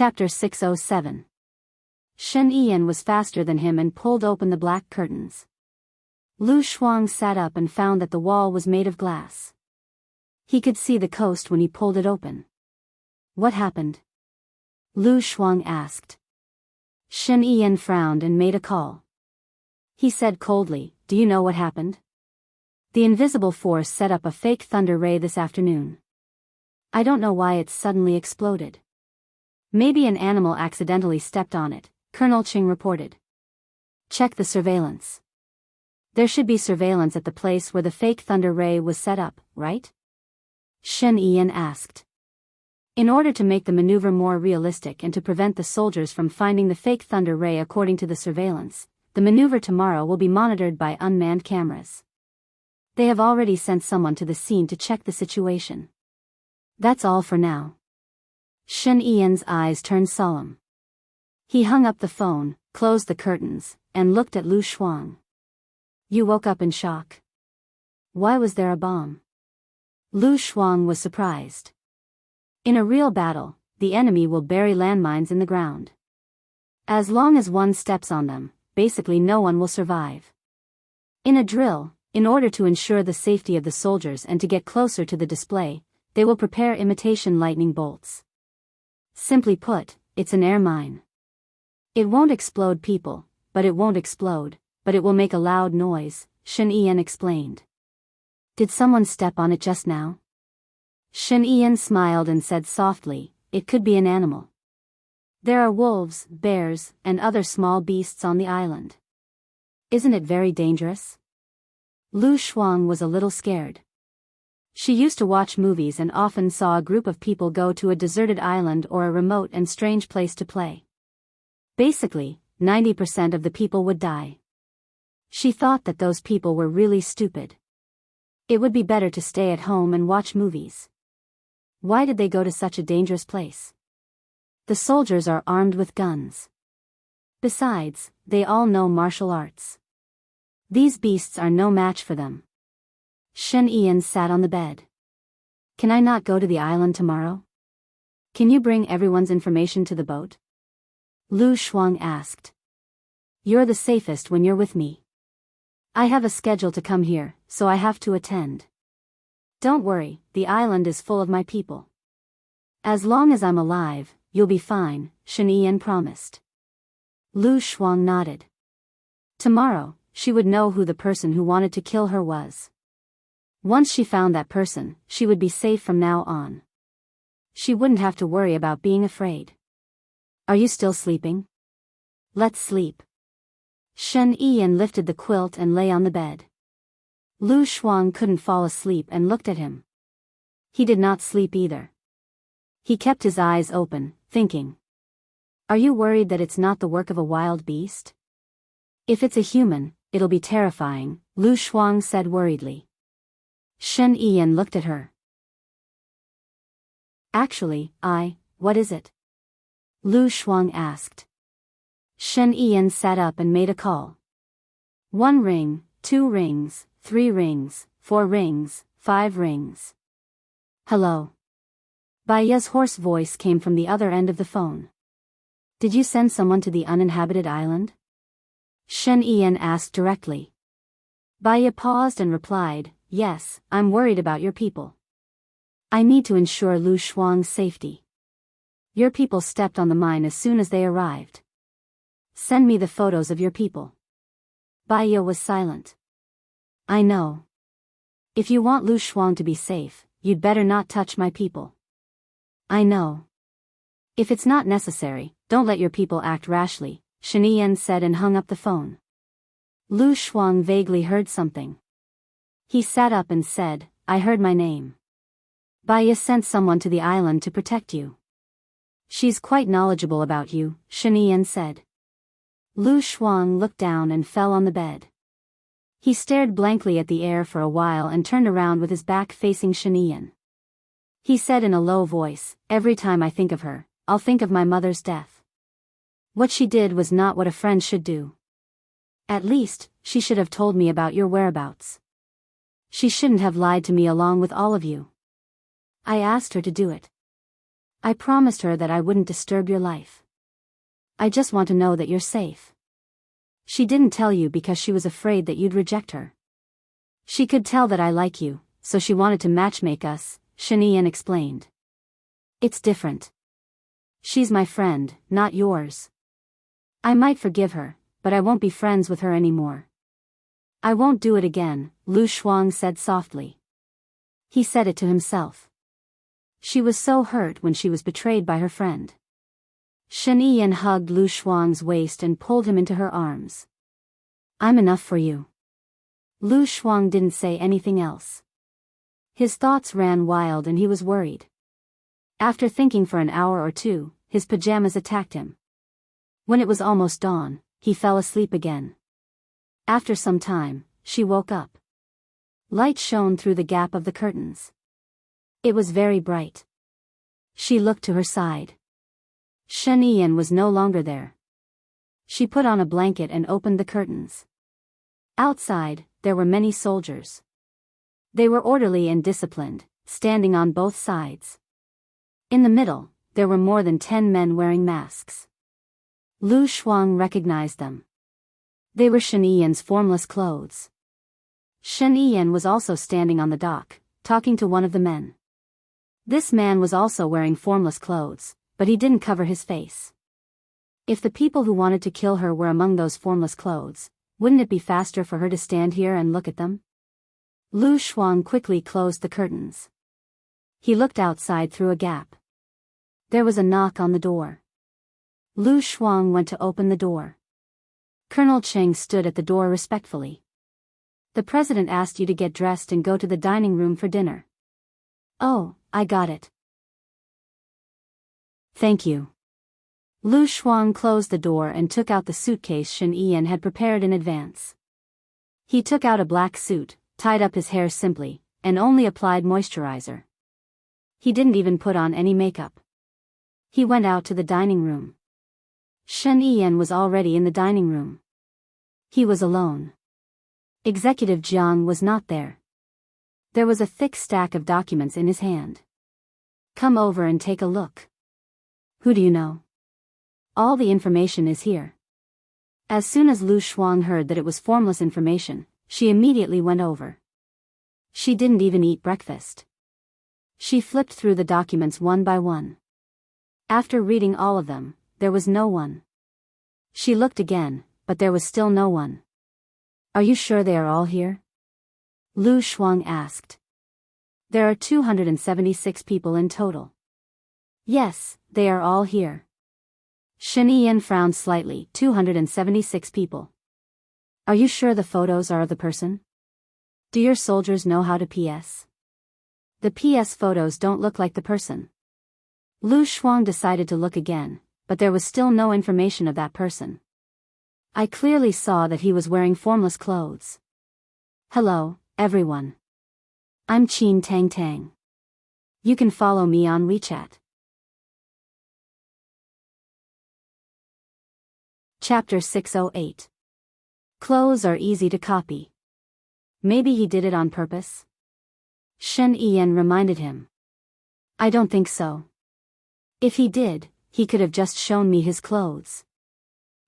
Chapter 607. Shen Yiyan was faster than him and pulled open the black curtains. Lu Shuang sat up and found that the wall was made of glass. He could see the coast when he pulled it open. What happened? Lu Shuang asked. Shen Yiyan frowned and made a call. He said coldly, "Do you know what happened? The invisible force set up a fake thunder ray this afternoon. I don't know why it suddenly exploded. Maybe an animal accidentally stepped on it," Colonel Qing reported. "Check the surveillance. There should be surveillance at the place where the fake thunder ray was set up, right?" Shen Yiyan asked. In order to make the maneuver more realistic and to prevent the soldiers from finding the fake thunder ray according to the surveillance, the maneuver tomorrow will be monitored by unmanned cameras. They have already sent someone to the scene to check the situation. That's all for now. Shen Yiyan's eyes turned solemn. He hung up the phone, closed the curtains, and looked at Lu Shuang. "You woke up in shock. Why was there a bomb?" Lu Shuang was surprised. In a real battle, the enemy will bury landmines in the ground. As long as one steps on them, basically no one will survive. In a drill, in order to ensure the safety of the soldiers and to get closer to the display, they will prepare imitation lightning bolts. Simply put, it's an air mine. It won't explode people, but it won't explode, but it will make a loud noise, Shen Yiyan explained. "Did someone step on it just now?" Shen Yiyan smiled and said softly, "It could be an animal. There are wolves, bears, and other small beasts on the island. Isn't it very dangerous?" Lu Shuang was a little scared. She used to watch movies and often saw a group of people go to a deserted island or a remote and strange place to play. Basically, 90% of the people would die. She thought that those people were really stupid. It would be better to stay at home and watch movies. Why did they go to such a dangerous place? The soldiers are armed with guns. Besides, they all know martial arts. These beasts are no match for them. Shen Yiyan sat on the bed. "Can I not go to the island tomorrow? Can you bring everyone's information to the boat?" Lu Shuang asked. "You're the safest when you're with me. I have a schedule to come here, so I have to attend. Don't worry, the island is full of my people. As long as I'm alive, you'll be fine," Shen Yiyan promised. Lu Shuang nodded. Tomorrow, she would know who the person who wanted to kill her was. Once she found that person, she would be safe from now on. She wouldn't have to worry about being afraid. "Are you still sleeping? Let's sleep." Shen Yiyan lifted the quilt and lay on the bed. Lu Shuang couldn't fall asleep and looked at him. He did not sleep either. He kept his eyes open, thinking. "Are you worried that it's not the work of a wild beast? If it's a human, it'll be terrifying," Lu Shuang said worriedly. Shen Yiyan looked at her. "Actually, what is it?" Lu Shuang asked. Shen Yiyan sat up and made a call. 1 ring, 2 rings, 3 rings, 4 rings, 5 rings. "Hello." Baiya's hoarse voice came from the other end of the phone. "Did you send someone to the uninhabited island?" Shen Yiyan asked directly. Baiya paused and replied, "Yes, I'm worried about your people. I need to ensure Lu Shuang's safety. Your people stepped on the mine as soon as they arrived. Send me the photos of your people." Baiya was silent. "I know. If you want Lu Shuang to be safe, you'd better not touch my people." "I know. If it's not necessary, don't let your people act rashly," Shen Yiyan said and hung up the phone. Lu Shuang vaguely heard something. He sat up and said, "I heard my name. Baiya sent someone to the island to protect you. She's quite knowledgeable about you," Shen Yiyan said. Lu Shuang looked down and fell on the bed. He stared blankly at the air for a while and turned around with his back facing Shen Yiyan. He said in a low voice, "Every time I think of her, I'll think of my mother's death. What she did was not what a friend should do. At least, she should have told me about your whereabouts. She shouldn't have lied to me along with all of you. I asked her to do it. I promised her that I wouldn't disturb your life. I just want to know that you're safe. She didn't tell you because she was afraid that you'd reject her. She could tell that I like you, so she wanted to matchmake us, Shen Yan explained. It's different. She's my friend, not yours. I might forgive her, but I won't be friends with her anymore. I won't do it again, Lu Shuang said softly. He said it to himself. She was so hurt when she was betrayed by her friend. Shen Yan hugged Lu Shuang's waist and pulled him into her arms. I'm enough for you. Lu Shuang didn't say anything else. His thoughts ran wild and he was worried. After thinking for an hour or two, his pajamas attacked him. When it was almost dawn, he fell asleep again. After some time, she woke up. Light shone through the gap of the curtains. It was very bright. She looked to her side. Shen Yan was no longer there. She put on a blanket and opened the curtains. Outside, there were many soldiers. They were orderly and disciplined, standing on both sides. In the middle, there were more than 10 men wearing masks. Lu Shuang recognized them. They were Shen Yan's formless clothes. Shen Yan was also standing on the dock, talking to one of the men. This man was also wearing formless clothes, but he didn't cover his face. If the people who wanted to kill her were among those formless clothes, wouldn't it be faster for her to stand here and look at them? Lu Shuang quickly closed the curtains. He looked outside through a gap. There was a knock on the door. Lu Shuang went to open the door. Colonel Cheng stood at the door respectfully. The president asked you to get dressed and go to the dining room for dinner. Oh, I got it. Thank you. Lu Shuang closed the door and took out the suitcase Shen Yan had prepared in advance. He took out a black suit, tied up his hair simply, and only applied moisturizer. He didn't even put on any makeup. He went out to the dining room. Shen Yan was already in the dining room. He was alone. Executive Jiang was not there. There was a thick stack of documents in his hand. Come over and take a look. Who do you know? All the information is here. As soon as Lu Shuang heard that it was formless information, she immediately went over. She didn't even eat breakfast. She flipped through the documents one by one. After reading all of them, there was no one. She looked again, but there was still no one. Are you sure they are all here? Lu Shuang asked. There are 276 people in total. Yes, they are all here. Shen Yan frowned slightly. 276 people. Are you sure the photos are of the person? Do your soldiers know how to PS? The PS photos don't look like the person. Lu Shuang decided to look again, but there was still no information of that person. I clearly saw that he was wearing formless clothes. Hello, everyone. I'm Qin Tang Tang. You can follow me on WeChat. Chapter 608. Clothes are easy to copy. Maybe he did it on purpose? Shen Yan reminded him. I don't think so. If he did, he could have just shown me his clothes.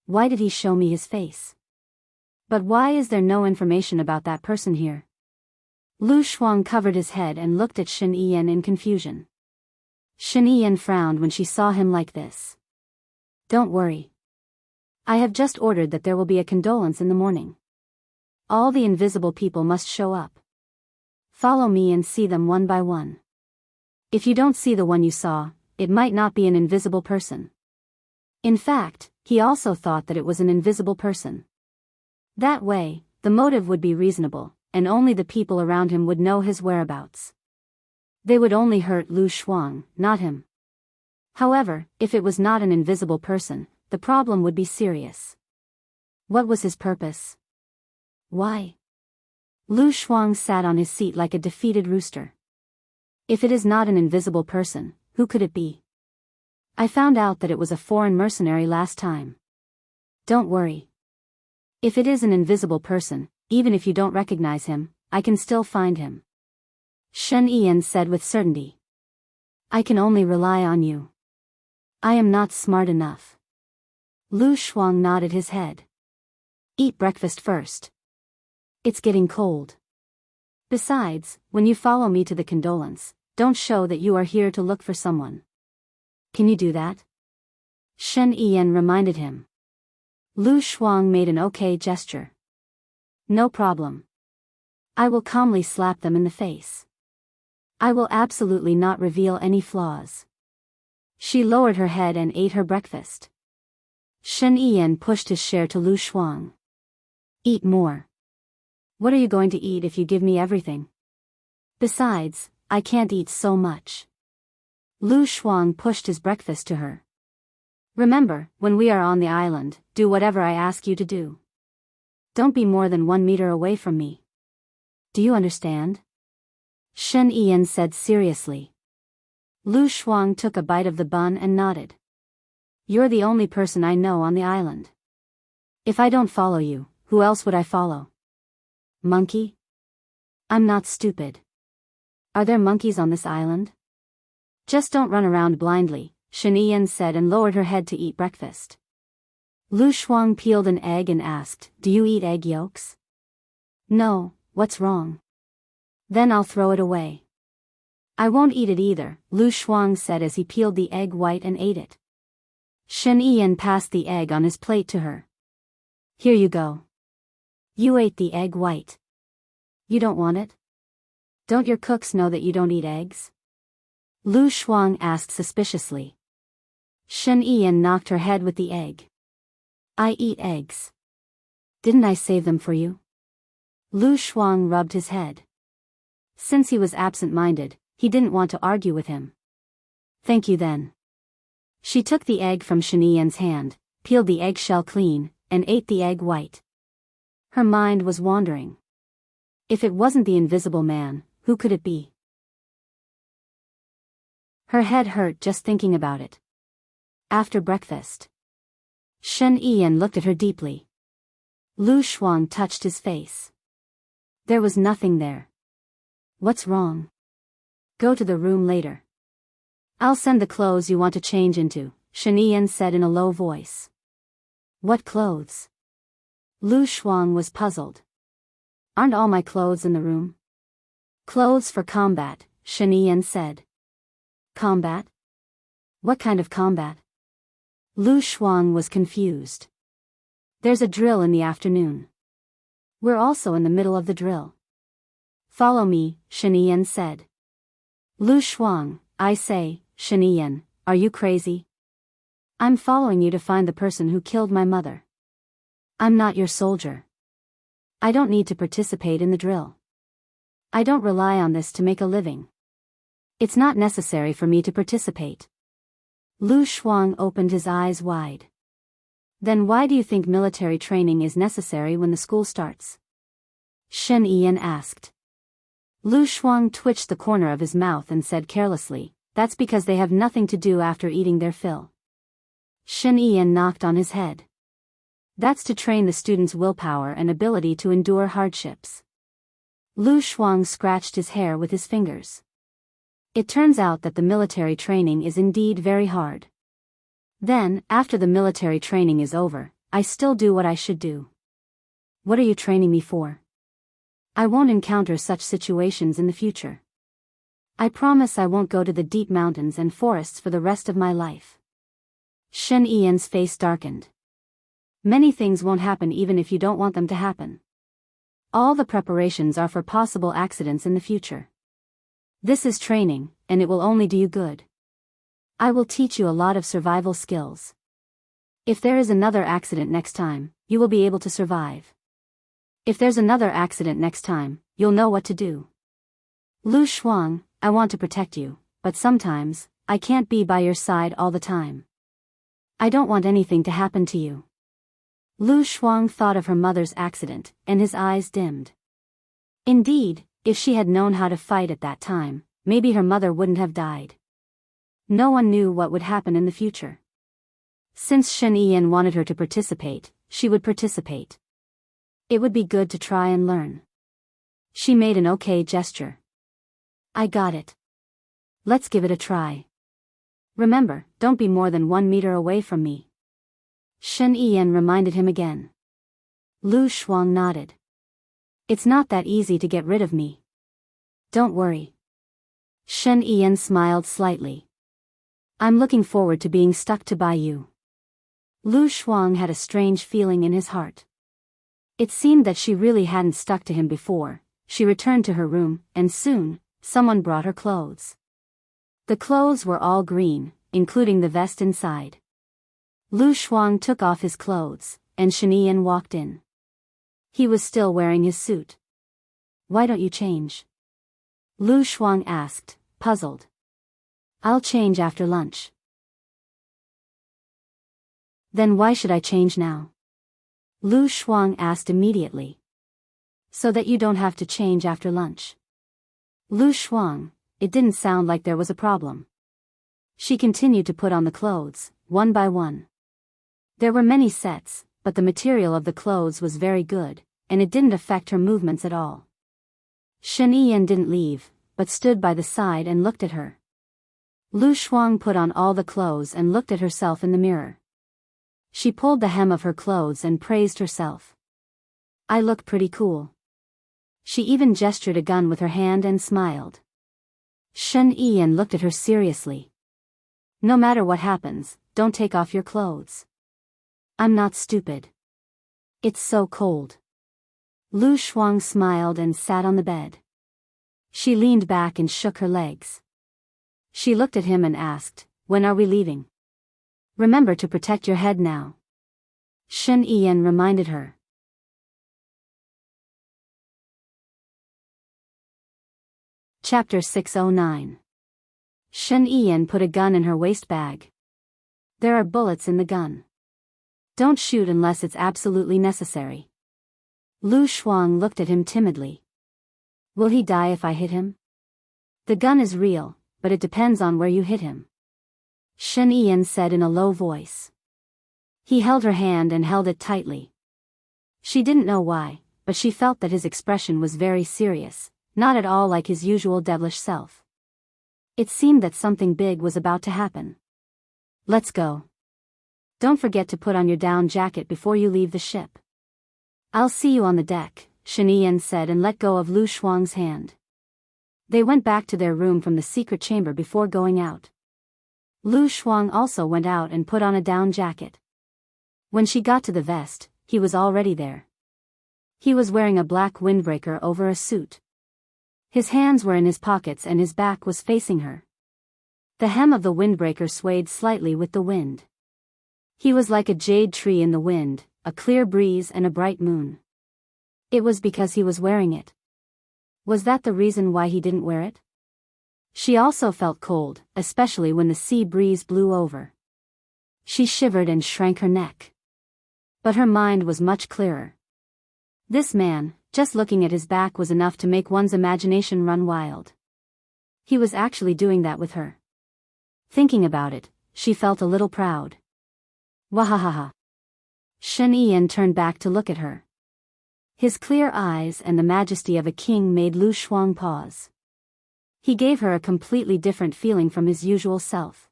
Why did he show me his face? But why is there no information about that person here? Lu Shuang covered his head and looked at Shen Yan in confusion. Shen Yan frowned when she saw him like this. Don't worry. I have just ordered that there will be a condolence in the morning. All the invisible people must show up. Follow me and see them one by one. If you don't see the one you saw, it might not be an invisible person. In fact, he also thought that it was an invisible person. That way, the motive would be reasonable, and only the people around him would know his whereabouts. They would only hurt Lu Shuang, not him. However, if it was not an invisible person, the problem would be serious. What was his purpose? Why? Lu Shuang sat on his seat like a defeated rooster. If it is not an invisible person, who could it be? I found out that it was a foreign mercenary last time. Don't worry. If it is an invisible person, even if you don't recognize him, I can still find him. Shen Yan said with certainty. I can only rely on you. I am not smart enough. Lu Shuang nodded his head. Eat breakfast first. It's getting cold. Besides, when you follow me to the condolence, don't show that you are here to look for someone. Can you do that? Shen Yiyan reminded him. Lu Shuang made an okay gesture. No problem. I will calmly slap them in the face. I will absolutely not reveal any flaws. She lowered her head and ate her breakfast. Shen Yiyan pushed his share to Lu Shuang. Eat more. What are you going to eat if you give me everything? Besides, I can't eat so much. Lu Shuang pushed his breakfast to her. Remember, when we are on the island, do whatever I ask you to do. Don't be more than 1 meter away from me. Do you understand? Shen Yiyan said seriously. Lu Shuang took a bite of the bun and nodded. You're the only person I know on the island. If I don't follow you, who else would I follow? Monkey? I'm not stupid. Are there monkeys on this island? Just don't run around blindly, Shen Yiyan said and lowered her head to eat breakfast. Lu Shuang peeled an egg and asked, Do you eat egg yolks? No, what's wrong? Then I'll throw it away. I won't eat it either, Lu Shuang said as he peeled the egg white and ate it. Shen Yiyan passed the egg on his plate to her. Here you go. You ate the egg white. You don't want it? Don't your cooks know that you don't eat eggs? Lu Shuang asked suspiciously. Shen Yiyan knocked her head with the egg. I eat eggs. Didn't I save them for you? Lu Shuang rubbed his head. Since he was absent-minded, he didn't want to argue with him. Thank you then. She took the egg from Shen Yiyan's hand, peeled the eggshell clean, and ate the egg white. Her mind was wandering. If it wasn't the invisible man, who could it be? Her head hurt just thinking about it. After breakfast, Shen Yiyan looked at her deeply. Lu Shuang touched his face. There was nothing there. What's wrong? Go to the room later. I'll send the clothes you want to change into, Shen Yiyan said in a low voice. What clothes? Lu Shuang was puzzled. Aren't all my clothes in the room? Clothes for combat, Shen Yiyan said. Combat? What kind of combat? Lu Shuang was confused. There's a drill in the afternoon. We're also in the middle of the drill. Follow me, Shen Yiyan said. Lu Shuang, I say, Shen Yiyan, are you crazy? I'm following you to find the person who killed my mother. I'm not your soldier. I don't need to participate in the drill. I don't rely on this to make a living. It's not necessary for me to participate. Lu Shuang opened his eyes wide. Then why do you think military training is necessary when the school starts? Shen Yiyan asked. Lu Shuang twitched the corner of his mouth and said carelessly, That's because they have nothing to do after eating their fill. Shen Yiyan knocked on his head. That's to train the students' willpower and ability to endure hardships. Lu Shuang scratched his hair with his fingers. It turns out that the military training is indeed very hard. Then, after the military training is over, I still do what I should do. What are you training me for? I won't encounter such situations in the future. I promise I won't go to the deep mountains and forests for the rest of my life. Shen Yiyan's face darkened. Many things won't happen even if you don't want them to happen. All the preparations are for possible accidents in the future. This is training, and it will only do you good. I will teach you a lot of survival skills. If there is another accident next time, you will be able to survive. If there's another accident next time, you'll know what to do. Lu Shuang, I want to protect you, but sometimes, I can't be by your side all the time. I don't want anything to happen to you. Lu Shuang thought of her mother's accident, and his eyes dimmed. Indeed, if she had known how to fight at that time, maybe her mother wouldn't have died. No one knew what would happen in the future. Since Shen Yiyan wanted her to participate, she would participate. It would be good to try and learn. She made an okay gesture. I got it. Let's give it a try. Remember, don't be more than 1 meter away from me. Shen Yiyan reminded him again. Lu Shuang nodded. It's not that easy to get rid of me. Don't worry. Shen Yiyan smiled slightly. I'm looking forward to being stuck to by you. Lu Shuang had a strange feeling in his heart. It seemed that she really hadn't stuck to him before. She returned to her room, and soon, someone brought her clothes. The clothes were all green, including the vest inside. Lu Shuang took off his clothes, and Shen Yiyan walked in. He was still wearing his suit. Why don't you change? Lu Shuang asked, puzzled. I'll change after lunch. Then why should I change now? Lu Shuang asked immediately. So that you don't have to change after lunch. Lu Shuang, it didn't sound like there was a problem. She continued to put on the clothes, one by one. There were many sets, but the material of the clothes was very good, and it didn't affect her movements at all. Shen Yiyan didn't leave, but stood by the side and looked at her. Lu Shuang put on all the clothes and looked at herself in the mirror. She pulled the hem of her clothes and praised herself. I look pretty cool. She even gestured a gun with her hand and smiled. Shen Yiyan looked at her seriously. No matter what happens, don't take off your clothes. I'm not stupid. It's so cold. Lu Shuang smiled and sat on the bed. She leaned back and shook her legs. She looked at him and asked, when are we leaving? Remember to protect your head now. Shen Yiyan reminded her. Chapter 609. Shen Yiyan put a gun in her waist bag. There are bullets in the gun. Don't shoot unless it's absolutely necessary. Lu Shuang looked at him timidly. Will he die if I hit him? The gun is real, but it depends on where you hit him. Shen Yiyan said in a low voice. He held her hand and held it tightly. She didn't know why, but she felt that his expression was very serious, not at all like his usual devilish self. It seemed that something big was about to happen. Let's go. Don't forget to put on your down jacket before you leave the ship. I'll see you on the deck, Shen Yiyan said and let go of Lu Shuang's hand. They went back to their room from the secret chamber before going out. Lu Shuang also went out and put on a down jacket. When she got to the vest, he was already there. He was wearing a black windbreaker over a suit. His hands were in his pockets and his back was facing her. The hem of the windbreaker swayed slightly with the wind. He was like a jade tree in the wind, a clear breeze and a bright moon. It was because he was wearing it. Was that the reason why he didn't wear it? She also felt cold, especially when the sea breeze blew over. She shivered and shrank her neck. But her mind was much clearer. This man, just looking at his back was enough to make one's imagination run wild. He was actually doing that with her. Thinking about it, she felt a little proud. Wahahaha. Shen Yiyan turned back to look at her. His clear eyes and the majesty of a king made Lu Shuang pause. He gave her a completely different feeling from his usual self.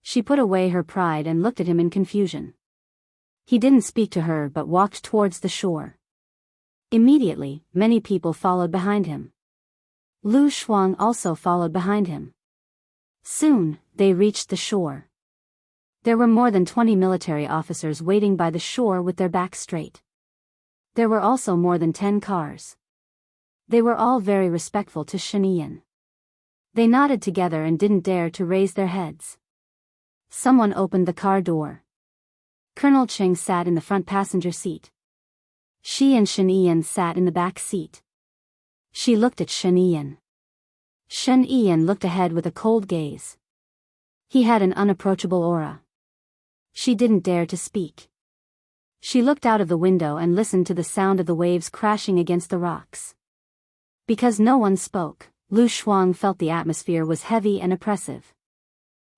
She put away her pride and looked at him in confusion. He didn't speak to her but walked towards the shore. Immediately, many people followed behind him. Lu Shuang also followed behind him. Soon, they reached the shore. There were more than 20 military officers waiting by the shore with their backs straight. There were also more than 10 cars. They were all very respectful to Shen Yiyan. They nodded together and didn't dare to raise their heads. Someone opened the car door. Colonel Cheng sat in the front passenger seat. She and Shen Yiyan sat in the back seat. She looked at Shen Yiyan. Shen Yiyan looked ahead with a cold gaze. He had an unapproachable aura. She didn't dare to speak. She looked out of the window and listened to the sound of the waves crashing against the rocks. Because no one spoke, Lu Shuang felt the atmosphere was heavy and oppressive.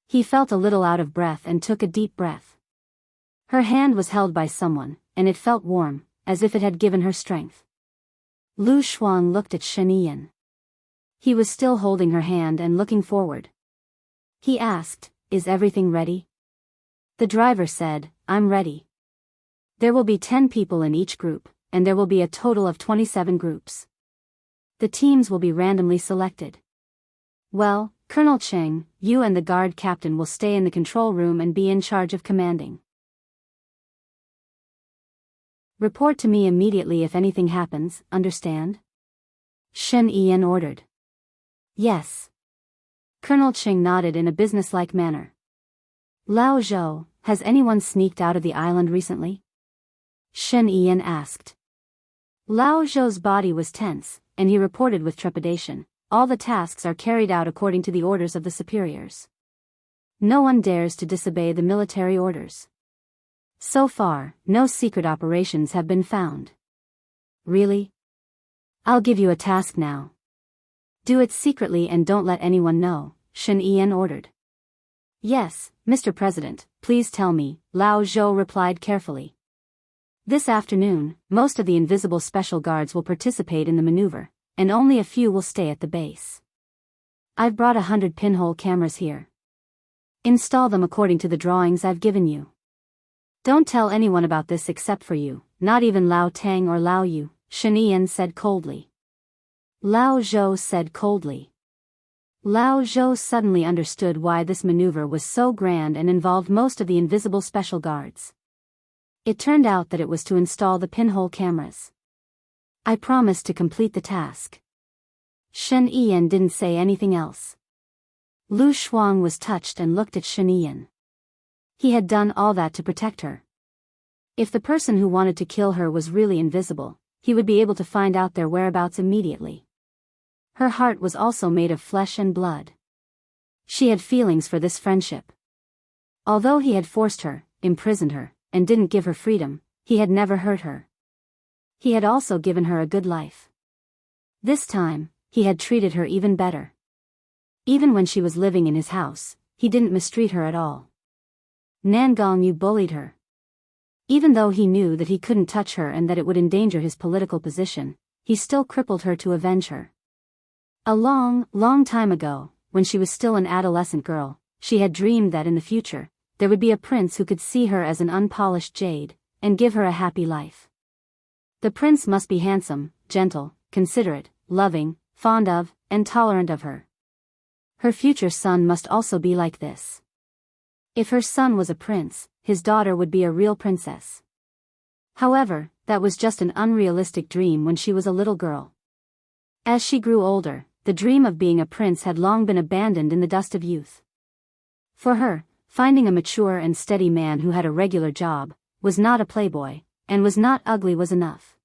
He felt a little out of breath and took a deep breath. Her hand was held by someone, and it felt warm, as if it had given her strength. Lu Shuang looked at Shen Yiyan. He was still holding her hand and looking forward. He asked, "Is everything ready?" The driver said, "I'm ready." There will be 10 people in each group, and there will be a total of 27 groups. The teams will be randomly selected. Well, Colonel Cheng, you and the guard captain will stay in the control room and be in charge of commanding. Report to me immediately if anything happens, understand? Shen Yan ordered. Yes. Colonel Cheng nodded in a businesslike manner. Lao Zhou, has anyone sneaked out of the island recently? Shen Yan asked. Lao Zhou's body was tense, and he reported with trepidation, "All the tasks are carried out according to the orders of the superiors. No one dares to disobey the military orders. So far, no secret operations have been found." Really? I'll give you a task now. Do it secretly and don't let anyone know, Shen Yan ordered. Yes, Mr. President, please tell me, Lao Zhou replied carefully. This afternoon, most of the invisible special guards will participate in the maneuver, and only a few will stay at the base. I've brought 100 pinhole cameras here. Install them according to the drawings I've given you. Don't tell anyone about this except for you, not even Lao Tang or Lao Yu, Shen Yan said coldly. Lao Zhou said coldly. Lao Zhou suddenly understood why this maneuver was so grand and involved most of the invisible special guards. It turned out that it was to install the pinhole cameras. I promised to complete the task. Shen Yan didn't say anything else. Lu Shuang was touched and looked at Shen Yan. He had done all that to protect her. If the person who wanted to kill her was really invisible, he would be able to find out their whereabouts immediately. Her heart was also made of flesh and blood. She had feelings for this friendship. Although he had forced her, imprisoned her, and didn't give her freedom, he had never hurt her. He had also given her a good life. This time, he had treated her even better. Even when she was living in his house, he didn't mistreat her at all. Nangong Yu bullied her. Even though he knew that he couldn't touch her and that it would endanger his political position, he still crippled her to avenge her. A long, long time ago, when she was still an adolescent girl, she had dreamed that in the future, there would be a prince who could see her as an unpolished jade, and give her a happy life. The prince must be handsome, gentle, considerate, loving, fond of, and tolerant of her. Her future son must also be like this. If her son was a prince, his daughter would be a real princess. However, that was just an unrealistic dream when she was a little girl. As she grew older, the dream of being a prince had long been abandoned in the dust of youth. For her, finding a mature and steady man who had a regular job, was not a playboy, and was not ugly was enough.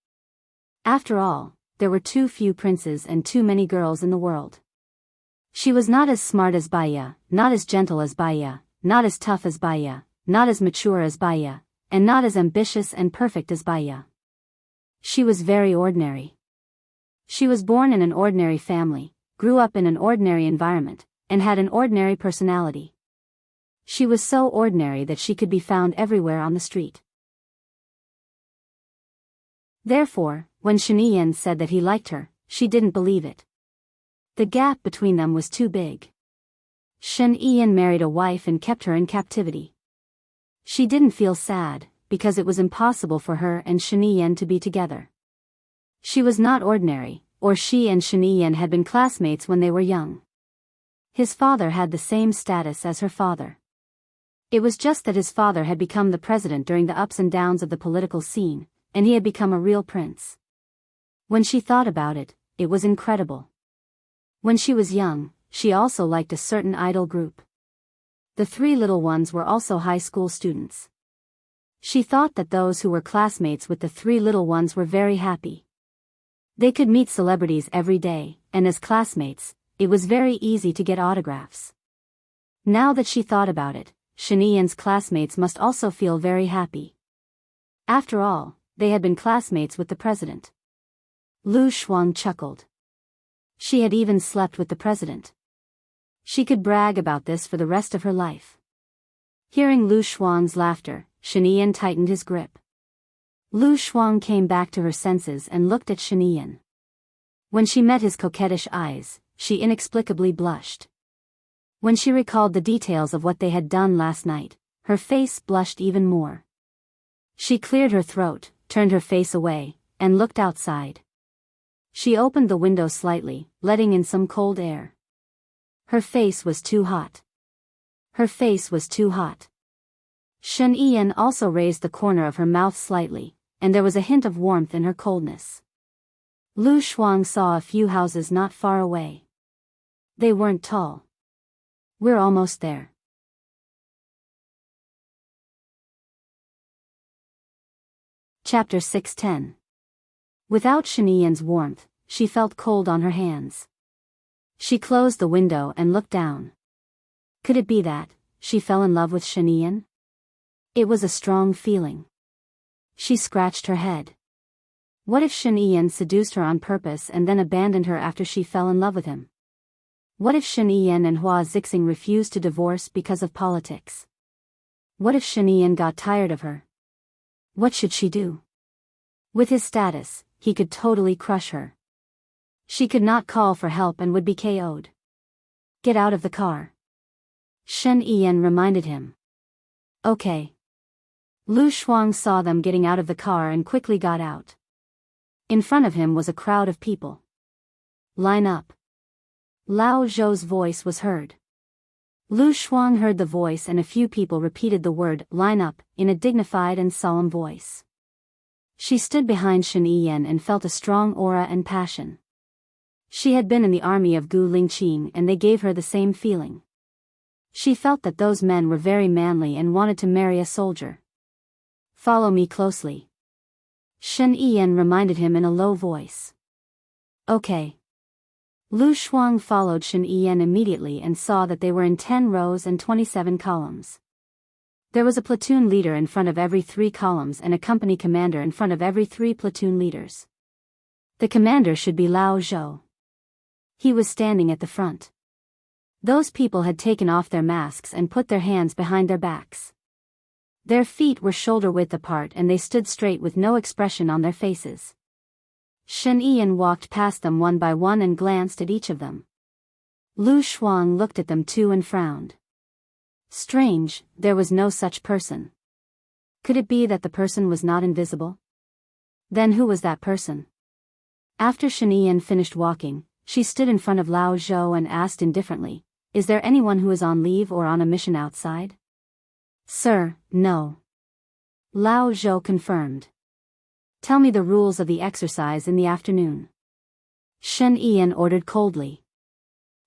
After all, there were too few princes and too many girls in the world. She was not as smart as Baya, not as gentle as Baya, not as tough as Baya, not as mature as Baya, and not as ambitious and perfect as Baya. She was very ordinary. She was born in an ordinary family, grew up in an ordinary environment, and had an ordinary personality. She was so ordinary that she could be found everywhere on the street. Therefore, when Shen Yan said that he liked her, she didn't believe it. The gap between them was too big. Shen Yan married a wife and kept her in captivity. She didn't feel sad, because it was impossible for her and Shen Yan to be together. She was not ordinary, or she and Shen Yan had been classmates when they were young. His father had the same status as her father. It was just that his father had become the president during the ups and downs of the political scene, and he had become a real prince. When she thought about it, it was incredible. When she was young, she also liked a certain idol group. The three little ones were also high school students. She thought that those who were classmates with the three little ones were very happy. They could meet celebrities every day, and as classmates, it was very easy to get autographs. Now that she thought about it, Shen Yan's classmates must also feel very happy. After all, they had been classmates with the president. Lu Shuang chuckled. She had even slept with the president. She could brag about this for the rest of her life. Hearing Lu Shuang's laughter, Shen Yan tightened his grip. Lu Shuang came back to her senses and looked at Shen Yan. When she met his coquettish eyes, she inexplicably blushed. When she recalled the details of what they had done last night, her face blushed even more. She cleared her throat, turned her face away, and looked outside. She opened the window slightly, letting in some cold air. Her face was too hot. Her face was too hot. Shen Yiyan also raised the corner of her mouth slightly, and there was a hint of warmth in her coldness. Lu Shuang saw a few houses not far away. They weren't tall. We're almost there. Chapter 610. Without Shen Yiyan's warmth, she felt cold on her hands. She closed the window and looked down. Could it be that she fell in love with Shen Yiyan? It was a strong feeling. She scratched her head. What if Shen Yiyan seduced her on purpose and then abandoned her after she fell in love with him? What if Shen Yiyan and Hua Zixing refused to divorce because of politics? What if Shen Yiyan got tired of her? What should she do? With his status, he could totally crush her. She could not call for help and would be KO'd. Get out of the car. Shen Yiyan reminded him. Okay. Lu Shuang saw them getting out of the car and quickly got out. In front of him was a crowd of people. Line up. Lao Zhou's voice was heard. Lu Shuang heard the voice and a few people repeated the word line up in a dignified and solemn voice. She stood behind Shen Yiyan and felt a strong aura and passion. She had been in the army of Gu Lingqing and they gave her the same feeling. She felt that those men were very manly and wanted to marry a soldier. Follow me closely. Shen Yiyan reminded him in a low voice. Okay. Lu Shuang followed Shen Yiyan immediately and saw that they were in 10 rows and 27 columns. There was a platoon leader in front of every 3 columns and a company commander in front of every 3 platoon leaders. The commander should be Lao Zhou. He was standing at the front. Those people had taken off their masks and put their hands behind their backs. Their feet were shoulder-width apart and they stood straight with no expression on their faces. Shen Yiyan walked past them one by one and glanced at each of them. Lu Shuang looked at them too and frowned. Strange, there was no such person. Could it be that the person was not invisible? Then who was that person? After Shen Yiyan finished walking, she stood in front of Lao Zhou and asked indifferently, "Is there anyone who is on leave or on a mission outside?" "Sir, no." Lao Zhou confirmed. "Tell me the rules of the exercise in the afternoon." Shen Yiyan ordered coldly.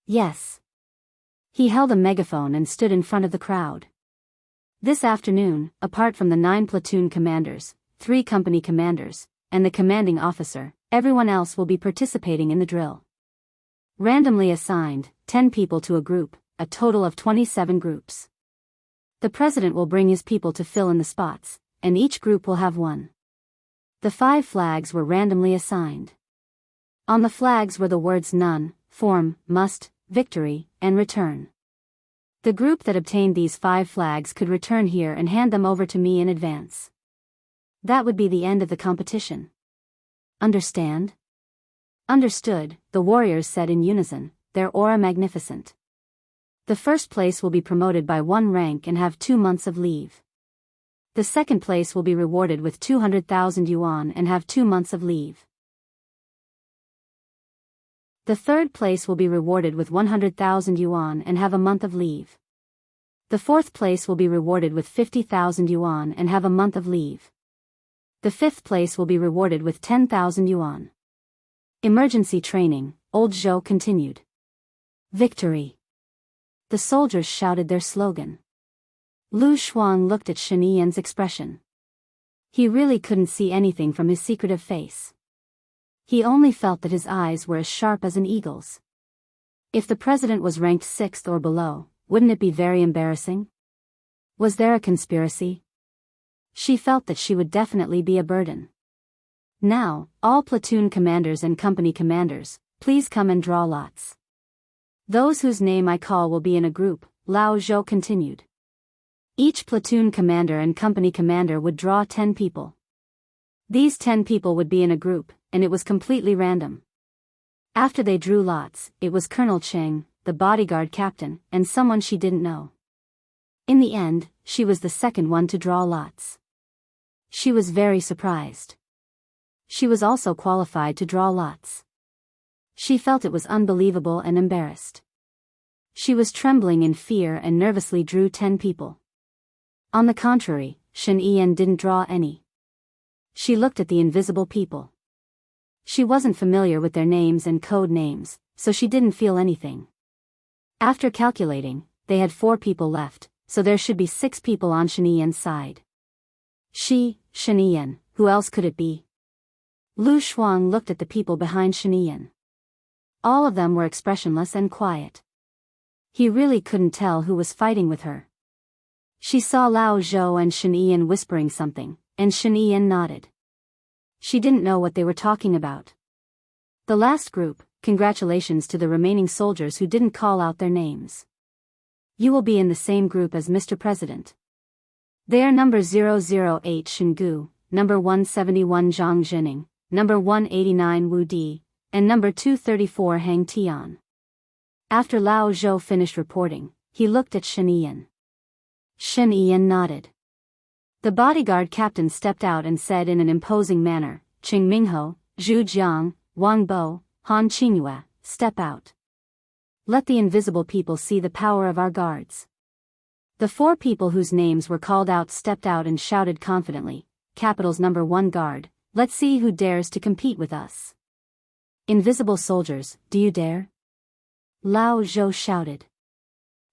"Yes." He held a megaphone and stood in front of the crowd. "This afternoon, apart from the 9 platoon commanders, 3 company commanders, and the commanding officer, everyone else will be participating in the drill. Randomly assigned, 10 people to a group, a total of 27 groups. The president will bring his people to fill in the spots, and each group will have one. The 5 flags were randomly assigned. On the flags were the words none, form, must, victory, and return. The group that obtained these 5 flags could return here and hand them over to me in advance. That would be the end of the competition. Understand?" "Understood," the warriors said in unison, their aura magnificent. "The first place will be promoted by 1 rank and have 2 months of leave. The second place will be rewarded with 200,000 yuan and have 2 months of leave. The third place will be rewarded with 100,000 yuan and have a month of leave. The fourth place will be rewarded with 50,000 yuan and have a month of leave. The fifth place will be rewarded with 10,000 yuan. Emergency training," Old Zhou continued. "Victory." The soldiers shouted their slogan. Lu Shuang looked at Shen Yiyan's expression. He really couldn't see anything from his secretive face. He only felt that his eyes were as sharp as an eagle's. If the president was ranked 6th or below, wouldn't it be very embarrassing? Was there a conspiracy? She felt that she would definitely be a burden. "Now, all platoon commanders and company commanders, please come and draw lots. Those whose name I call will be in a group," Lao Zhou continued. Each platoon commander and company commander would draw 10 people. These 10 people would be in a group, and it was completely random. After they drew lots, it was Colonel Cheng, the bodyguard captain, and someone she didn't know. In the end, she was the second one to draw lots. She was very surprised. She was also qualified to draw lots. She felt it was unbelievable and embarrassed. She was trembling in fear and nervously drew 10 people. On the contrary, Shen Yiyan didn't draw any. She looked at the invisible people. She wasn't familiar with their names and code names, so she didn't feel anything. After calculating, they had 4 people left, so there should be 6 people on Shen Yiyan's side. Shen Yiyan, who else could it be? Lu Shuang looked at the people behind Shen Yiyan. All of them were expressionless and quiet. He really couldn't tell who was fighting with her. She saw Lao Zhou and Shen Yiyan whispering something, and Shen Yiyan nodded. She didn't know what they were talking about. The last group, congratulations to the remaining soldiers who didn't call out their names. You will be in the same group as Mr. President. They are number 008 Shingu, number 171 Zhang Jining, number 189 Wu Di, and number 234 Hang Tian. After Lao Zhou finished reporting, he looked at Shen Yiyan. Shen Yiyan nodded. The bodyguard captain stepped out and said in an imposing manner, Qing Mingho, Zhu Jiang, Wang Bo, Han Qingyue, step out. Let the invisible people see the power of our guards. The 4 people whose names were called out stepped out and shouted confidently, Capital's number 1 guard, let's see who dares to compete with us. Invisible soldiers, do you dare? Lao Zhou shouted.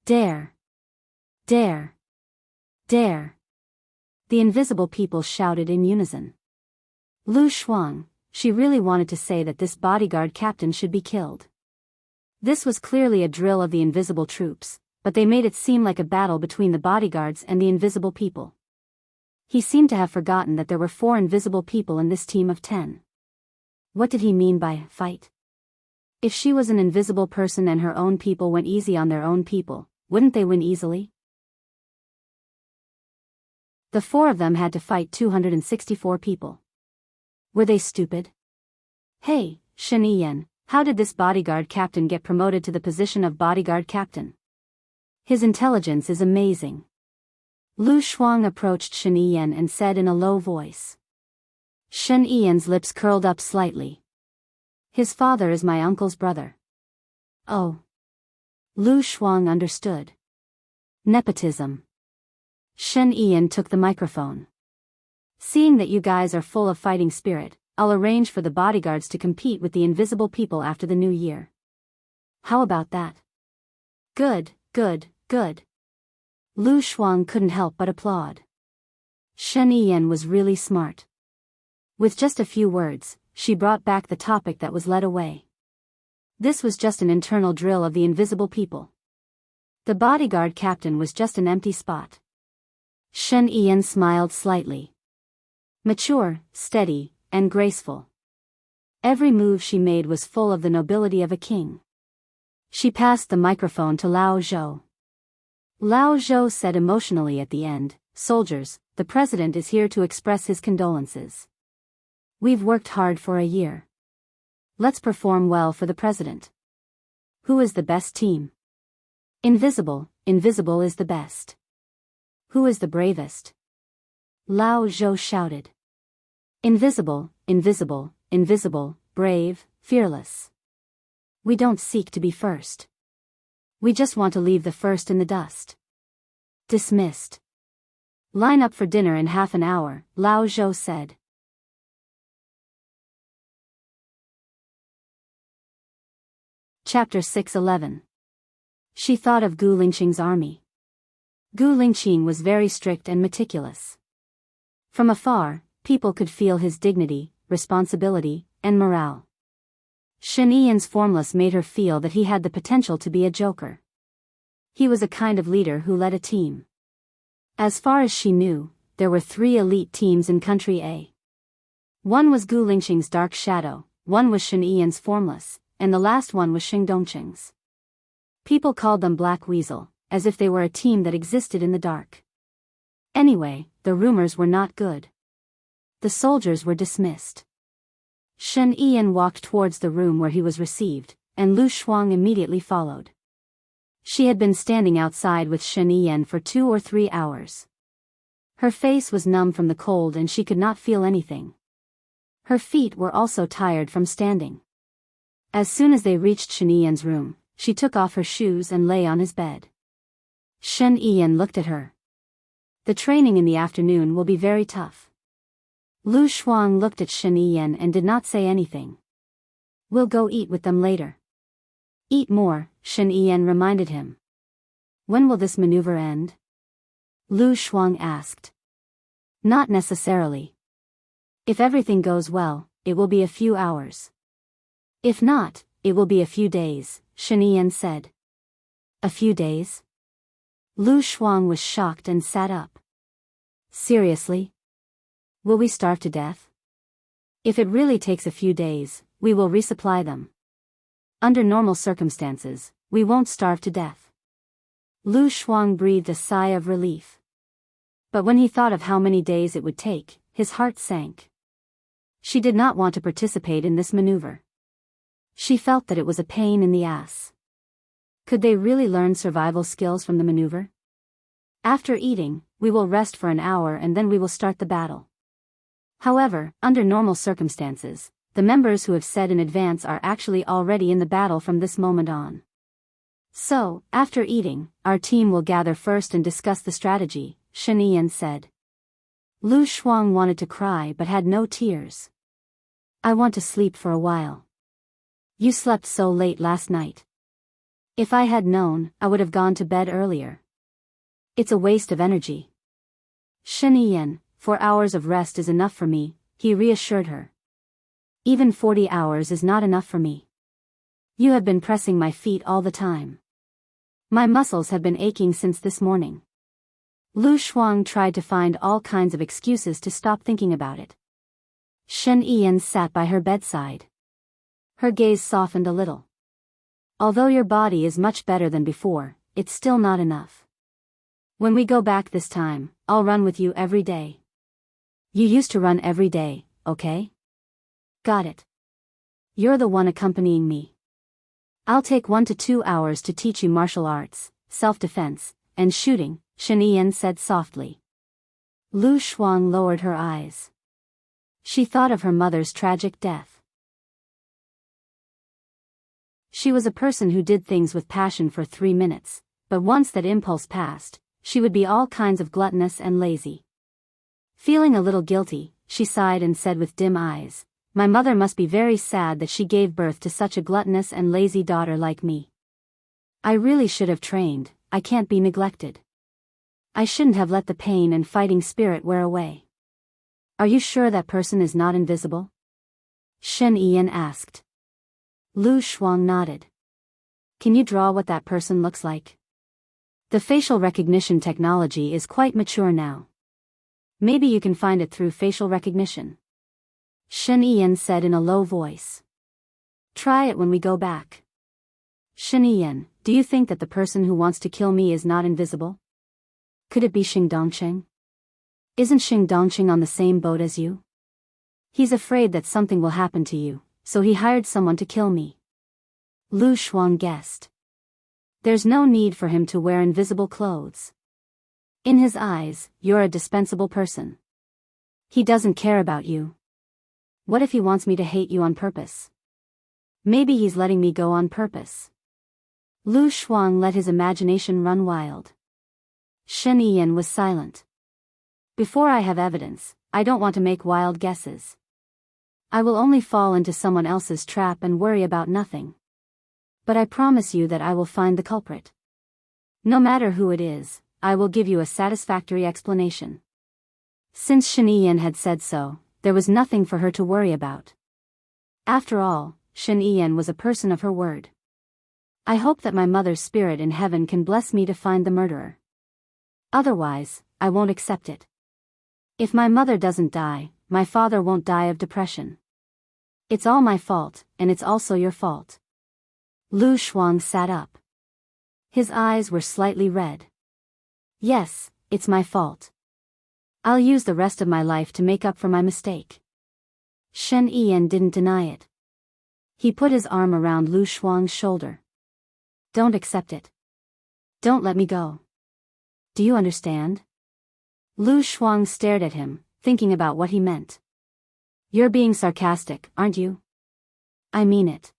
Dare. Dare. Dare. The invisible people shouted in unison. Lu Shuang, she really wanted to say that this bodyguard captain should be killed. This was clearly a drill of the invisible troops, but they made it seem like a battle between the bodyguards and the invisible people. He seemed to have forgotten that there were 4 invisible people in this team of 10. What did he mean by fight? If she was an invisible person and her own people went easy on their own people, wouldn't they win easily? The 4 of them had to fight 264 people. Were they stupid? Hey, Shen Yiyan, how did this bodyguard captain get promoted to the position of bodyguard captain? His intelligence is amazing. Lu Shuang approached Shen Yiyan and said in a low voice. Shen Yiyan's lips curled up slightly. His father is my uncle's brother. Oh. Lu Shuang understood. Nepotism. Shen Yiyan took the microphone. Seeing that you guys are full of fighting spirit, I'll arrange for the bodyguards to compete with the invisible people after the new year. How about that? Good, good, good. Lu Shuang couldn't help but applaud. Shen Yiyan was really smart. With just a few words, she brought back the topic that was led away. This was just an internal drill of the invisible people. The bodyguard captain was just an empty spot. Shen Yiyan smiled slightly. Mature, steady, and graceful. Every move she made was full of the nobility of a king. She passed the microphone to Lao Zhou. Lao Zhou said emotionally at the end, Soldiers, the president is here to express his condolences. We've worked hard for a year. Let's perform well for the president. Who is the best team? Invisible is the best. Who is the bravest? Lao Zhou shouted. Invisible, brave, fearless. We don't seek to be first. We just want to leave the first in the dust. Dismissed. Line up for dinner in half an hour, Lao Zhou said. Chapter 6:11. She thought of Gu Lingqing's army. Gu Lingqing was very strict and meticulous. From afar, people could feel his dignity, responsibility, and morale. Shen Yiyan's formless made her feel that he had the potential to be a joker. He was a kind of leader who led a team. As far as she knew, there were 3 elite teams in Country A. One was Gu Lingqing's Dark Shadow, one was Shen Yiyan's Formless, and the last one was Xing Dongqing's. People called them Black Weasel, as if they were a team that existed in the dark. Anyway, the rumors were not good. The soldiers were dismissed. Shen Yiyan walked towards the room where he was received, and Lu Shuang immediately followed. She had been standing outside with Shen Yiyan for 2 or 3 hours. Her face was numb from the cold and she could not feel anything. Her feet were also tired from standing. As soon as they reached Shen Yiyan's room, she took off her shoes and lay on his bed. Shen Yiyan looked at her. The training in the afternoon will be very tough. Lu Shuang looked at Shen Yiyan and did not say anything. We'll go eat with them later. Eat more, Shen Yiyan reminded him. When will this maneuver end? Lu Shuang asked. Not necessarily. If everything goes well, it will be a few hours. If not, it will be a few days, Shen Yiyan said. A few days? Lu Shuang was shocked and sat up. Seriously? Will we starve to death? If it really takes a few days, we will resupply them. Under normal circumstances, we won't starve to death. Lu Shuang breathed a sigh of relief. But when he thought of how many days it would take, his heart sank. She did not want to participate in this maneuver. She felt that it was a pain in the ass. Could they really learn survival skills from the maneuver? After eating, we will rest for an hour and then we will start the battle. However, under normal circumstances, the members who have said in advance are actually already in the battle from this moment on. So, after eating, our team will gather first and discuss the strategy, Shen Yiyan said. Lu Shuang wanted to cry but had no tears. I want to sleep for a while. You slept so late last night. If I had known, I would have gone to bed earlier. It's a waste of energy. Shen Yiyan, 4 hours of rest is enough for me, he reassured her. Even 40 hours is not enough for me. You have been pressing my feet all the time. My muscles have been aching since this morning. Lu Shuang tried to find all kinds of excuses to stop thinking about it. Shen Yiyan sat by her bedside. Her gaze softened a little. Although your body is much better than before, it's still not enough. When we go back this time, I'll run with you every day. You used to run every day, okay? Got it. You're the one accompanying me. I'll take 1 to 2 hours to teach you martial arts, self-defense, and shooting, Shen Yiyan said softly. Lu Shuang lowered her eyes. She thought of her mother's tragic death. She was a person who did things with passion for 3 minutes, but once that impulse passed, she would be all kinds of gluttonous and lazy. Feeling a little guilty, she sighed and said with dim eyes, my mother must be very sad that she gave birth to such a gluttonous and lazy daughter like me. I really should have trained, I can't be neglected. I shouldn't have let the pain and fighting spirit wear away. Are you sure that person is not invisible? Shen Yiyan asked. Lu Shuang nodded. Can you draw what that person looks like? The facial recognition technology is quite mature now. Maybe you can find it through facial recognition. Shen Yiyan said in a low voice. Try it when we go back. Shen Yiyan, do you think that the person who wants to kill me is not invisible? Could it be Xing Dongqing? Isn't Xing Dongqing on the same boat as you? He's afraid that something will happen to you, so he hired someone to kill me. Lu Shuang guessed. There's no need for him to wear invisible clothes. In his eyes, you're a dispensable person. He doesn't care about you. What if he wants me to hate you on purpose? Maybe he's letting me go on purpose. Lu Shuang let his imagination run wild. Shen Yiyan was silent. Before I have evidence, I don't want to make wild guesses. I will only fall into someone else's trap and worry about nothing. But I promise you that I will find the culprit. No matter who it is, I will give you a satisfactory explanation. Since Shen Yiyan had said so, there was nothing for her to worry about. After all, Shen Yiyan was a person of her word. I hope that my mother's spirit in heaven can bless me to find the murderer. Otherwise, I won't accept it. If my mother doesn't die, my father won't die of depression. It's all my fault, and it's also your fault. Lu Shuang sat up. His eyes were slightly red. Yes, it's my fault. I'll use the rest of my life to make up for my mistake. Shen Yiyan didn't deny it. He put his arm around Lu Shuang's shoulder. Don't accept it. Don't let me go. Do you understand? Lu Shuang stared at him, thinking about what he meant. You're being sarcastic, aren't you? I mean it.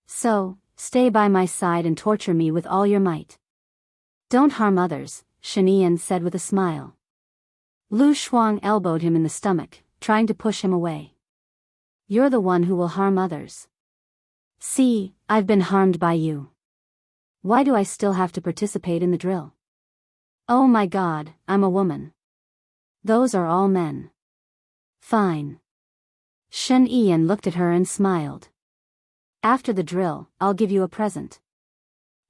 So, stay by my side and torture me with all your might. Don't harm others, Shen Yiyan said with a smile. Lu Shuang elbowed him in the stomach, trying to push him away. You're the one who will harm others. See, I've been harmed by you. Why do I still have to participate in the drill? Oh my God, I'm a woman. Those are all men. Fine. Shen Yiyan looked at her and smiled. After the drill, I'll give you a present.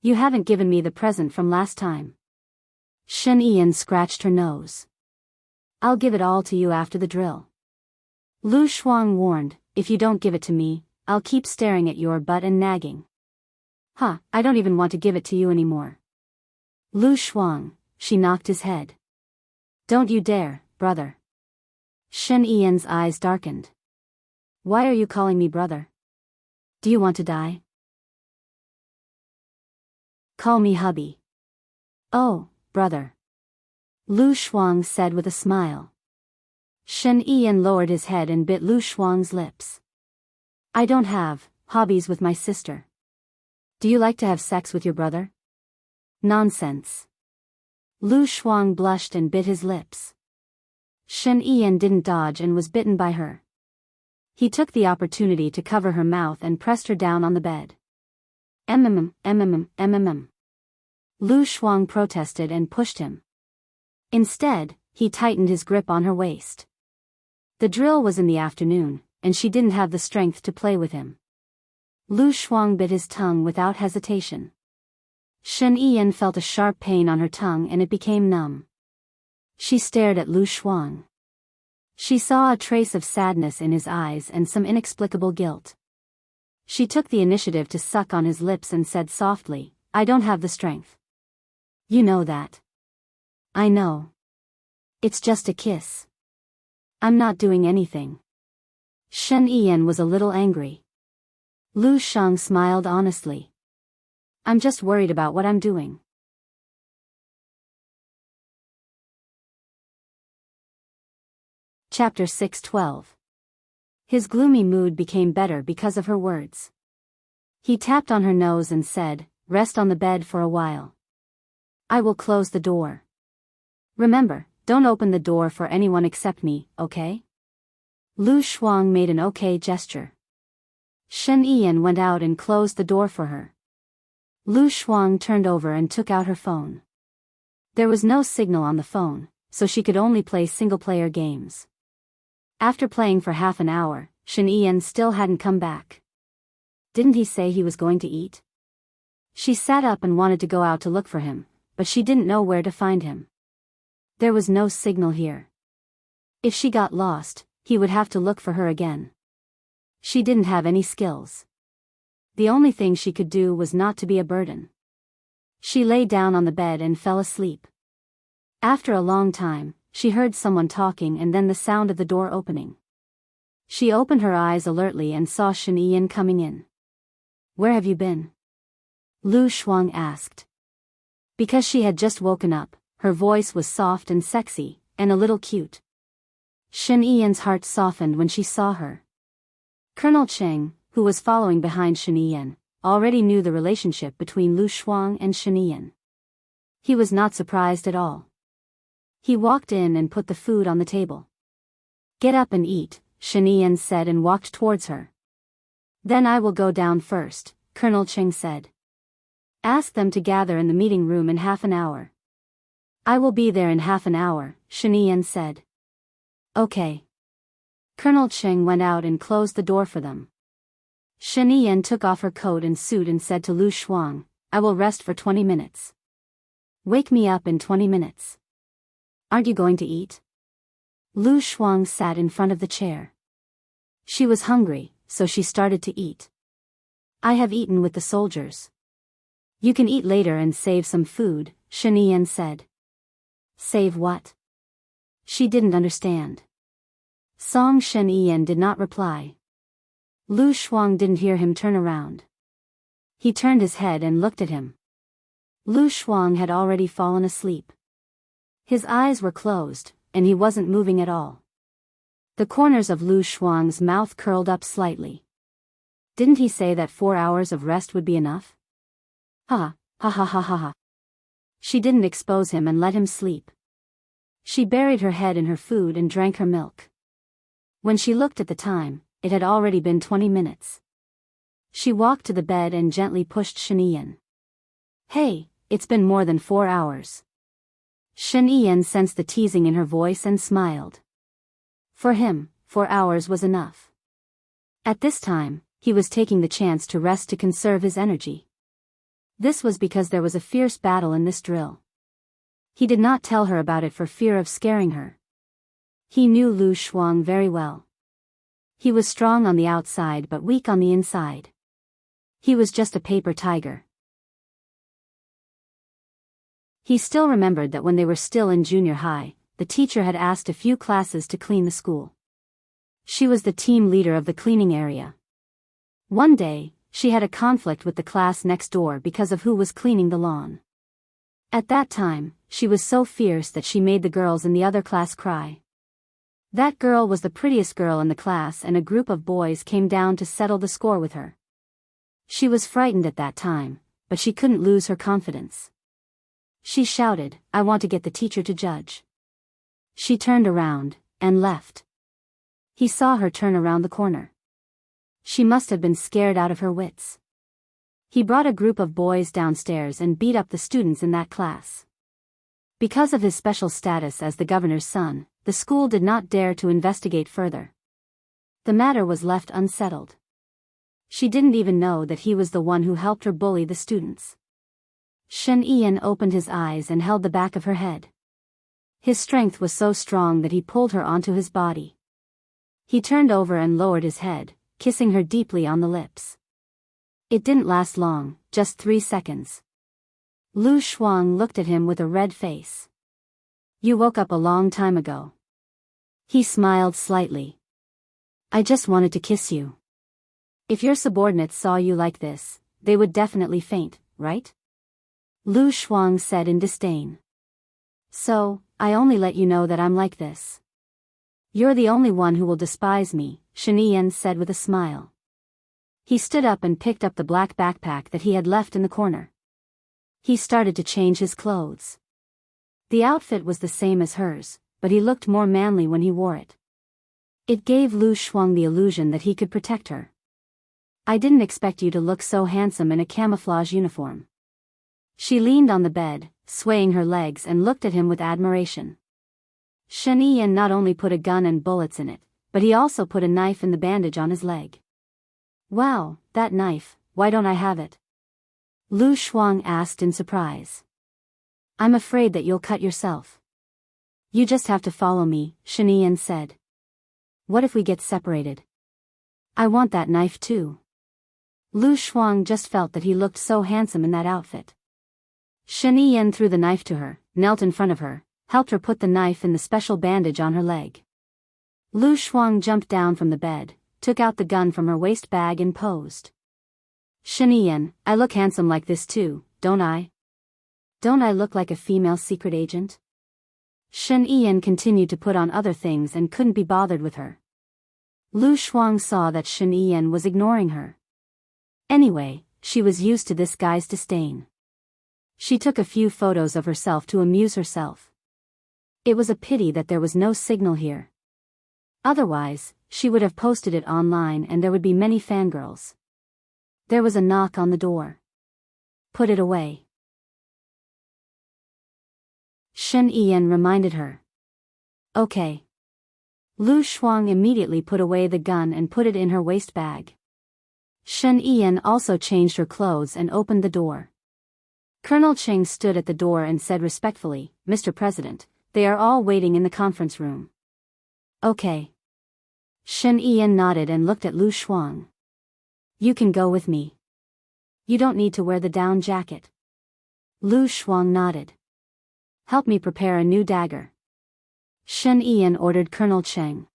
You haven't given me the present from last time. Shen Yiyan scratched her nose. I'll give it all to you after the drill. Lu Shuang warned, if you don't give it to me, I'll keep staring at your butt and nagging. I don't even want to give it to you anymore. Lu Shuang, she knocked his head. Don't you dare, brother. Shen Yiyan's eyes darkened. Why are you calling me brother? Do you want to die? Call me hubby. Oh, brother. Lu Shuang said with a smile. Shen Yiyan lowered his head and bit Lu Shuang's lips. I don't have hobbies with my sister. Do you like to have sex with your brother? Nonsense. Lu Shuang blushed and bit his lips. Shen Yiyan didn't dodge and was bitten by her. He took the opportunity to cover her mouth and pressed her down on the bed. MMM. Lu Shuang protested and pushed him. Instead, he tightened his grip on her waist. The drill was in the afternoon, and she didn't have the strength to play with him. Lu Shuang bit his tongue without hesitation. Shen Yiyan felt a sharp pain on her tongue and it became numb. She stared at Lu Shuang. She saw a trace of sadness in his eyes and some inexplicable guilt. She took the initiative to suck on his lips and said softly, I don't have the strength. You know that. I know. It's just a kiss. I'm not doing anything. Shen Yiyan was a little angry. Lu Shuang smiled honestly. I'm just worried about what I'm doing. Chapter 6:12. His gloomy mood became better because of her words. He tapped on her nose and said, rest on the bed for a while. I will close the door. Remember, don't open the door for anyone except me, okay? Lu Shuang made an okay gesture. Shen Yiyan went out and closed the door for her. Lu Shuang turned over and took out her phone. There was no signal on the phone, so she could only play single-player games. After playing for half an hour, Shen Yiyan still hadn't come back. Didn't he say he was going to eat? She sat up and wanted to go out to look for him, but she didn't know where to find him. There was no signal here. If she got lost, he would have to look for her again. She didn't have any skills. The only thing she could do was not to be a burden. She lay down on the bed and fell asleep. After a long time, she heard someone talking and then the sound of the door opening. She opened her eyes alertly and saw Shen Yiyan coming in. Where have you been? Lu Shuang asked. Because she had just woken up, her voice was soft and sexy, and a little cute. Shen Yiyan's heart softened when she saw her. Colonel Cheng, who was following behind Shen Yiyan, already knew the relationship between Lu Shuang and Shen Yiyan. He was not surprised at all. He walked in and put the food on the table. Get up and eat, Shen Yiyan said and walked towards her. Then I will go down first, Colonel Cheng said. Ask them to gather in the meeting room in half an hour. I will be there in half an hour, Shen Yiyan said. Okay. Colonel Cheng went out and closed the door for them. Shen Yiyan took off her coat and suit and said to Lu Shuang, I will rest for 20 minutes. Wake me up in 20 minutes. Aren't you going to eat? Lu Shuang sat in front of the chair. She was hungry, so she started to eat. I have eaten with the soldiers. You can eat later and save some food, Shen Yiyan said. Save what? She didn't understand. Song Shen Yiyan did not reply. Lu Shuang didn't hear him turn around. He turned his head and looked at him. Lu Shuang had already fallen asleep. His eyes were closed, and he wasn't moving at all. The corners of Lu Shuang's mouth curled up slightly. Didn't he say that 4 hours of rest would be enough? Ha, ha ha ha ha ha. She didn't expose him and let him sleep. She buried her head in her food and drank her milk. When she looked at the time, it had already been 20 minutes. She walked to the bed and gently pushed Shen Yiyan. Hey, it's been more than 4 hours. Shen Yiyan sensed the teasing in her voice and smiled. For him, 4 hours was enough. At this time, he was taking the chance to rest to conserve his energy. This was because there was a fierce battle in this drill. He did not tell her about it for fear of scaring her. He knew Lu Shuang very well. He was strong on the outside but weak on the inside. He was just a paper tiger. He still remembered that when they were still in junior high, the teacher had asked a few classes to clean the school. She was the team leader of the cleaning area. One day, she had a conflict with the class next door because of who was cleaning the lawn. At that time, she was so fierce that she made the girls in the other class cry. That girl was the prettiest girl in the class and a group of boys came down to settle the score with her. She was frightened at that time, but she couldn't lose her confidence. She shouted, "I want to get the teacher to judge." She turned around, and left. He saw her turn around the corner. She must have been scared out of her wits. He brought a group of boys downstairs and beat up the students in that class. Because of his special status as the governor's son, the school did not dare to investigate further. The matter was left unsettled. She didn't even know that he was the one who helped her bully the students. Shen Yiyan opened his eyes and held the back of her head. His strength was so strong that he pulled her onto his body. He turned over and lowered his head, kissing her deeply on the lips. It didn't last long, just 3 seconds. Lu Shuang looked at him with a red face. "You woke up a long time ago." He smiled slightly. "I just wanted to kiss you. If your subordinates saw you like this, they would definitely faint, right?" Lu Shuang said in disdain. "So, I only let you know that I'm like this. You're the only one who will despise me," Shen Yiyan said with a smile. He stood up and picked up the black backpack that he had left in the corner. He started to change his clothes. The outfit was the same as hers, but he looked more manly when he wore it. It gave Lu Shuang the illusion that he could protect her. "I didn't expect you to look so handsome in a camouflage uniform." She leaned on the bed, swaying her legs and looked at him with admiration. Shen Yiyan not only put a gun and bullets in it, but he also put a knife in the bandage on his leg. "Wow, that knife, why don't I have it?" Lu Shuang asked in surprise. "I'm afraid that you'll cut yourself." "You just have to follow me," Shen Yiyan said. "What if we get separated? I want that knife too." Lu Shuang just felt that he looked so handsome in that outfit. Shen Yiyan threw the knife to her, knelt in front of her, helped her put the knife in the special bandage on her leg. Lu Shuang jumped down from the bed, took out the gun from her waist bag and posed. "Shen Yiyan, I look handsome like this too, don't I? Don't I look like a female secret agent?" Shen Yiyan continued to put on other things and couldn't be bothered with her. Lu Shuang saw that Shen Yiyan was ignoring her. Anyway, she was used to this guy's disdain. She took a few photos of herself to amuse herself. It was a pity that there was no signal here. Otherwise, she would have posted it online and there would be many fangirls. There was a knock on the door. "Put it away," Shen Yiyan reminded her. "Okay." Lu Shuang immediately put away the gun and put it in her waist bag. Shen Yiyan also changed her clothes and opened the door. Colonel Cheng stood at the door and said respectfully, "Mr. President, they are all waiting in the conference room." "Okay." Shen Yiyan nodded and looked at Lu Shuang. "You can go with me. You don't need to wear the down jacket." Lu Shuang nodded. "Help me prepare a new dagger," Shen Yiyan ordered Colonel Cheng.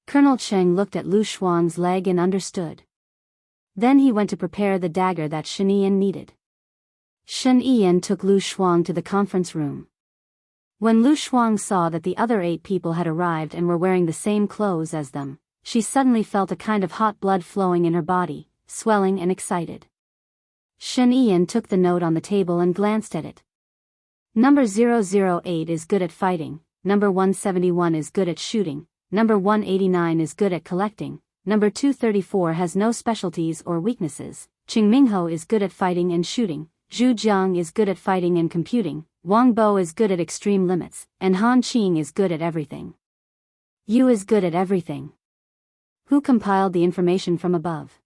Colonel Cheng looked at Lu Shuang's leg and understood. Then he went to prepare the dagger that Shen Yiyan needed. Shen Yiyan took Lu Shuang to the conference room. When Lu Shuang saw that the other 8 people had arrived and were wearing the same clothes as them, she suddenly felt a kind of hot blood flowing in her body, swelling and excited. Shen Yiyan took the note on the table and glanced at it. Number 008 is good at fighting, number 171 is good at shooting, number 189 is good at collecting, number 234 has no specialties or weaknesses, Qing Mingho is good at fighting and shooting, Zhu Jiang is good at fighting and computing, Wang Bo is good at extreme limits, and Han Qing is good at everything. Yu is good at everything. Who compiled the information from above?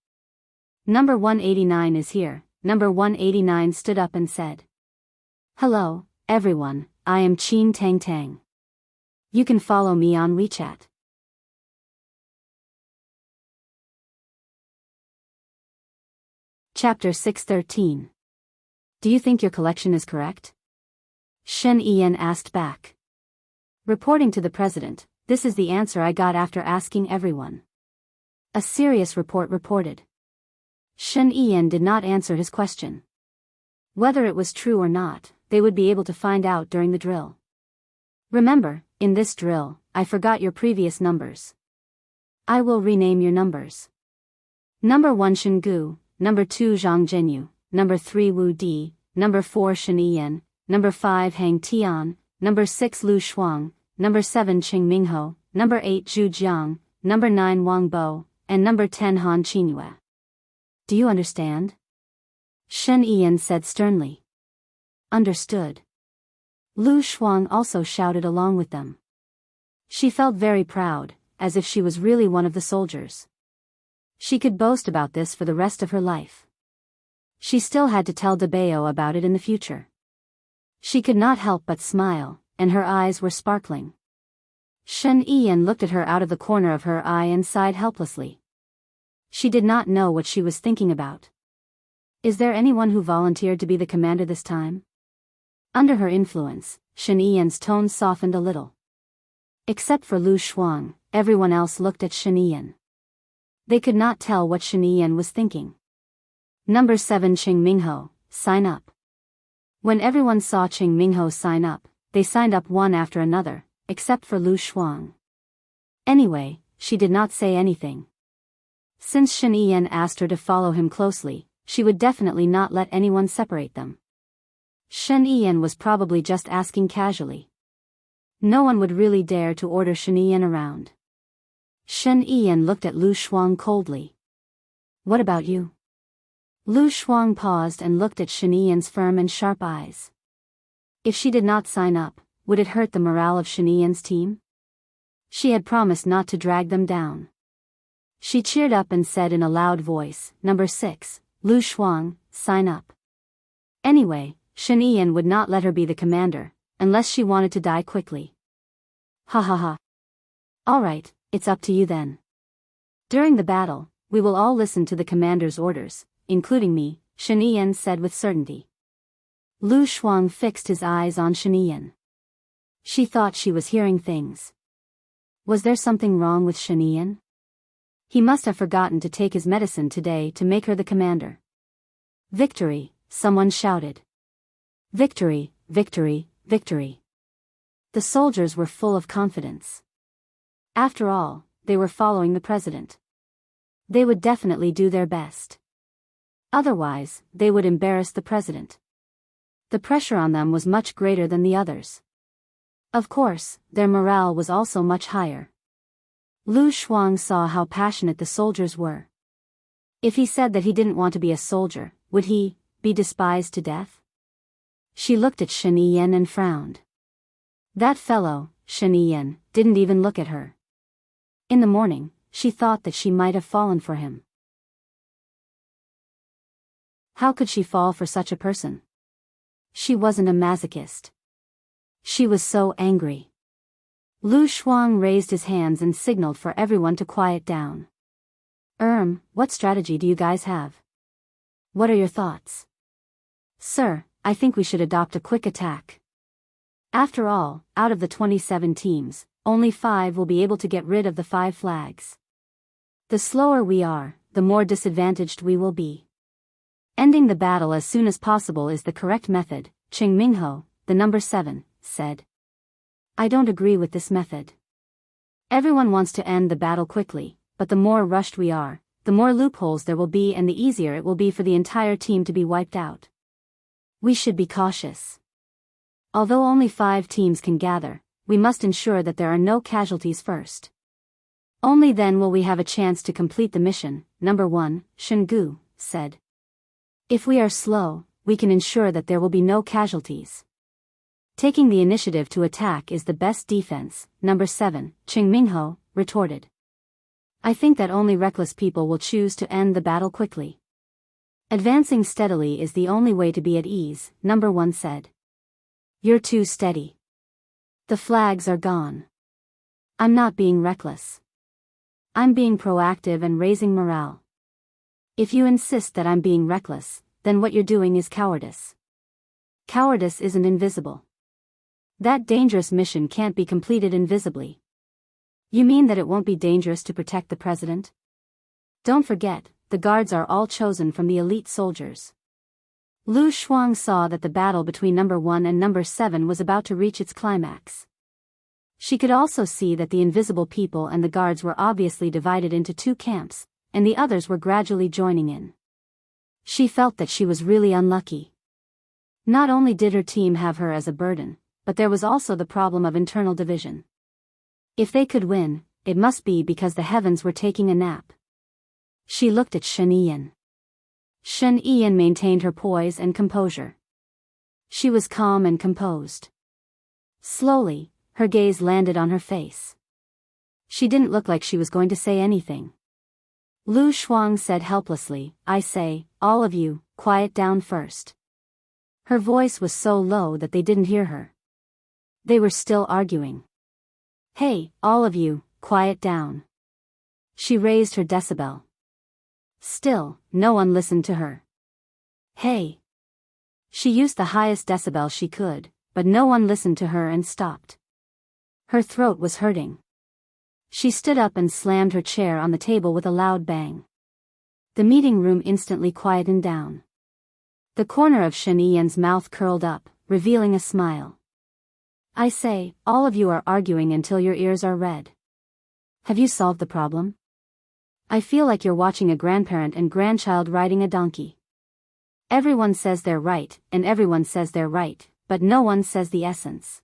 Number 189 is here. Number 189 stood up and said, "Hello, everyone, I am Qin Tang Tang. You can follow me on WeChat." Chapter 613. Do you think your collection is correct? Shen Yiyan asked back. Reporting to the president, this is the answer I got after asking everyone. A serious report reported. Shen Yiyan did not answer his question. Whether it was true or not, they would be able to find out during the drill. Remember, in this drill, I forgot your previous numbers. I will rename your numbers. Number 1 Shen Gu, number 2 Zhang Zhenyu, number 3 Wu Di, number 4 Shen Yiyan, number 5 Hang Tian, number 6 Lu Shuang, number 7 Qing Mingho, number 8 Zhu Jiang, number 9 Wang Bo, and number 10 Han Qingyue. Do you understand? Shen Yiyan said sternly. Understood. Lu Shuang also shouted along with them. She felt very proud, as if she was really one of the soldiers. She could boast about this for the rest of her life. She still had to tell De Bao about it in the future. She could not help but smile, and her eyes were sparkling. Shen Yiyan looked at her out of the corner of her eye and sighed helplessly. She did not know what she was thinking about. Is there anyone who volunteered to be the commander this time? Under her influence, Shen Yiyan's tone softened a little. Except for Lu Shuang, everyone else looked at Shen Yiyan. They could not tell what Shen Yiyan was thinking. Number 7 Qing Mingho, sign up. When everyone saw Qing Mingho sign up, they signed up one after another, except for Lu Shuang. Anyway, she did not say anything. Since Shen Yiyan asked her to follow him closely, she would definitely not let anyone separate them. Shen Yiyan was probably just asking casually. No one would really dare to order Shen Yiyan around. Shen Yiyan looked at Lu Shuang coldly. What about you? Lu Shuang paused and looked at Shen Yiyan's firm and sharp eyes. If she did not sign up, would it hurt the morale of Shen Yiyan's team? She had promised not to drag them down. She cheered up and said in a loud voice, Number 6, Lu Shuang, sign up. Anyway, Shen Yiyan would not let her be the commander, unless she wanted to die quickly. Ha ha ha. Alright, it's up to you then. During the battle, we will all listen to the commander's orders, including me, Shen Yiyan said with certainty. Lu Shuang fixed his eyes on Shen Yiyan. She thought she was hearing things. Was there something wrong with Shen Yiyan? He must have forgotten to take his medicine today to make her the commander. Victory, someone shouted. Victory, victory, victory. The soldiers were full of confidence. After all, they were following the president. They would definitely do their best. Otherwise, they would embarrass the president. The pressure on them was much greater than the others. Of course, their morale was also much higher. Lu Shuang saw how passionate the soldiers were. If he said that he didn't want to be a soldier, would he be despised to death? She looked at Shen Yiyan and frowned. That fellow, Shen Yiyan, didn't even look at her. In the morning, she thought that she might have fallen for him. How could she fall for such a person? She wasn't a masochist. She was so angry. Lu Shuang raised his hands and signaled for everyone to quiet down. What strategy do you guys have? What are your thoughts? Sir, I think we should adopt a quick attack. After all, out of the 27 teams, only 5 will be able to get rid of the 5 flags. The slower we are, the more disadvantaged we will be. Ending the battle as soon as possible is the correct method, Ching Mingho, the number 7, said. I don't agree with this method. Everyone wants to end the battle quickly, but the more rushed we are, the more loopholes there will be and the easier it will be for the entire team to be wiped out. We should be cautious. Although only 5 teams can gather, we must ensure that there are no casualties first. Only then will we have a chance to complete the mission, number 1, Shingu said. If we are slow, we can ensure that there will be no casualties. Taking the initiative to attack is the best defense, number 7, Ching Mingho retorted. I think that only reckless people will choose to end the battle quickly. Advancing steadily is the only way to be at ease, number 1 said. You're too steady. The flags are gone. I'm not being reckless. I'm being proactive and raising morale. If you insist that I'm being reckless, then what you're doing is cowardice. Cowardice isn't invisible. That dangerous mission can't be completed invisibly. You mean that it won't be dangerous to protect the president? Don't forget, the guards are all chosen from the elite soldiers. Lu Shuang saw that the battle between number 1 and number 7 was about to reach its climax. She could also see that the invisible people and the guards were obviously divided into 2 camps, and the others were gradually joining in. She felt that she was really unlucky. Not only did her team have her as a burden, but there was also the problem of internal division. If they could win, it must be because the heavens were taking a nap. She looked at Shen Yiyan. Shen Yiyan maintained her poise and composure. She was calm and composed. Slowly, her gaze landed on her face. She didn't look like she was going to say anything. Lu Shuang said helplessly, I say, all of you, quiet down first. Her voice was so low that they didn't hear her. They were still arguing. Hey, all of you, quiet down. She raised her decibel. Still, no one listened to her. Hey. She used the highest decibel she could, but no one listened to her and stopped. Her throat was hurting. She stood up and slammed her chair on the table with a loud bang. The meeting room instantly quietened down. The corner of Shen Yiyan's mouth curled up, revealing a smile. I say, all of you are arguing until your ears are red. Have you solved the problem? I feel like you're watching a grandparent and grandchild riding a donkey. Everyone says they're right, and everyone says they're right, but no one says the essence.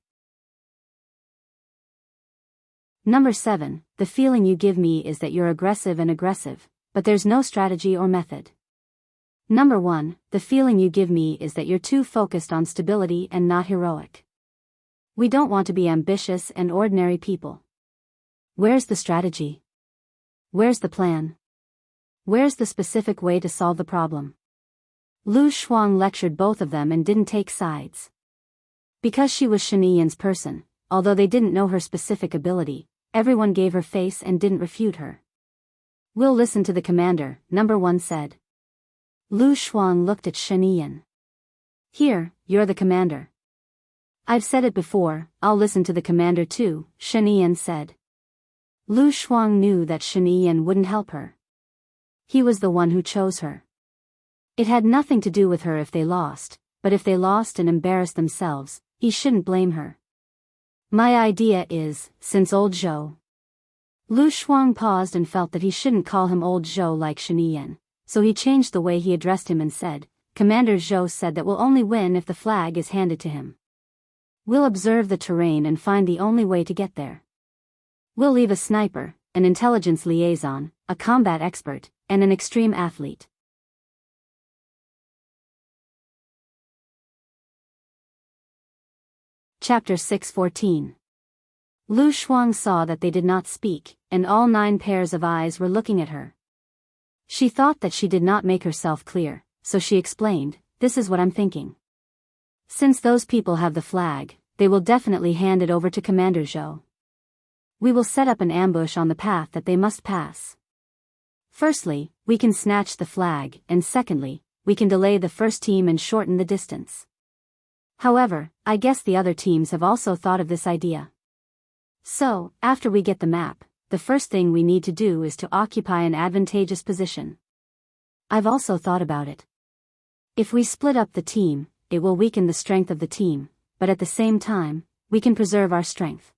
Number 7, the feeling you give me is that you're aggressive and aggressive, but there's no strategy or method. Number 1, the feeling you give me is that you're too focused on stability and not heroic. We don't want to be ambitious and ordinary people. Where's the strategy? Where's the plan? Where's the specific way to solve the problem? Lu Shuang lectured both of them and didn't take sides. Because she was Shen Yiyan's person, although they didn't know her specific ability, everyone gave her face and didn't refute her. We'll listen to the commander, number 1 said. Lu Shuang looked at Shen Yiyan. Here, you're the commander. I've said it before, I'll listen to the commander too, Shen Yiyan said. Lu Shuang knew that Shen Yiyan wouldn't help her. He was the one who chose her. It had nothing to do with her if they lost, but if they lost and embarrassed themselves, he shouldn't blame her. My idea is, since old Zhou. Lu Shuang paused and felt that he shouldn't call him old Zhou like Shen Yiyan, so he changed the way he addressed him and said, Commander Zhou said that we'll only win if the flag is handed to him. We'll observe the terrain and find the only way to get there. We'll leave a sniper, an intelligence liaison, a combat expert, and an extreme athlete. Chapter 6:14. Lu Shuang saw that they did not speak, and all 9 pairs of eyes were looking at her. She thought that she did not make herself clear, so she explained, this is what I'm thinking. Since those people have the flag, they will definitely hand it over to Commander Zhou. We will set up an ambush on the path that they must pass. Firstly, we can snatch the flag, and secondly, we can delay the first team and shorten the distance. However, I guess the other teams have also thought of this idea. So, after we get the map, the first thing we need to do is to occupy an advantageous position. I've also thought about it. If we split up the team, it will weaken the strength of the team, but at the same time, we can preserve our strength.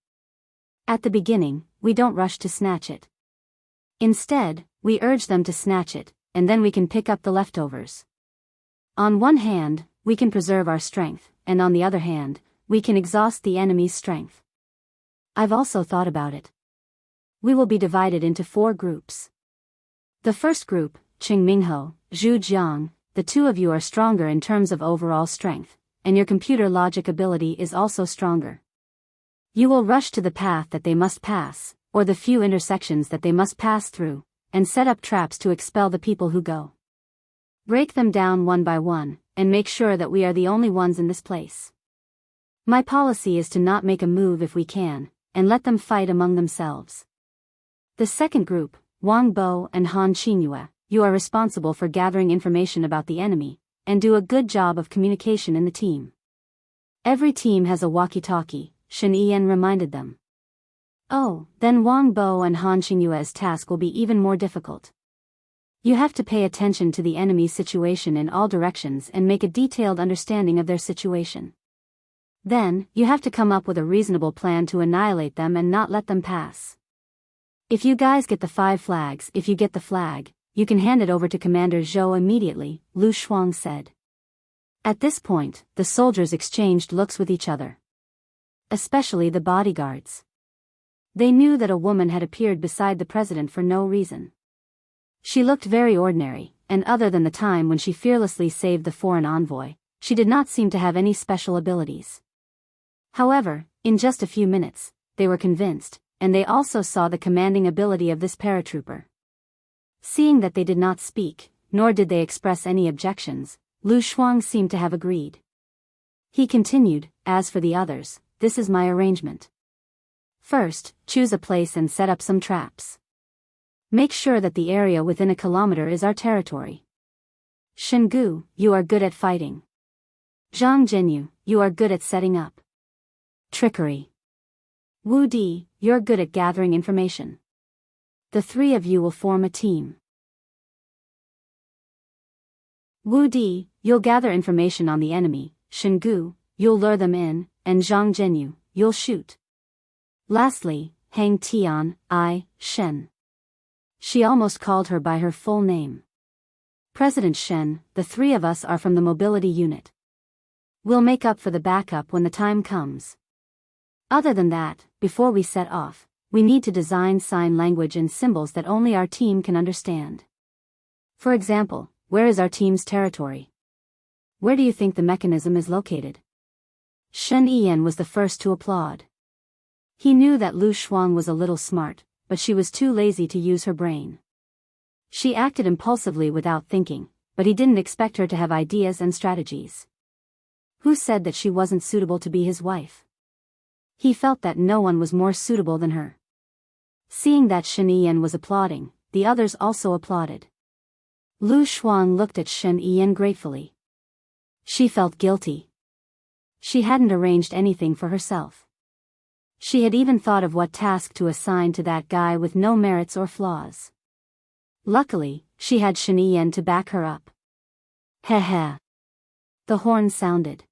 At the beginning, we don't rush to snatch it. Instead, we urge them to snatch it, and then we can pick up the leftovers. On one hand, we can preserve our strength, and on the other hand, we can exhaust the enemy's strength. I've also thought about it. We will be divided into 4 groups. The first group, Qing Mingho, Zhu Jiang, the 2 of you are stronger in terms of overall strength, and your computer logic ability is also stronger. You will rush to the path that they must pass, or the few intersections that they must pass through, and set up traps to expel the people who go. Break them down one by one, and make sure that we are the only ones in this place. My policy is to not make a move if we can, and let them fight among themselves. The second group, Wang Bo and Han Qingyue, you are responsible for gathering information about the enemy, and do a good job of communication in the team. Every team has a walkie-talkie, Shen Yiyan reminded them. Oh, then Wang Bo and Han Qingyue's task will be even more difficult. You have to pay attention to the enemy's situation in all directions and make a detailed understanding of their situation. Then, you have to come up with a reasonable plan to annihilate them and not let them pass. If you guys get the 5 flags, if you get the flag, you can hand it over to Commander Zhou immediately, Lu Shuang said. At this point, the soldiers exchanged looks with each other. Especially the bodyguards. They knew that a woman had appeared beside the president for no reason. She looked very ordinary, and other than the time when she fearlessly saved the foreign envoy, she did not seem to have any special abilities. However, in just a few minutes, they were convinced, and they also saw the commanding ability of this paratrooper. Seeing that they did not speak, nor did they express any objections, Lu Shuang seemed to have agreed. He continued, as for the others, this is my arrangement. First, choose a place and set up some traps. Make sure that the area within a kilometer is our territory. Shengu, you are good at fighting. Zhang Jinyu, you are good at setting up trickery. Wu Di, you're good at gathering information. The 3 of you will form a team. Wu Di, you'll gather information on the enemy, Shengu, you'll lure them in, and Zhang Jinyu, you'll shoot. Lastly, Hang Tian, Shen. She almost called her by her full name. President Shen, the 3 of us are from the mobility unit. We'll make up for the backup when the time comes. Other than that, before we set off, we need to design sign language and symbols that only our team can understand. For example, where is our team's territory? Where do you think the mechanism is located? Shen Yiyan was the first to applaud. He knew that Lu Shuang was a little smart, but she was too lazy to use her brain. She acted impulsively without thinking, but he didn't expect her to have ideas and strategies. Who said that she wasn't suitable to be his wife? He felt that no one was more suitable than her. Seeing that Shen Yiyan was applauding, the others also applauded. Lu Shuang looked at Shen Yiyan gratefully. She felt guilty. She hadn't arranged anything for herself. She had even thought of what task to assign to that guy with no merits or flaws. Luckily, she had Shen Yiyan to back her up. Heh heh. The horn sounded.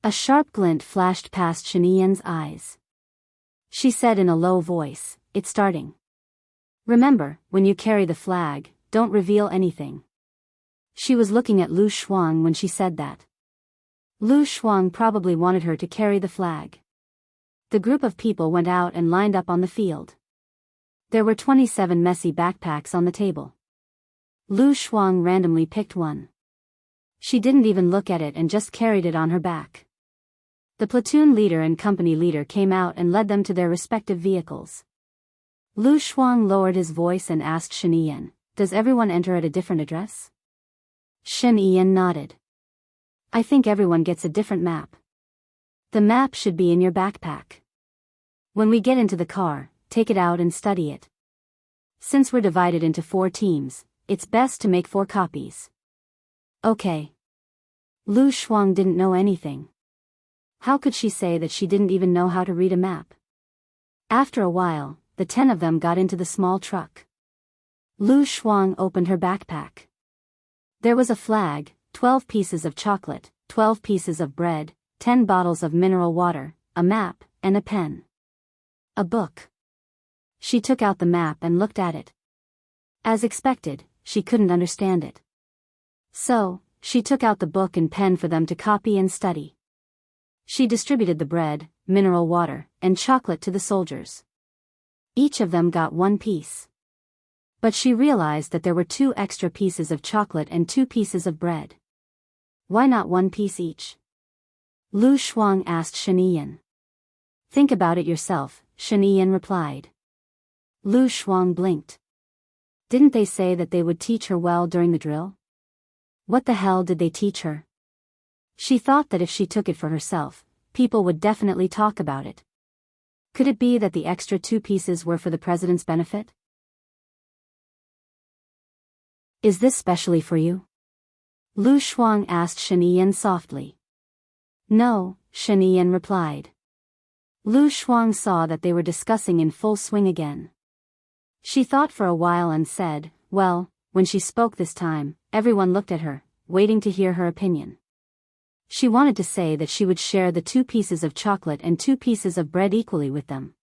A sharp glint flashed past Shen Yiyan's eyes. She said in a low voice, "It's starting. Remember, when you carry the flag, don't reveal anything." She was looking at Lu Shuang when she said that. Lu Shuang probably wanted her to carry the flag. The group of people went out and lined up on the field. There were 27 messy backpacks on the table. Lu Shuang randomly picked one. She didn't even look at it and just carried it on her back. The platoon leader and company leader came out and led them to their respective vehicles. Lu Shuang lowered his voice and asked Shen Yiyan, "Does everyone enter at a different address?" Shen Yiyan nodded. "I think everyone gets a different map. The map should be in your backpack. When we get into the car, take it out and study it. Since we're divided into 4 teams, it's best to make 4 copies." Okay. Lu Shuang didn't know anything. How could she say that she didn't even know how to read a map? After a while, the 10 of them got into the small truck. Lu Shuang opened her backpack. There was a flag, 12 pieces of chocolate, 12 pieces of bread, 10 bottles of mineral water, a map, and a pen. A book. She took out the map and looked at it. As expected, she couldn't understand it. So, she took out the book and pen for them to copy and study. She distributed the bread, mineral water, and chocolate to the soldiers. Each of them got 1 piece. But she realized that there were 2 extra pieces of chocolate and 2 pieces of bread. Why not 1 piece each? Lu Shuang asked Shen Yiyan. Think about it yourself, Shen Yiyan replied. Lu Shuang blinked. Didn't they say that they would teach her well during the drill? What the hell did they teach her? She thought that if she took it for herself, people would definitely talk about it. Could it be that the extra 2 pieces were for the president's benefit? Is this specially for you? Lu Shuang asked Shen Yiyan softly. No, Shen Yiyan replied. Lu Shuang saw that they were discussing in full swing again. She thought for a while and said, well, when she spoke this time, everyone looked at her, waiting to hear her opinion. She wanted to say that she would share the 2 pieces of chocolate and 2 pieces of bread equally with them.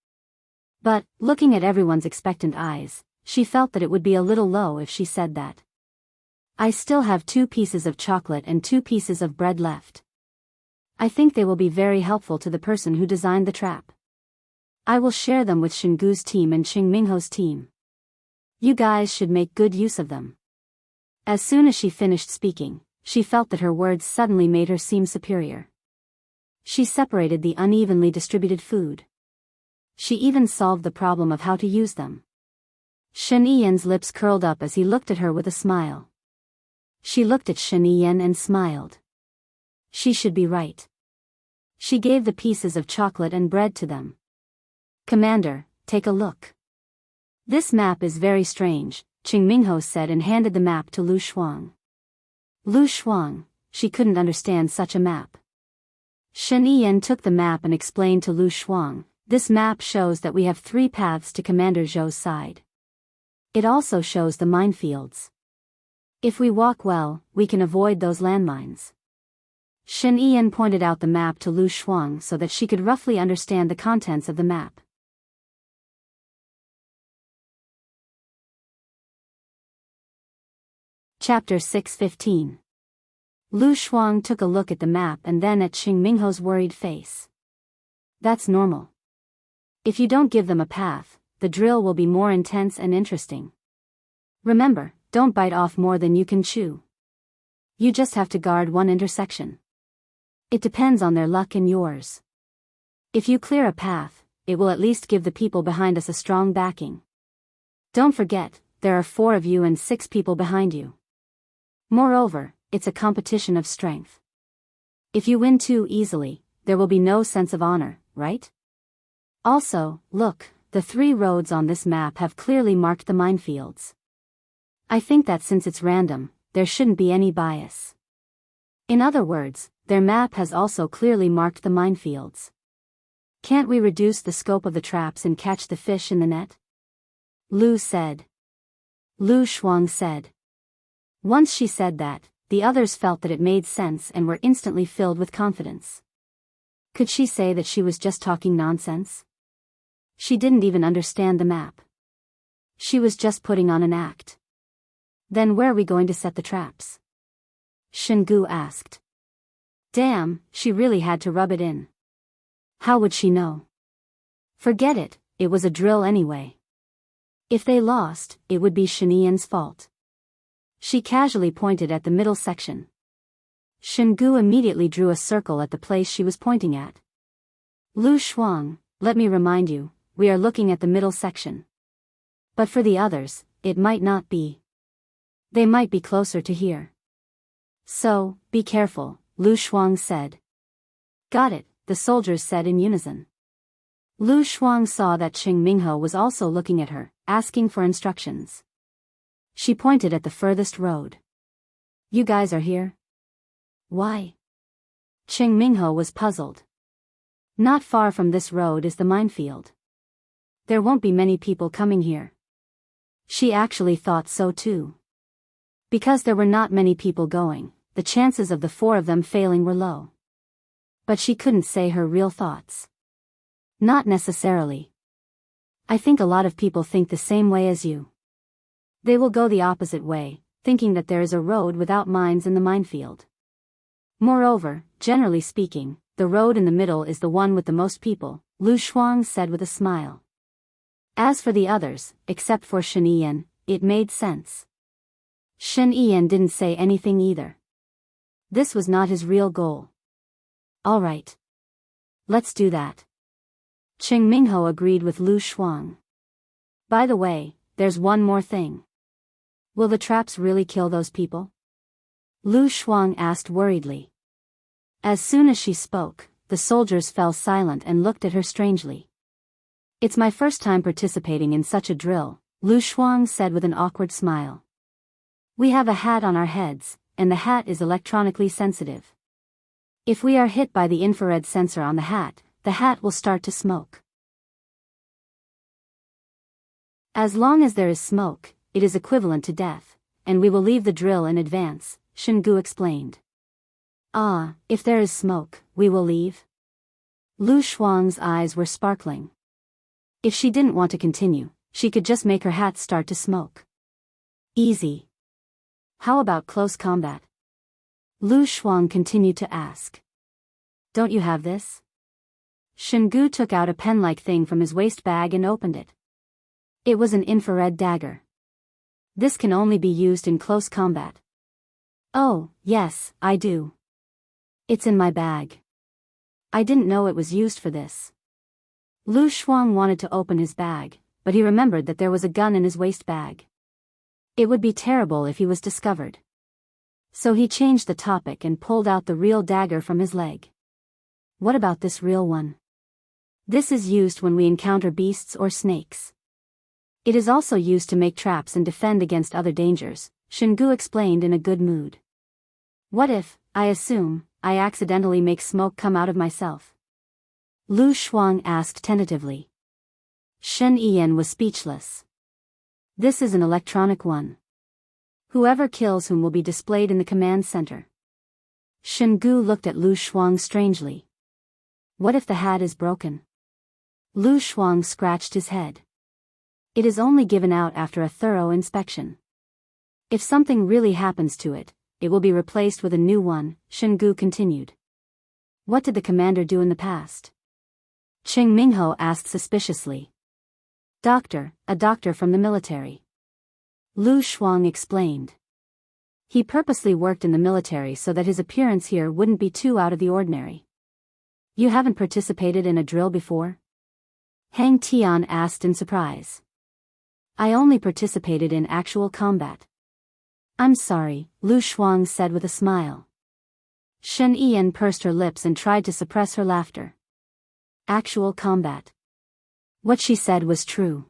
But, looking at everyone's expectant eyes, she felt that it would be a little low if she said that. I still have 2 pieces of chocolate and 2 pieces of bread left. I think they will be very helpful to the person who designed the trap. I will share them with Shingu's team and Qing Mingho's team. You guys should make good use of them. As soon as she finished speaking, she felt that her words suddenly made her seem superior. She separated the unevenly distributed food. She even solved the problem of how to use them. Shen Yiyan's lips curled up as he looked at her with a smile. She looked at Shen Yiyan and smiled. She should be right. She gave the pieces of chocolate and bread to them. Commander, take a look. This map is very strange, Qing Mingho said and handed the map to Lu Shuang. Lu Shuang, she couldn't understand such a map. Shen Yiyan took the map and explained to Lu Shuang, this map shows that we have 3 paths to Commander Zhou's side. It also shows the minefields. If we walk well, we can avoid those landmines. Shen Yiyan pointed out the map to Lu Shuang so that she could roughly understand the contents of the map. Chapter 6:15. Lu Shuang took a look at the map and then at Qing Mingho's worried face. That's normal. If you don't give them a path, the drill will be more intense and interesting. Remember, don't bite off more than you can chew. You just have to guard 1 intersection. It depends on their luck and yours. If you clear a path, it will at least give the people behind us a strong backing. Don't forget, there are 4 of you and 6 people behind you. Moreover, it's a competition of strength. If you win too easily, there will be no sense of honor, right? Also, look, the 3 roads on this map have clearly marked the minefields. I think that since it's random, there shouldn't be any bias. In other words, their map has also clearly marked the minefields. Can't we reduce the scope of the traps and catch the fish in the net? Lu said. Lu Shuang said. Once she said that, the others felt that it made sense and were instantly filled with confidence. Could she say that she was just talking nonsense? She didn't even understand the map. She was just putting on an act. Then where are we going to set the traps? Shingu asked. Damn, she really had to rub it in. How would she know? Forget it, it was a drill anyway. If they lost, it would be Shen Yiyan's fault. She casually pointed at the middle section. Shingu immediately drew a circle at the place she was pointing at. Lu Shuang, let me remind you, we are looking at the middle section. But for the others, it might not be. They might be closer to here. So, be careful, Lu Shuang said. Got it, the soldiers said in unison. Lu Shuang saw that Qing Mingho was also looking at her, asking for instructions. She pointed at the furthest road. You guys are here? Why? Qing Mingho was puzzled. Not far from this road is the minefield. There won't be many people coming here. She actually thought so too. Because there were not many people going, the chances of the four of them failing were low. But she couldn't say her real thoughts. Not necessarily. I think a lot of people think the same way as you. They will go the opposite way, thinking that there is a road without mines in the minefield. Moreover, generally speaking, the road in the middle is the one with the most people, Lu Shuang said with a smile. As for the others, except for Shen Yiyan, it made sense. Shen Yiyan didn't say anything either. This was not his real goal. All right. Let's do that. Cheng Mingho agreed with Lu Shuang. By the way, there's one more thing. Will the traps really kill those people? Lu Shuang asked worriedly. As soon as she spoke, the soldiers fell silent and looked at her strangely. It's my first time participating in such a drill, Lu Shuang said with an awkward smile. We have a hat on our heads, and the hat is electronically sensitive. If we are hit by the infrared sensor on the hat will start to smoke. As long as there is smoke, it is equivalent to death, and we will leave the drill in advance, Shingu explained. Ah, if there is smoke, we will leave? Lu Shuang's eyes were sparkling. If she didn't want to continue, she could just make her hat start to smoke. Easy. How about close combat? Lu Shuang continued to ask. Don't you have this? Shingu took out a pen-like thing from his waist bag and opened it. It was an infrared dagger. This can only be used in close combat. Oh, yes, I do. It's in my bag. I didn't know it was used for this. Lu Shuang wanted to open his bag, but he remembered that there was a gun in his waist bag. It would be terrible if he was discovered. So he changed the topic and pulled out the real dagger from his leg. What about this real one? This is used when we encounter beasts or snakes. It is also used to make traps and defend against other dangers, Shingu explained in a good mood. What if, I assume, I accidentally make smoke come out of myself? Lu Shuang asked tentatively. Shen Yiyan was speechless. This is an electronic one. Whoever kills whom will be displayed in the command center. Shingu looked at Lu Shuang strangely. What if the hat is broken? Lu Shuang scratched his head. It is only given out after a thorough inspection. If something really happens to it, it will be replaced with a new one, Shingu continued. What did the commander do in the past? Cheng Mingho asked suspiciously. A doctor from the military. Lu Shuang explained. He purposely worked in the military so that his appearance here wouldn't be too out of the ordinary. You haven't participated in a drill before? Hang Tian asked in surprise. I only participated in actual combat. I'm sorry, Lu Shuang said with a smile. Shen Yiyan pursed her lips and tried to suppress her laughter. Actual combat. What she said was true.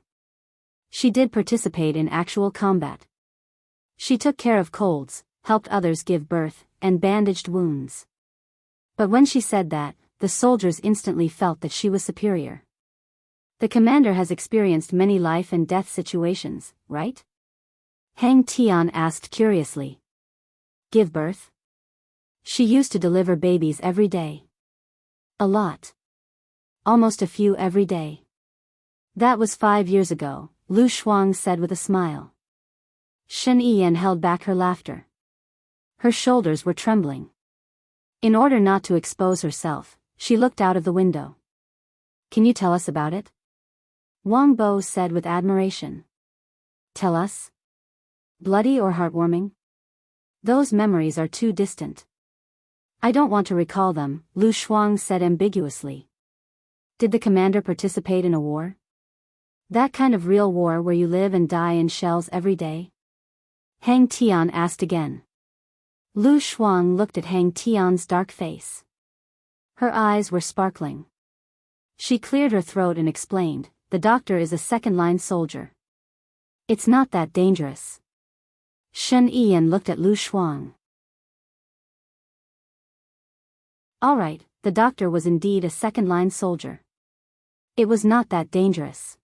She did participate in actual combat. She took care of colds, helped others give birth, and bandaged wounds. But when she said that, the soldiers instantly felt that she was superior. The commander has experienced many life and death situations, right? Hang Tian asked curiously. Give birth? She used to deliver babies every day. A lot. Almost a few every day. That was 5 years ago, Lu Shuang said with a smile. Shen Yiyan held back her laughter. Her shoulders were trembling. In order not to expose herself, she looked out of the window. Can you tell us about it? Wang Bo said with admiration. Tell us? Bloody or heartwarming? Those memories are too distant. I don't want to recall them, Lu Shuang said ambiguously. Did the commander participate in a war? That kind of real war where you live and die in shells every day? Hang Tian asked again. Lu Shuang looked at Hang Tian's dark face. Her eyes were sparkling. She cleared her throat and explained, the doctor is a second-line soldier. It's not that dangerous. Shen Yiyan looked at Lu Shuang. All right, the doctor was indeed a second-line soldier. It was not that dangerous.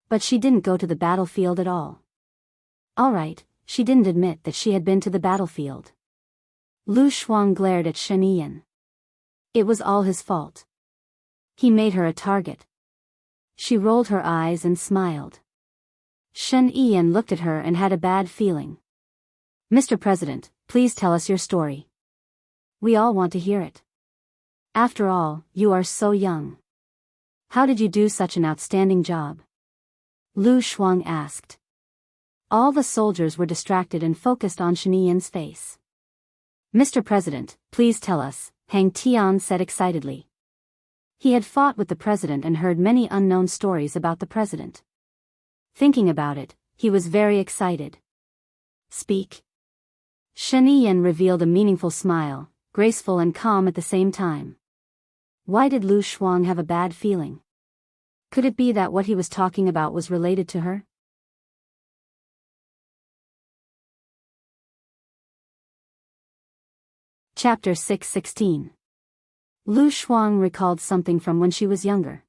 But she didn't go to the battlefield at all. All right, she didn't admit that she had been to the battlefield. Lu Shuang glared at Shen Yiyan. It was all his fault. He made her a target. She rolled her eyes and smiled. Shen Yiyan looked at her and had a bad feeling. Mr. President, please tell us your story. We all want to hear it. After all, you are so young. How did you do such an outstanding job? Lu Shuang asked. All the soldiers were distracted and focused on Shen Yiyan's face. Mr. President, please tell us, Hang Tian said excitedly. He had fought with the president and heard many unknown stories about the president. Thinking about it, he was very excited. Speak. Shen Yiyan revealed a meaningful smile, graceful and calm at the same time. Why did Lu Shuang have a bad feeling? Could it be that what he was talking about was related to her? Chapter 6:16. Lu Shuang recalled something from when she was younger.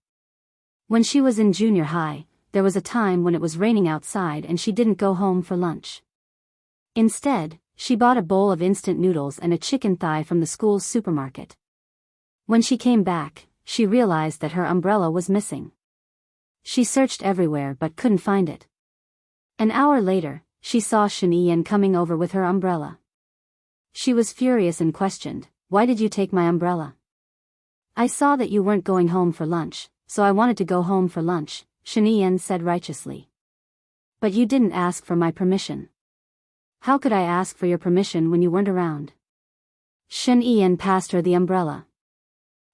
When she was in junior high, there was a time when it was raining outside and she didn't go home for lunch. Instead, she bought a bowl of instant noodles and a chicken thigh from the school's supermarket. When she came back, she realized that her umbrella was missing. She searched everywhere but couldn't find it. An hour later, she saw Shen Yiyan coming over with her umbrella. She was furious and questioned, "Why did you take my umbrella?" "I saw that you weren't going home for lunch, so I wanted to go home for lunch," Shen Yiyan said righteously. "But you didn't ask for my permission." "How could I ask for your permission when you weren't around?" Shen Yiyan passed her the umbrella.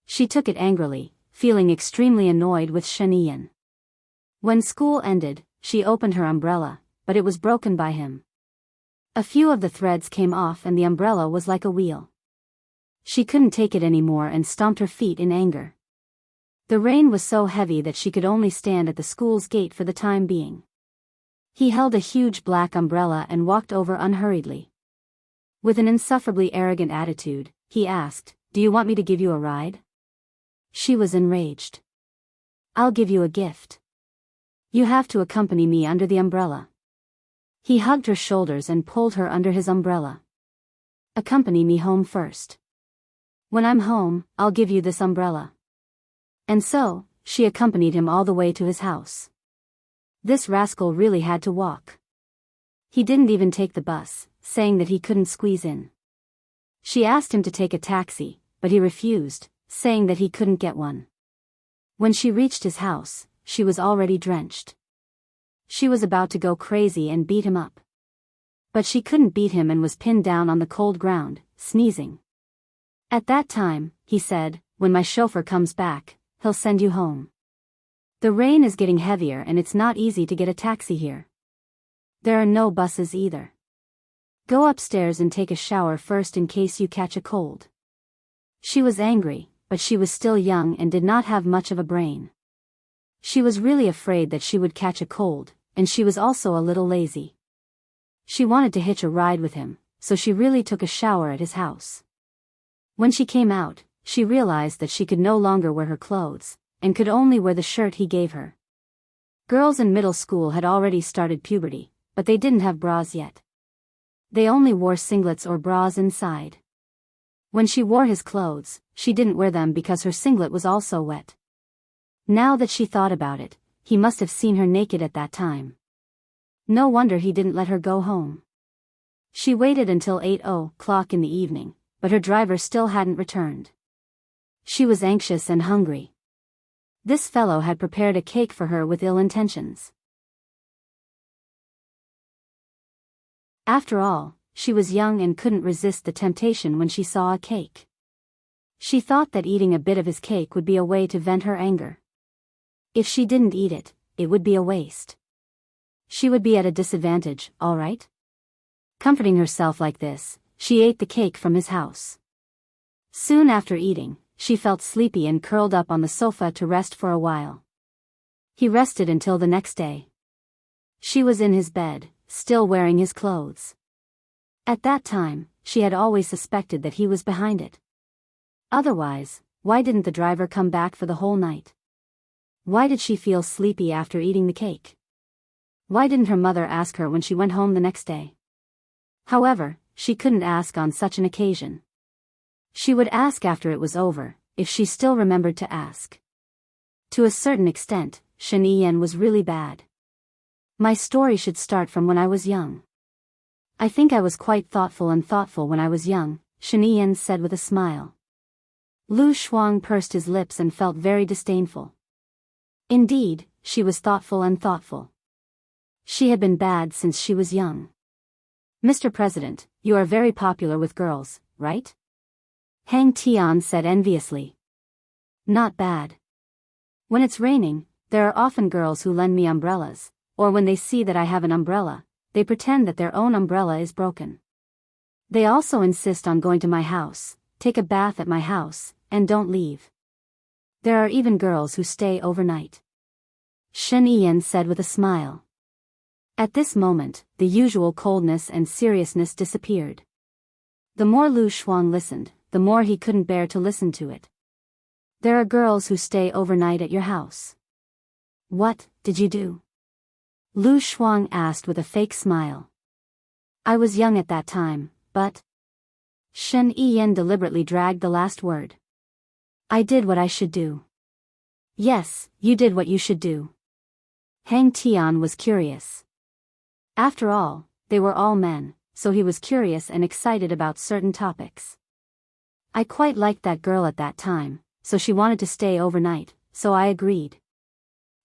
She took it angrily, feeling extremely annoyed with Shen Yiyan. When school ended, she opened her umbrella, but it was broken by him. A few of the threads came off and the umbrella was like a wheel. She couldn't take it anymore and stomped her feet in anger. The rain was so heavy that she could only stand at the school's gate for the time being. He held a huge black umbrella and walked over unhurriedly. With an insufferably arrogant attitude, he asked, "Do you want me to give you a ride?" She was enraged. "I'll give you a gift. You have to accompany me under the umbrella." He hugged her shoulders and pulled her under his umbrella. "Accompany me home first. When I'm home, I'll give you this umbrella." And so, she accompanied him all the way to his house. This rascal really had to walk. He didn't even take the bus, saying that he couldn't squeeze in. She asked him to take a taxi, but he refused, saying that he couldn't get one. When she reached his house, she was already drenched. She was about to go crazy and beat him up. But she couldn't beat him and was pinned down on the cold ground, sneezing. At that time, he said, "When my chauffeur comes back, he'll send you home. The rain is getting heavier and it's not easy to get a taxi here. There are no buses either. Go upstairs and take a shower first in case you catch a cold." She was angry, but she was still young and did not have much of a brain. She was really afraid that she would catch a cold, and she was also a little lazy. She wanted to hitch a ride with him, so she really took a shower at his house. When she came out, she realized that she could no longer wear her clothes, and could only wear the shirt he gave her. Girls in middle school had already started puberty, but they didn't have bras yet. They only wore singlets or bras inside. When she wore his clothes, she didn't wear them because her singlet was also wet. Now that she thought about it, he must have seen her naked at that time. No wonder he didn't let her go home. She waited until 8 o'clock in the evening, but her driver still hadn't returned. She was anxious and hungry. This fellow had prepared a cake for her with ill intentions. After all, she was young and couldn't resist the temptation when she saw a cake. She thought that eating a bit of his cake would be a way to vent her anger. If she didn't eat it, it would be a waste. She would be at a disadvantage, all right? Comforting herself like this, she ate the cake from his house. Soon after eating, she felt sleepy and curled up on the sofa to rest for a while. He rested until the next day. She was in his bed, still wearing his clothes. At that time, she had always suspected that he was behind it. Otherwise, why didn't the driver come back for the whole night? Why did she feel sleepy after eating the cake? Why didn't her mother ask her when she went home the next day? However, she couldn't ask on such an occasion. She would ask after it was over, if she still remembered to ask. To a certain extent, Shen Yan was really bad. My story should start from when I was young. I think I was quite thoughtful when I was young, Shen Yan said with a smile. Lu Shuang pursed his lips and felt very disdainful. Indeed, she was thoughtful. She had been bad since she was young. Mr. President, you are very popular with girls, right? Hang Tian said enviously. Not bad. When it's raining, there are often girls who lend me umbrellas, or when they see that I have an umbrella, they pretend that their own umbrella is broken. They also insist on going to my house, take a bath at my house, and don't leave. There are even girls who stay overnight. Shen Yan said with a smile. At this moment, the usual coldness and seriousness disappeared. The more Lu Shuang listened, the more he couldn't bear to listen to it. There are girls who stay overnight at your house. What did you do? Lu Shuang asked with a fake smile. I was young at that time, but... Shen Yan deliberately dragged the last word. I did what I should do. Yes, you did what you should do. Hang Tian was curious. After all, they were all men, so he was curious and excited about certain topics. I quite liked that girl at that time, so she wanted to stay overnight, so I agreed.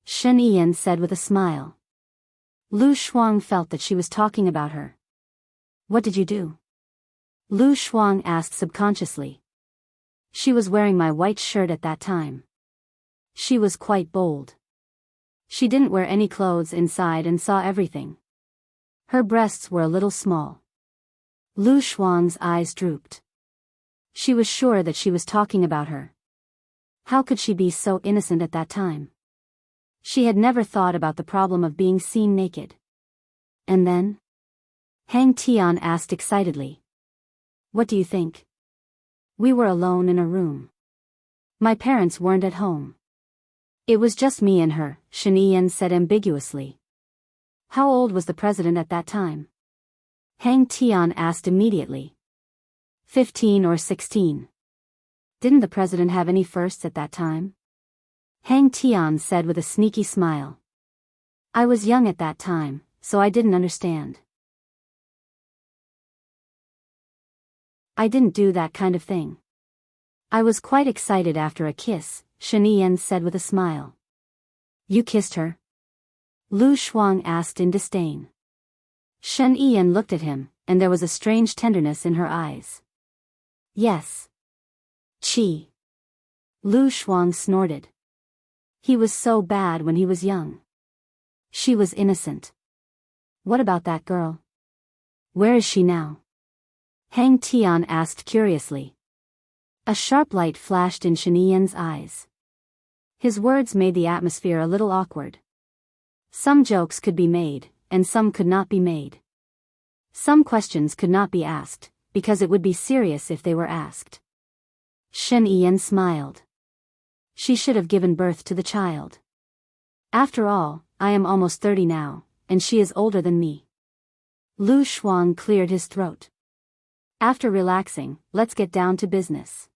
Shen Yan said with a smile. Lu Shuang felt that she was talking about her. What did you do? Lu Shuang asked subconsciously. She was wearing my white shirt at that time. She was quite bold. She didn't wear any clothes inside and saw everything. Her breasts were a little small. Lu Shuang's eyes drooped. She was sure that she was talking about her. How could she be so innocent at that time? She had never thought about the problem of being seen naked. And then? Hang Tian asked excitedly. What do you think? We were alone in a room. My parents weren't at home. It was just me and her, Shen Yan said ambiguously. How old was the president at that time? Hang Tian asked immediately. 15 or 16. Didn't the president have any firsts at that time? Hang Tian said with a sneaky smile. I was young at that time, so I didn't understand. I didn't do that kind of thing. I was quite excited after a kiss, Shen Yan said with a smile. You kissed her? Lu Shuang asked in disdain. Shen Yan looked at him, and there was a strange tenderness in her eyes. Yes. Chi. Lu Shuang snorted. He was so bad when he was young. She was innocent. What about that girl? Where is she now? Hang Tian asked curiously. A sharp light flashed in Shen Yan's eyes. His words made the atmosphere a little awkward. Some jokes could be made, and some could not be made. Some questions could not be asked, because it would be serious if they were asked. Shen Yan smiled. She should have given birth to the child. After all, I am almost 30 now, and she is older than me. Lu Shuang cleared his throat. After relaxing, let's get down to business.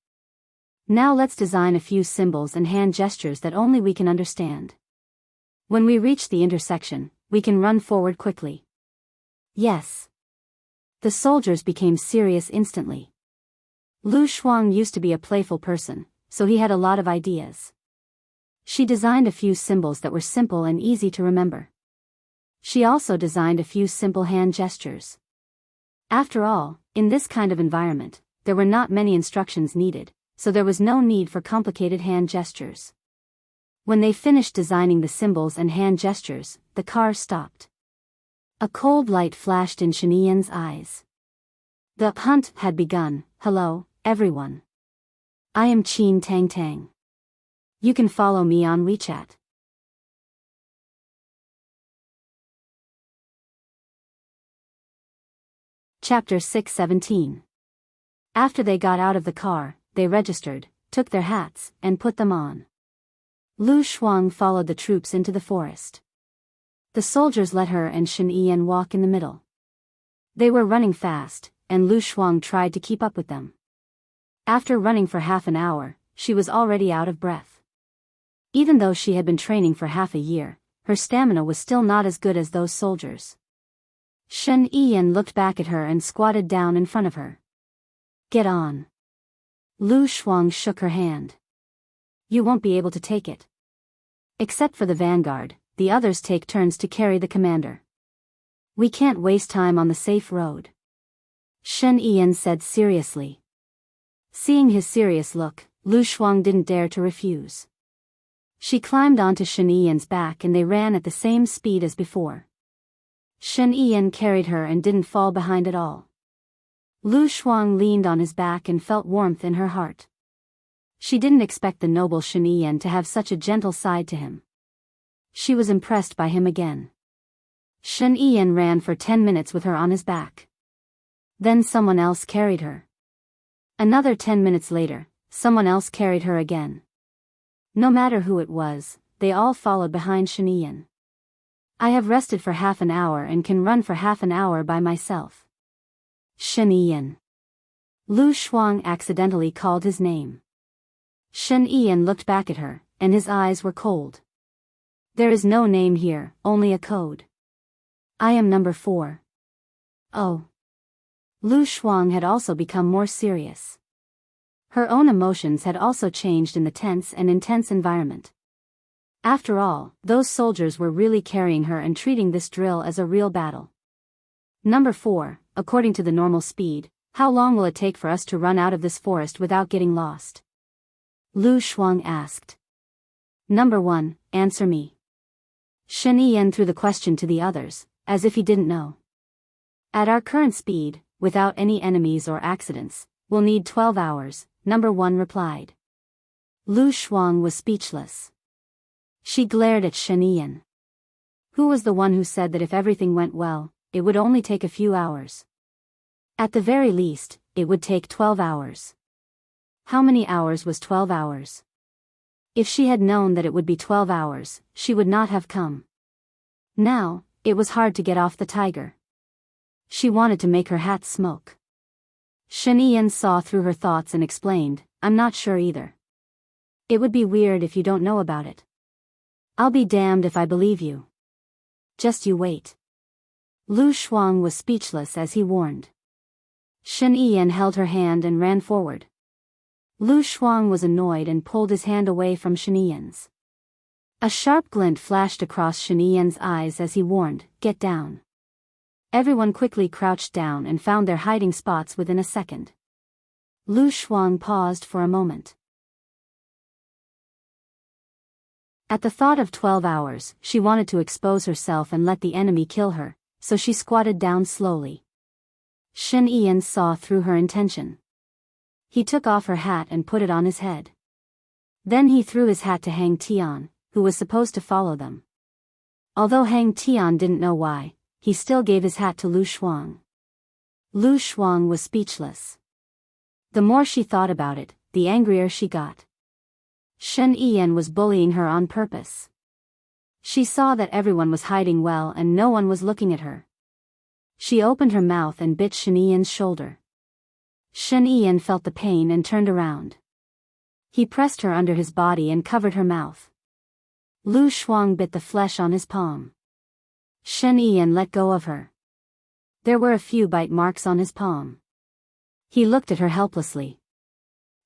Now let's design a few symbols and hand gestures that only we can understand. When we reach the intersection, we can run forward quickly. Yes. The soldiers became serious instantly. Lu Shuang used to be a playful person, so he had a lot of ideas. She designed a few symbols that were simple and easy to remember. She also designed a few simple hand gestures. After all, in this kind of environment, there were not many instructions needed, so there was no need for complicated hand gestures. When they finished designing the symbols and hand gestures, the car stopped. A cold light flashed in Shen Yan's eyes. The hunt had begun. Hello, everyone. I am Qin Tang Tang. You can follow me on WeChat. Chapter 617. After they got out of the car, they registered, took their hats, and put them on. Lu Shuang followed the troops into the forest. The soldiers let her and Shen Yiyan walk in the middle. They were running fast, and Lu Shuang tried to keep up with them. After running for half an hour, she was already out of breath. Even though she had been training for half a year, her stamina was still not as good as those soldiers. Shen Yiyan looked back at her and squatted down in front of her. Get on. Lu Shuang shook her hand. You won't be able to take it. Except for the vanguard, the others take turns to carry the commander. We can't waste time on the safe road. Shen Yiyan said seriously. Seeing his serious look, Lu Shuang didn't dare to refuse. She climbed onto Shen Yiyan's back and they ran at the same speed as before. Shen Yiyan carried her and didn't fall behind at all. Lu Shuang leaned on his back and felt warmth in her heart. She didn't expect the noble Shen Yiyan to have such a gentle side to him. She was impressed by him again. Shen Yiyan ran for 10 minutes with her on his back. Then someone else carried her. Another 10 minutes later, someone else carried her again. No matter who it was, they all followed behind Shen Yiyan. I have rested for half an hour and can run for half an hour by myself. Shen Yiyan. Lu Shuang accidentally called his name. Shen Yiyan looked back at her, and his eyes were cold. There is no name here, only a code. I am number 4. Oh. Lu Shuang had also become more serious. Her own emotions had also changed in the tense and intense environment. After all, those soldiers were really carrying her and treating this drill as a real battle. Number 4, according to the normal speed, how long will it take for us to run out of this forest without getting lost? Lu Shuang asked. Number 1, answer me. Shen Yiyan threw the question to the others, as if he didn't know. At our current speed, without any enemies or accidents, we'll need 12 hours, number 1 replied. Lu Shuang was speechless. She glared at Shen Yiyan. Who was the one who said that if everything went well, it would only take a few hours? At the very least, it would take 12 hours. How many hours was 12 hours? If she had known that it would be 12 hours, she would not have come. Now, it was hard to get off the tiger. She wanted to make her hat smoke. Shen Yiyan saw through her thoughts and explained, I'm not sure either. It would be weird if you don't know about it. I'll be damned if I believe you. Just you wait. Lu Shuang was speechless as he warned. Shen Yiyan held her hand and ran forward. Lu Shuang was annoyed and pulled his hand away from Shen Yiyan's. A sharp glint flashed across Shen Yiyan's eyes as he warned, get down. Everyone quickly crouched down and found their hiding spots within a second. Lu Shuang paused for a moment. At the thought of 12 hours, she wanted to expose herself and let the enemy kill her, so she squatted down slowly. Shen Yiyan saw through her intention. He took off her hat and put it on his head. Then he threw his hat to Hang Tian, who was supposed to follow them. Although Hang Tian didn't know why, he still gave his hat to Lu Shuang. Lu Shuang was speechless. The more she thought about it, the angrier she got. Shen Yiyan was bullying her on purpose. She saw that everyone was hiding well and no one was looking at her. She opened her mouth and bit Shen Yiyan's shoulder. Shen Yiyan felt the pain and turned around. He pressed her under his body and covered her mouth. Lu Shuang bit the flesh on his palm. Shen Yiyan let go of her. There were a few bite marks on his palm. He looked at her helplessly.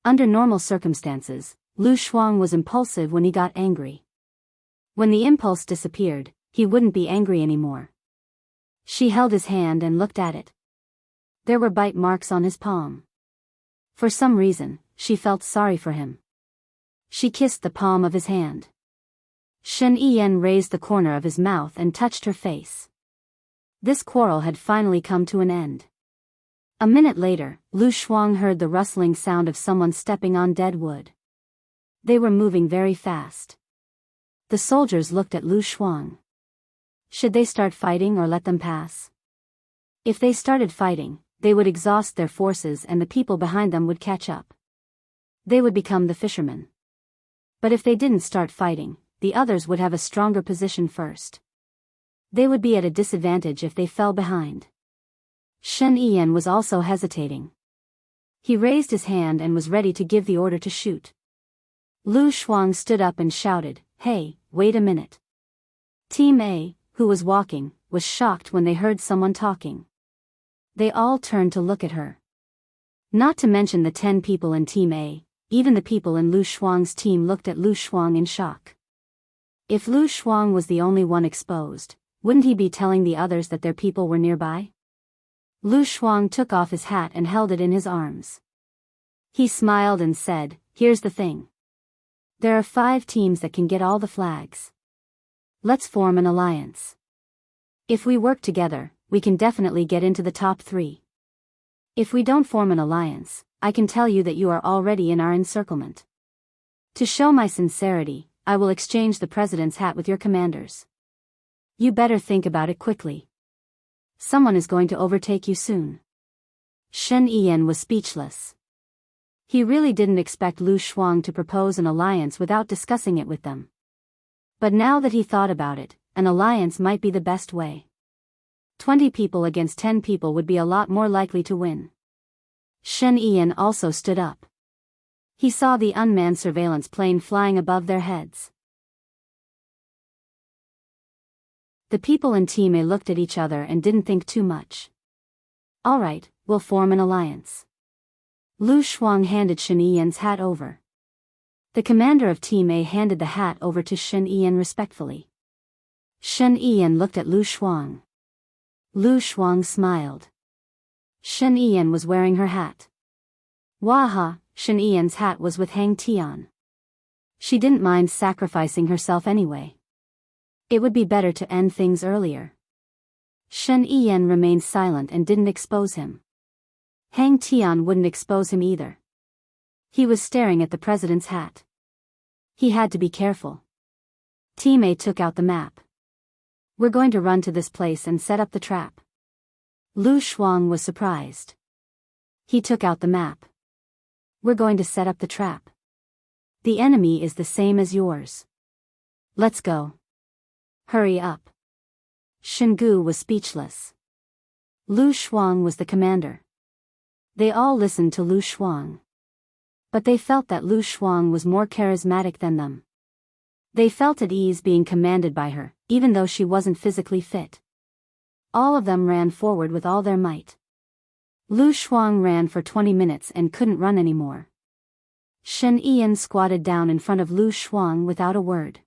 Under normal circumstances, Lu Shuang was impulsive when he got angry. When the impulse disappeared, he wouldn't be angry anymore. She held his hand and looked at it. There were bite marks on his palm. For some reason, she felt sorry for him. She kissed the palm of his hand. Shen Yiyan raised the corner of his mouth and touched her face. This quarrel had finally come to an end. A minute later, Lu Shuang heard the rustling sound of someone stepping on dead wood. They were moving very fast. The soldiers looked at Lu Shuang. Should they start fighting or let them pass? If they started fighting, they would exhaust their forces and the people behind them would catch up. They would become the fishermen. But if they didn't start fighting, the others would have a stronger position first. They would be at a disadvantage if they fell behind. Shen Yiyan was also hesitating. He raised his hand and was ready to give the order to shoot. Lu Shuang stood up and shouted, "Hey, wait a minute." Team A, who was walking, was shocked when they heard someone talking. They all turned to look at her. Not to mention the 10 people in Team A, even the people in Lu Shuang's team looked at Lu Shuang in shock. If Lu Shuang was the only one exposed, wouldn't he be telling the others that their people were nearby? Lu Shuang took off his hat and held it in his arms. He smiled and said, "Here's the thing. There are 5 teams that can get all the flags. Let's form an alliance. If we work together, we can definitely get into the top 3. If we don't form an alliance, I can tell you that you are already in our encirclement. To show my sincerity, I will exchange the president's hat with your commanders. You better think about it quickly. Someone is going to overtake you soon." Shen Yiyan was speechless. He really didn't expect Lu Shuang to propose an alliance without discussing it with them. But now that he thought about it, an alliance might be the best way. 20 people against 10 people would be a lot more likely to win. Shen Yiyan also stood up. He saw the unmanned surveillance plane flying above their heads. The people in Team A looked at each other and didn't think too much. "All right, we'll form an alliance." Lu Shuang handed Shen Yiyan's hat over. The commander of Team A handed the hat over to Shen Yiyan respectfully. Shen Yiyan looked at Lu Shuang. Lu Shuang smiled. Shen Yiyan was wearing her hat. Waha, Shen Yiyan's hat was with Hang Tian. She didn't mind sacrificing herself anyway. It would be better to end things earlier. Shen Yiyan remained silent and didn't expose him. Hang Tian wouldn't expose him either. He was staring at the president's hat. He had to be careful. Team A took out the map. "We're going to run to this place and set up the trap." Lu Shuang was surprised. He took out the map. "We're going to set up the trap. The enemy is the same as yours. Let's go. Hurry up." Shingu was speechless. Lu Shuang was the commander. They all listened to Lu Shuang. But they felt that Lu Shuang was more charismatic than them. They felt at ease being commanded by her, even though she wasn't physically fit. All of them ran forward with all their might. Lu Shuang ran for 20 minutes and couldn't run anymore. Shen Yiyan squatted down in front of Lu Shuang without a word.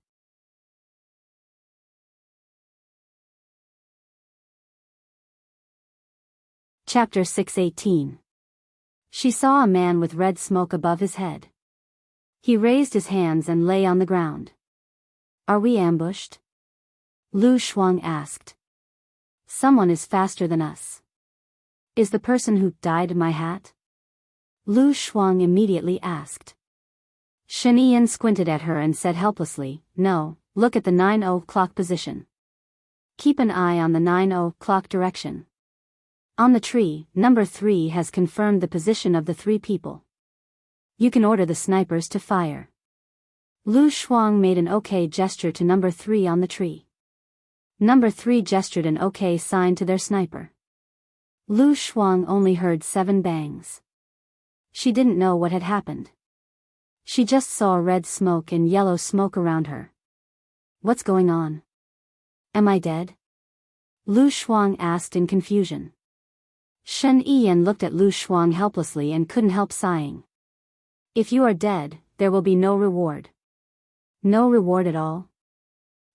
Chapter 618. She saw a man with red smoke above his head. He raised his hands and lay on the ground. "Are we ambushed?" Lu Shuang asked. "Someone is faster than us." "Is the person who dyed my hat?" Lu Shuang immediately asked. Shen Yiyan squinted at her and said helplessly, "No, look at the 9 o'clock position. Keep an eye on the 9 o'clock direction. On the tree, number 3 has confirmed the position of the 3 people. You can order the snipers to fire." Lu Shuang made an OK gesture to number 3 on the tree. Number 3 gestured an OK sign to their sniper. Lu Shuang only heard 7 bangs. She didn't know what had happened. She just saw red smoke and yellow smoke around her. "What's going on? Am I dead?" Lu Shuang asked in confusion. Shen Yiyan looked at Lu Shuang helplessly and couldn't help sighing. "If you are dead, there will be no reward." "No reward at all?"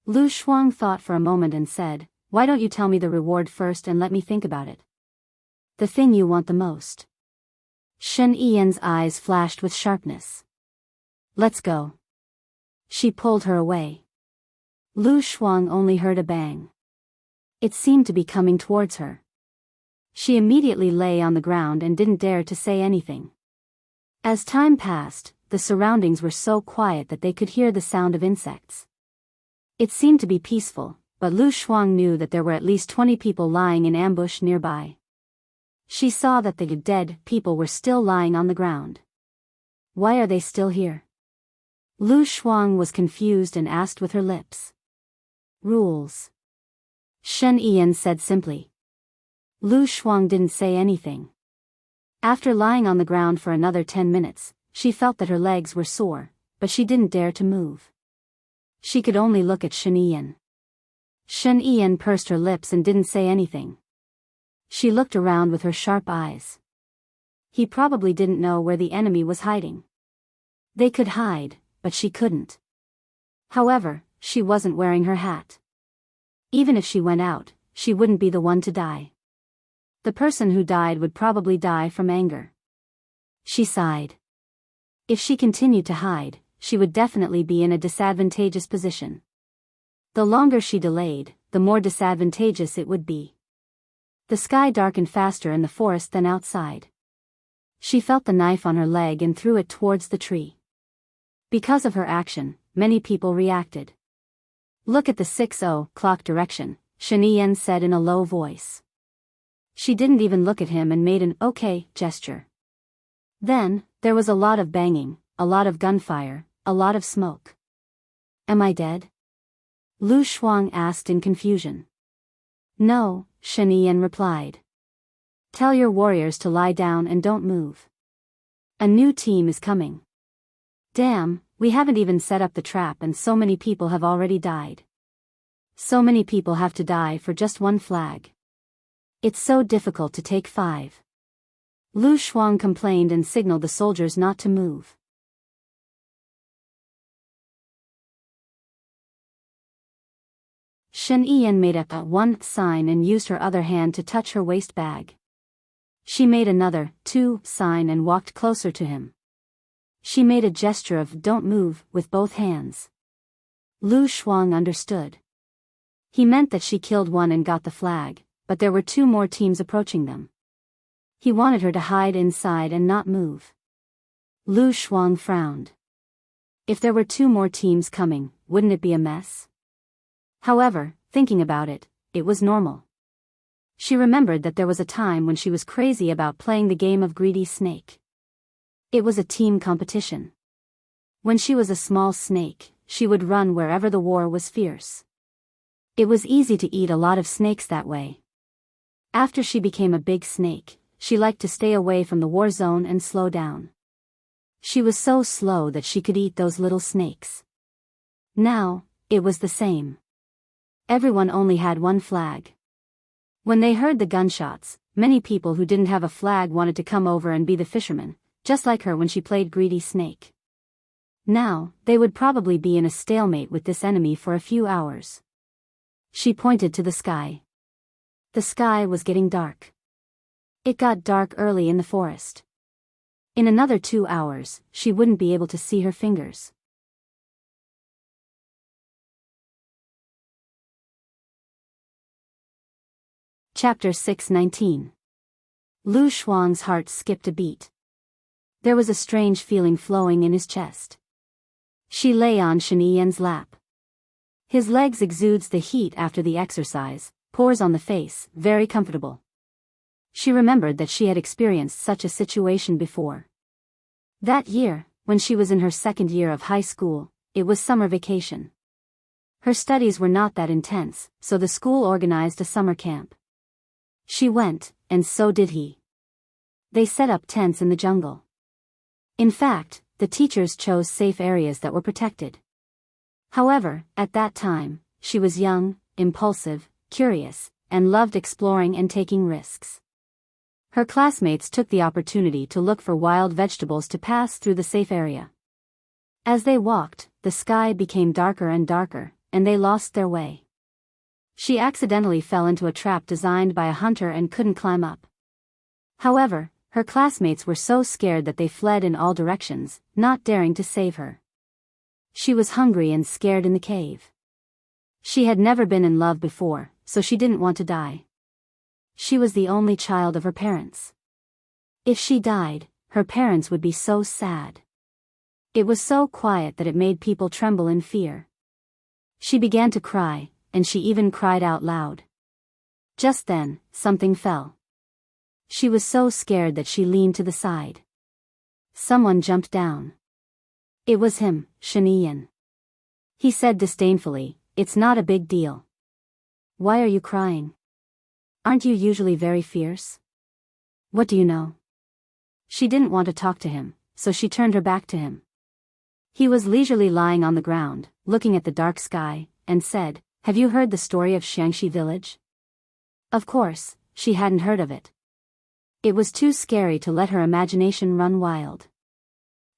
Lu Shuang thought for a moment and said, "Why don't you tell me the reward first and let me think about it? The thing you want the most." Shen Yiyan's eyes flashed with sharpness. "Let's go." She pulled her away. Lu Shuang only heard a bang. It seemed to be coming towards her. She immediately lay on the ground and didn't dare to say anything. As time passed, the surroundings were so quiet that they could hear the sound of insects. It seemed to be peaceful, but Lu Shuang knew that there were at least 20 people lying in ambush nearby. She saw that the dead people were still lying on the ground. Why are they still here? Lu Shuang was confused and asked with her lips. Rules. Shen Yiyan said simply. Lu Shuang didn't say anything. After lying on the ground for another 10 minutes, she felt that her legs were sore, but she didn't dare to move. She could only look at Shen Yiyan. Shen Yiyan pursed her lips and didn't say anything. She looked around with her sharp eyes. He probably didn't know where the enemy was hiding. They could hide, but she couldn't. However, she wasn't wearing her hat. Even if she went out, she wouldn't be the one to die. The person who died would probably die from anger. She sighed. If she continued to hide, she would definitely be in a disadvantageous position. The longer she delayed, the more disadvantageous it would be. The sky darkened faster in the forest than outside. She felt the knife on her leg and threw it towards the tree. Because of her action, many people reacted. Look at the 6 o'clock direction, Shen Yiyan said in a low voice. She didn't even look at him and made an okay gesture. Then, there was a lot of banging, a lot of gunfire, a lot of smoke. Am I dead? Lu Shuang asked in confusion. No, Shen Yiyan replied. Tell your warriors to lie down and don't move. A new team is coming. Damn, we haven't even set up the trap and so many people have already died. So many people have to die for just one flag. It's so difficult to take 5. Lu Shuang complained and signaled the soldiers not to move. Shen Yiyan made a 1 sign and used her other hand to touch her waist bag. She made another 2 sign and walked closer to him. She made a gesture of don't move with both hands. Lu Shuang understood. He meant that she killed one and got the flag, but there were 2 more teams approaching them. He wanted her to hide inside and not move. Lu Shuang frowned. If there were 2 more teams coming, wouldn't it be a mess? However, thinking about it, it was normal. She remembered that there was a time when she was crazy about playing the game of greedy snake. It was a team competition. When she was a small snake, she would run wherever the war was fierce. It was easy to eat a lot of snakes that way. After she became a big snake, she liked to stay away from the war zone and slow down. She was so slow that she could eat those little snakes. Now, it was the same. Everyone only had 1 flag. When they heard the gunshots, many people who didn't have a flag wanted to come over and be the fishermen, just like her when she played greedy snake. Now, they would probably be in a stalemate with this enemy for a few hours. She pointed to the sky. The sky was getting dark. It got dark early in the forest. In another 2 hours, she wouldn't be able to see her fingers. Chapter 6:19. Lu Shuang's heart skipped a beat. There was a strange feeling flowing in his chest. She lay on Shen Yiyan's lap. His legs exudes the heat after the exercise, pores on the face, very comfortable. She remembered that she had experienced such a situation before. That year, when she was in her 2nd year of high school, it was summer vacation. Her studies were not that intense, so the school organized a summer camp. She went, and so did he. They set up tents in the jungle. In fact, the teachers chose safe areas that were protected. However, at that time, she was young, impulsive, curious, and loved exploring and taking risks. Her classmates took the opportunity to look for wild vegetables to pass through the safe area. As they walked, the sky became darker and darker, and they lost their way. She accidentally fell into a trap designed by a hunter and couldn't climb up. However, her classmates were so scared that they fled in all directions, not daring to save her. She was hungry and scared in the cave. She had never been in love before, so she didn't want to die. She was the only child of her parents. If she died, her parents would be so sad. It was so quiet that it made people tremble in fear. She began to cry, and she even cried out loud. Just then, something fell. She was so scared that she leaned to the side. Someone jumped down. It was him, Shen Ian. He said disdainfully, "It's not a big deal. Why are you crying? Aren't you usually very fierce? What do you know?" She didn't want to talk to him, so she turned her back to him. He was leisurely lying on the ground, looking at the dark sky, and said, "Have you heard the story of Xiangxi village?" Of course, she hadn't heard of it. It was too scary to let her imagination run wild.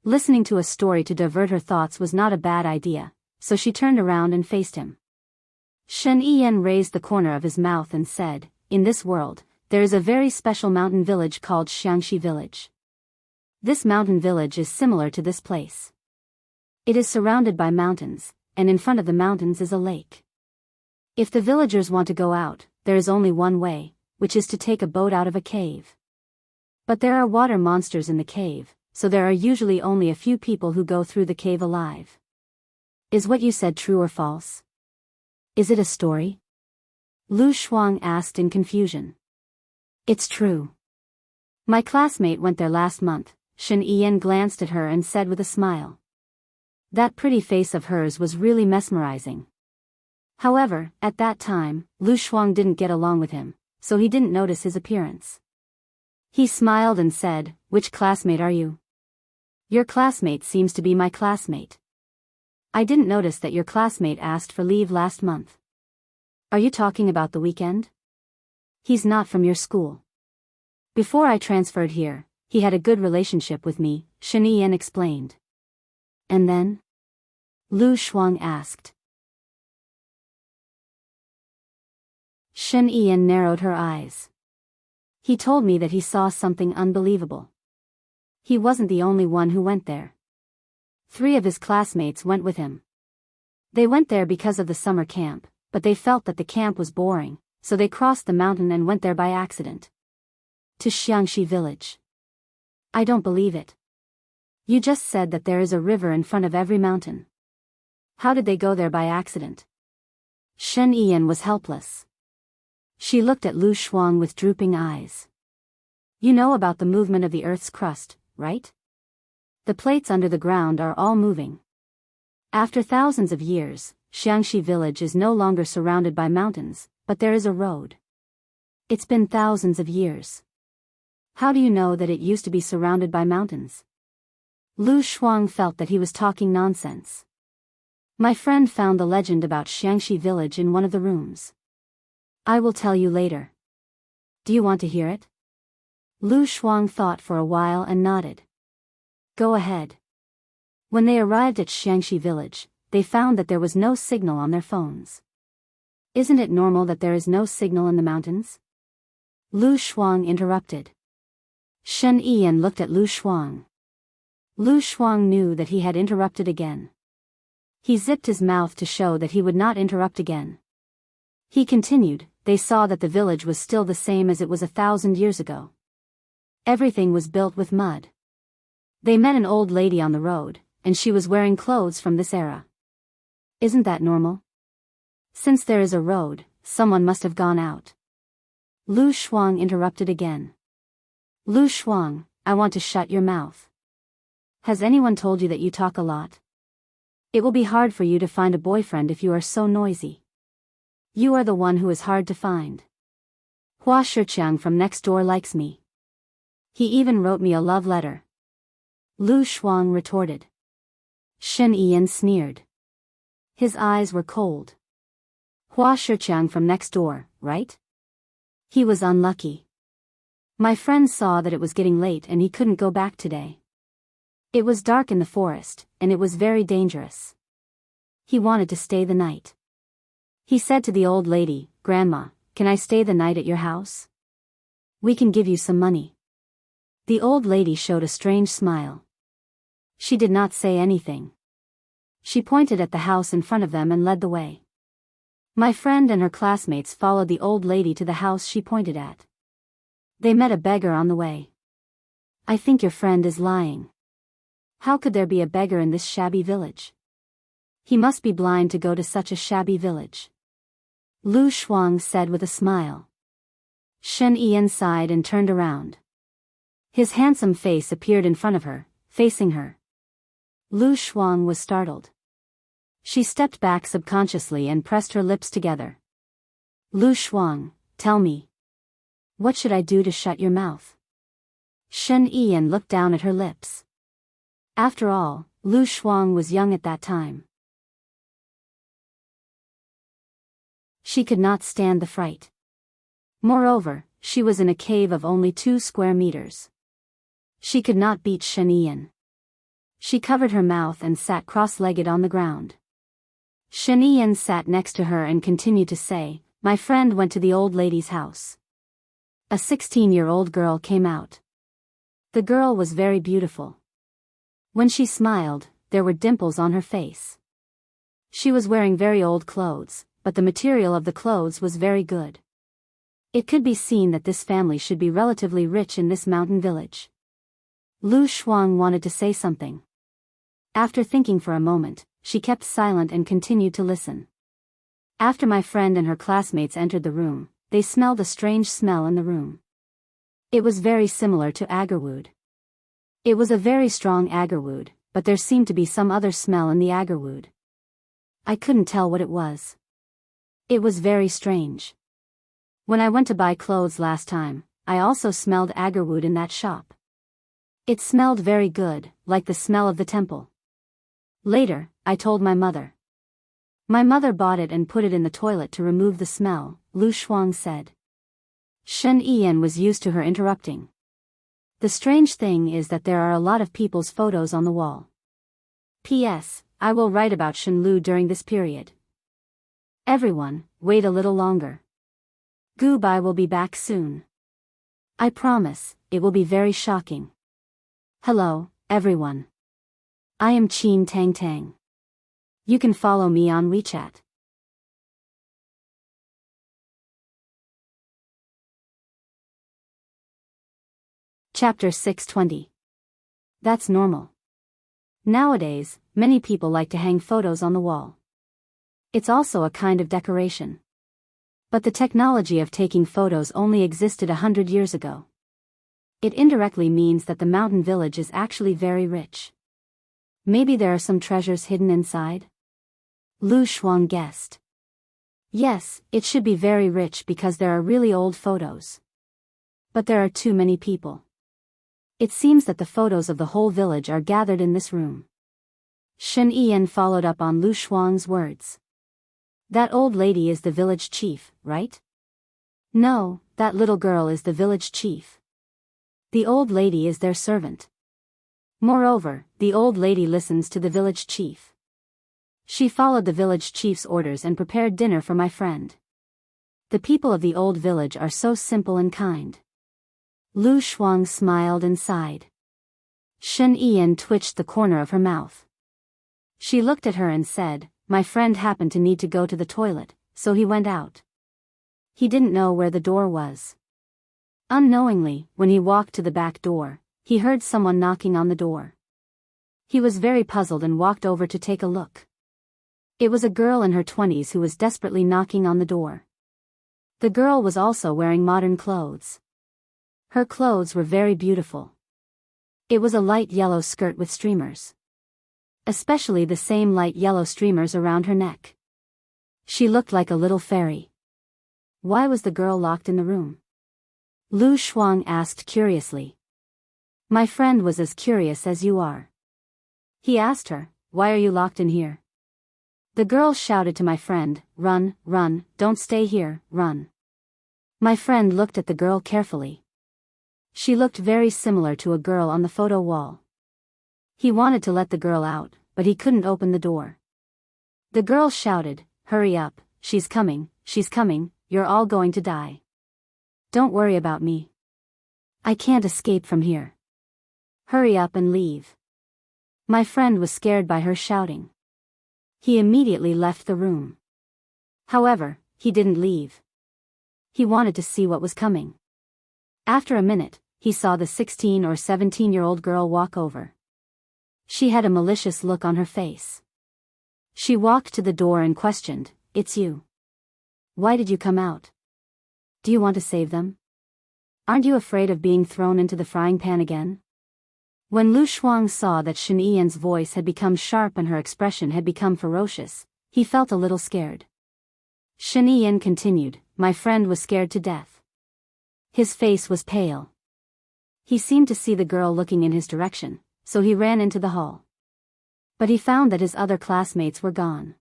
Listening to a story to divert her thoughts was not a bad idea, so she turned around and faced him. Shen Ian raised the corner of his mouth and said, "In this world, there is a very special mountain village called Xiangxi village. This mountain village is similar to this place. It is surrounded by mountains, and in front of the mountains is a lake. If the villagers want to go out, there is only one way, which is to take a boat out of a cave. But there are water monsters in the cave, so there are usually only a few people who go through the cave alive. Is what you said true or false? Is it a story?" Lu Shuang asked in confusion. "It's true. My classmate went there last month." Shen Ian glanced at her and said with a smile. That pretty face of hers was really mesmerizing. However, at that time, Lu Shuang didn't get along with him, so he didn't notice his appearance. He smiled and said, "Which classmate are you?" "Your classmate seems to be my classmate. I didn't notice that your classmate asked for leave last month. Are you talking about the weekend?" "He's not from your school. Before I transferred here, he had a good relationship with me," Shen Ian explained. "And then?" Lu Shuang asked. Shen Ian narrowed her eyes. "He told me that he saw something unbelievable. He wasn't the only one who went there. 3 of his classmates went with him. They went there because of the summer camp, but they felt that the camp was boring, so they crossed the mountain and went there by accident. To Xiangxi village. I don't believe it. You just said that there is a river in front of every mountain. How did they go there by accident?" Shen Ian was helpless. She looked at Lu Shuang with drooping eyes. "You know about the movement of the Earth's crust, right? The plates under the ground are all moving. After thousands of years, Xiangxi village is no longer surrounded by mountains, but there is a road. It's been thousands of years. How do you know that it used to be surrounded by mountains?" Lu Shuang felt that he was talking nonsense. "My friend found the legend about Xiangxi village in one of the rooms. I will tell you later. Do you want to hear it?" Lu Shuang thought for a while and nodded. "Go ahead." When they arrived at Xiangxi village, they found that there was no signal on their phones. "Isn't it normal that there is no signal in the mountains?" Lu Shuang interrupted. Shen Ian looked at Lu Shuang. Lu Shuang knew that he had interrupted again. He zipped his mouth to show that he would not interrupt again. He continued, "They saw that the village was still the same as it was 1,000 years ago. Everything was built with mud. They met an old lady on the road, and she was wearing clothes from this era. Isn't that normal? Since there is a road, someone must have gone out." Lu Shuang interrupted again. "Lu Shuang, I want to shut your mouth. Has anyone told you that you talk a lot? It will be hard for you to find a boyfriend if you are so noisy. You are the one who is hard to find. Hua Shiqiang from next door likes me. He even wrote me a love letter." Lu Shuang retorted. Shen Ian sneered. His eyes were cold. "Hua Shiqiang from next door, right? He was unlucky. My friend saw that it was getting late and he couldn't go back today. It was dark in the forest, and it was very dangerous. He wanted to stay the night. He said to the old lady, 'Grandma, can I stay the night at your house? We can give you some money.' The old lady showed a strange smile. She did not say anything. She pointed at the house in front of them and led the way. My friend and her classmates followed the old lady to the house she pointed at. They met a beggar on the way. "I think your friend is lying. How could there be a beggar in this shabby village? He must be blind to go to such a shabby village," Lu Shuang said with a smile. Shen Ian sighed and turned around. His handsome face appeared in front of her, facing her. Lu Shuang was startled. She stepped back subconsciously and pressed her lips together. Lu Shuang, tell me. What should I do to shut your mouth? Shen Yiyan looked down at her lips. After all, Lu Shuang was young at that time. She could not stand the fright. Moreover, she was in a cave of only 2 square meters. She could not beat Shen Yiyan. She covered her mouth and sat cross-legged on the ground. Shen Yiyan sat next to her and continued to say, my friend went to the old lady's house. A 16-year-old girl came out. The girl was very beautiful. When she smiled, there were dimples on her face. She was wearing very old clothes, but the material of the clothes was very good. It could be seen that this family should be relatively rich in this mountain village. Lu Shuang wanted to say something. After thinking for a moment, she kept silent and continued to listen. After my friend and her classmates entered the room, they smelled a strange smell in the room. It was very similar to agarwood. It was a very strong agarwood, but there seemed to be some other smell in the agarwood. I couldn't tell what it was. It was very strange. When I went to buy clothes last time, I also smelled agarwood in that shop. It smelled very good, like the smell of the temple. Later, I told my mother. My mother bought it and put it in the toilet to remove the smell, Lu Shuang said. Shen Yiyan was used to her interrupting. The strange thing is that there are a lot of people's photos on the wall. P.S. I will write about Shen Lu during this period. Everyone, wait a little longer. Gubai will be back soon. I promise, it will be very shocking. Hello, everyone. I am Qin Tang Tang. You can follow me on WeChat. Chapter 620. That's normal. Nowadays, many people like to hang photos on the wall. It's also a kind of decoration. But the technology of taking photos only existed 100 years ago. It indirectly means that the mountain village is actually very rich. Maybe there are some treasures hidden inside? Lu Shuang guessed. Yes, it should be very rich because there are really old photos. But there are too many people. It seems that the photos of the whole village are gathered in this room. Shen Yiyan followed up on Lu Shuang's words. That old lady is the village chief, right? No, that little girl is the village chief. The old lady is their servant. Moreover, the old lady listens to the village chief. She followed the village chief's orders and prepared dinner for my friend. The people of the old village are so simple and kind. Lu Shuang smiled and sighed. Shen Yiyan twitched the corner of her mouth. She looked at her and said, my friend happened to need to go to the toilet, so he went out. He didn't know where the door was. Unknowingly, when he walked to the back door, he heard someone knocking on the door. He was very puzzled and walked over to take a look. It was a girl in her 20s who was desperately knocking on the door. The girl was also wearing modern clothes. Her clothes were very beautiful. It was a light yellow skirt with streamers. Especially the same light yellow streamers around her neck. She looked like a little fairy. Why was the girl locked in the room? Lu Shuang asked curiously. My friend was as curious as you are. He asked her, why are you locked in here? The girl shouted to my friend, run, run, don't stay here, run. My friend looked at the girl carefully. She looked very similar to a girl on the photo wall. He wanted to let the girl out, but he couldn't open the door. The girl shouted, hurry up, she's coming, you're all going to die. Don't worry about me. I can't escape from here. Hurry up and leave. My friend was scared by her shouting. He immediately left the room. However, he didn't leave. He wanted to see what was coming. After a minute, he saw the 16 or 17-year-old girl walk over. She had a malicious look on her face. She walked to the door and questioned, it's you. Why did you come out? Do you want to save them? Aren't you afraid of being thrown into the frying pan again? When Lu Shuang saw that Shen Yiyan's voice had become sharp and her expression had become ferocious, he felt a little scared. Shen Yiyan continued, "My friend was scared to death. His face was pale. He seemed to see the girl looking in his direction, so he ran into the hall. But he found that his other classmates were gone.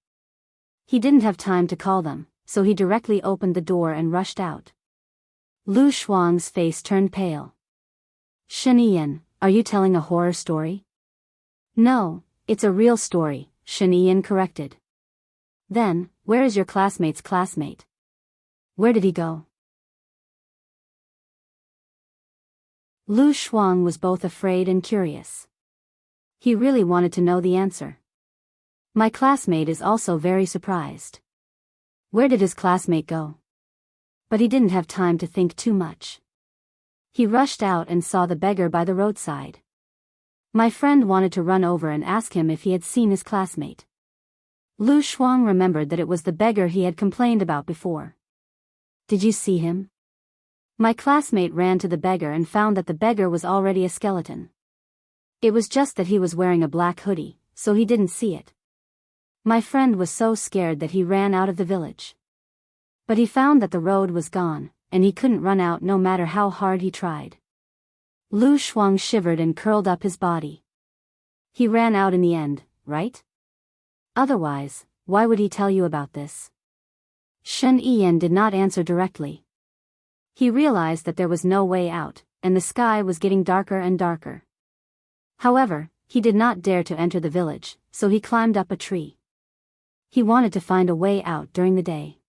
He didn't have time to call them, so he directly opened the door and rushed out." Lu Shuang's face turned pale. "Shen Yiyan, are you telling a horror story?" "No, it's a real story," Shen Yiyan corrected. "Then, where is your classmate's classmate? Where did he go?" Lu Shuang was both afraid and curious. He really wanted to know the answer. "My classmate is also very surprised. Where did his classmate go?" But he didn't have time to think too much. He rushed out and saw the beggar by the roadside. My friend wanted to run over and ask him if he had seen his classmate. Lu Shuang remembered that it was the beggar he had complained about before. "Did you see him?" My classmate ran to the beggar and found that the beggar was already a skeleton. It was just that he was wearing a black hoodie, so he didn't see it. My friend was so scared that he ran out of the village. But he found that the road was gone, and he couldn't run out no matter how hard he tried. Lu Shuang shivered and curled up his body. He ran out in the end, right? Otherwise, why would he tell you about this? Shen Yiyan did not answer directly. He realized that there was no way out, and the sky was getting darker and darker. However, he did not dare to enter the village, so he climbed up a tree. He wanted to find a way out during the day.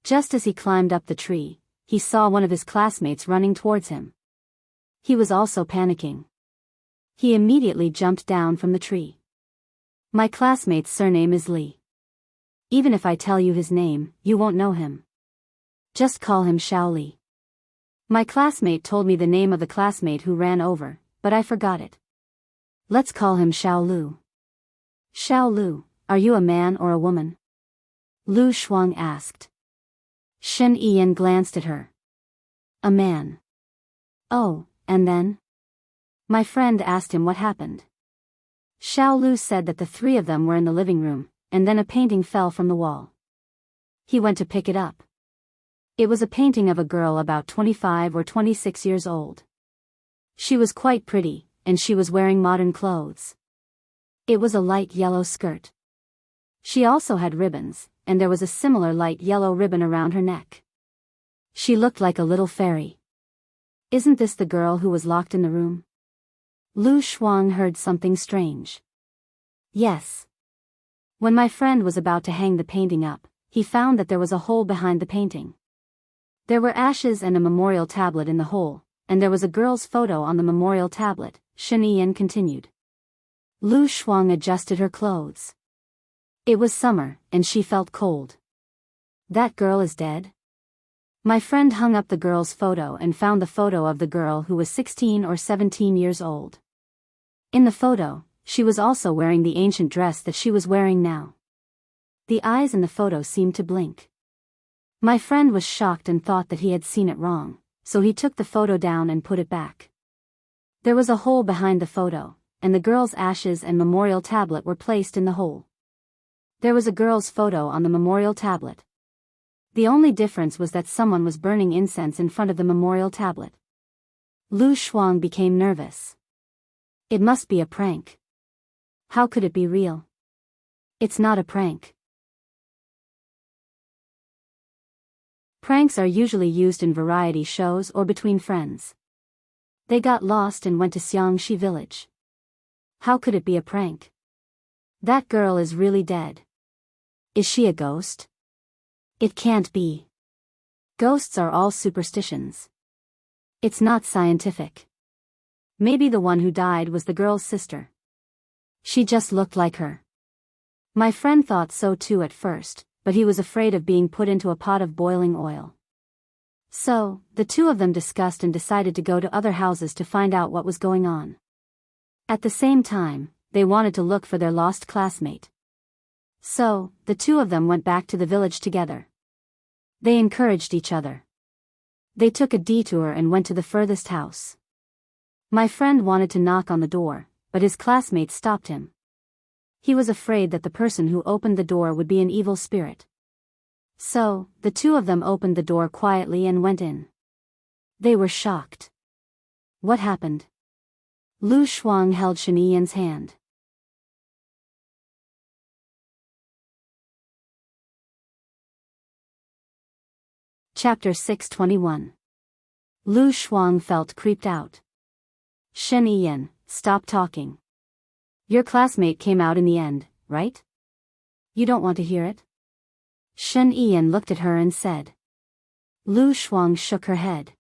Just as he climbed up the tree, he saw one of his classmates running towards him. He was also panicking. He immediately jumped down from the tree. "My classmate's surname is Li. Even if I tell you his name, you won't know him. Just call him Xiao Li. My classmate told me the name of the classmate who ran over, but I forgot it. Let's call him Xiao Lu." "Xiao Lu, are you a man or a woman?" Lu Shuang asked. Shen Yiyan glanced at her. "A man." "Oh, and then?" My friend asked him what happened. Xiao Lu said that the three of them were in the living room, and then a painting fell from the wall. He went to pick it up. It was a painting of a girl about 25 or 26 years old. She was quite pretty, and she was wearing modern clothes. It was a light yellow skirt. She also had ribbons, and there was a similar light yellow ribbon around her neck. She looked like a little fairy. "Isn't this the girl who was locked in the room?" Lu Shuang heard something strange. "Yes." When my friend was about to hang the painting up, he found that there was a hole behind the painting. There were ashes and a memorial tablet in the hole, and there was a girl's photo on the memorial tablet, Shen Yiyan continued. Lu Shuang adjusted her clothes. It was summer, and she felt cold. "That girl is dead?" My friend hung up the girl's photo and found the photo of the girl who was 16 or 17 years old. In the photo, she was also wearing the ancient dress that she was wearing now. The eyes in the photo seemed to blink. My friend was shocked and thought that he had seen it wrong, so he took the photo down and put it back. There was a hole behind the photo, and the girl's ashes and memorial tablet were placed in the hole. There was a girl's photo on the memorial tablet. The only difference was that someone was burning incense in front of the memorial tablet. Lu Shuang became nervous. It must be a prank. How could it be real? It's not a prank. Pranks are usually used in variety shows or between friends. They got lost and went to Xiangxi village. How could it be a prank? That girl is really dead. Is she a ghost? It can't be. Ghosts are all superstitions. It's not scientific. Maybe the one who died was the girl's sister. She just looked like her. My friend thought so too at first, but he was afraid of being put into a pot of boiling oil. So, the two of them discussed and decided to go to other houses to find out what was going on. At the same time, they wanted to look for their lost classmate. So, the two of them went back to the village together. They encouraged each other. They took a detour and went to the furthest house. My friend wanted to knock on the door, but his classmates stopped him. He was afraid that the person who opened the door would be an evil spirit. So, the two of them opened the door quietly and went in. They were shocked. What happened? Lu Shuang held Shen Yiyan's hand. Chapter 621. Lu Shuang felt creeped out. Shen Yiyan, stop talking. Your classmate came out in the end, right? You don't want to hear it? Shen Yiyan looked at her and said. Lu Shuang shook her head.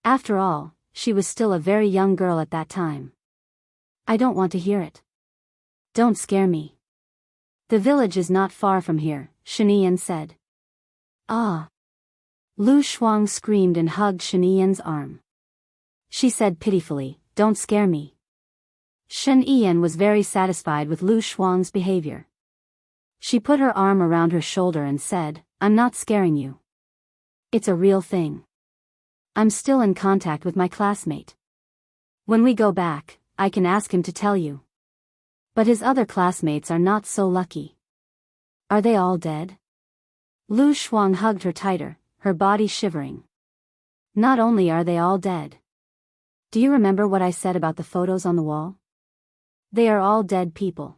After all, she was still a very young girl at that time. I don't want to hear it. Don't scare me. The village is not far from here, Shen Yiyan said. Ah. Lu Shuang screamed and hugged Shen Yiyan's arm. She said pitifully, don't scare me. Shen Yiyan was very satisfied with Lu Shuang's behavior. She put her arm around her shoulder and said, I'm not scaring you. It's a real thing. I'm still in contact with my classmate. When we go back, I can ask him to tell you. But his other classmates are not so lucky. Are they all dead? Lu Shuang hugged her tighter, her body shivering. Not only are they all dead. Do you remember what I said about the photos on the wall? They are all dead people.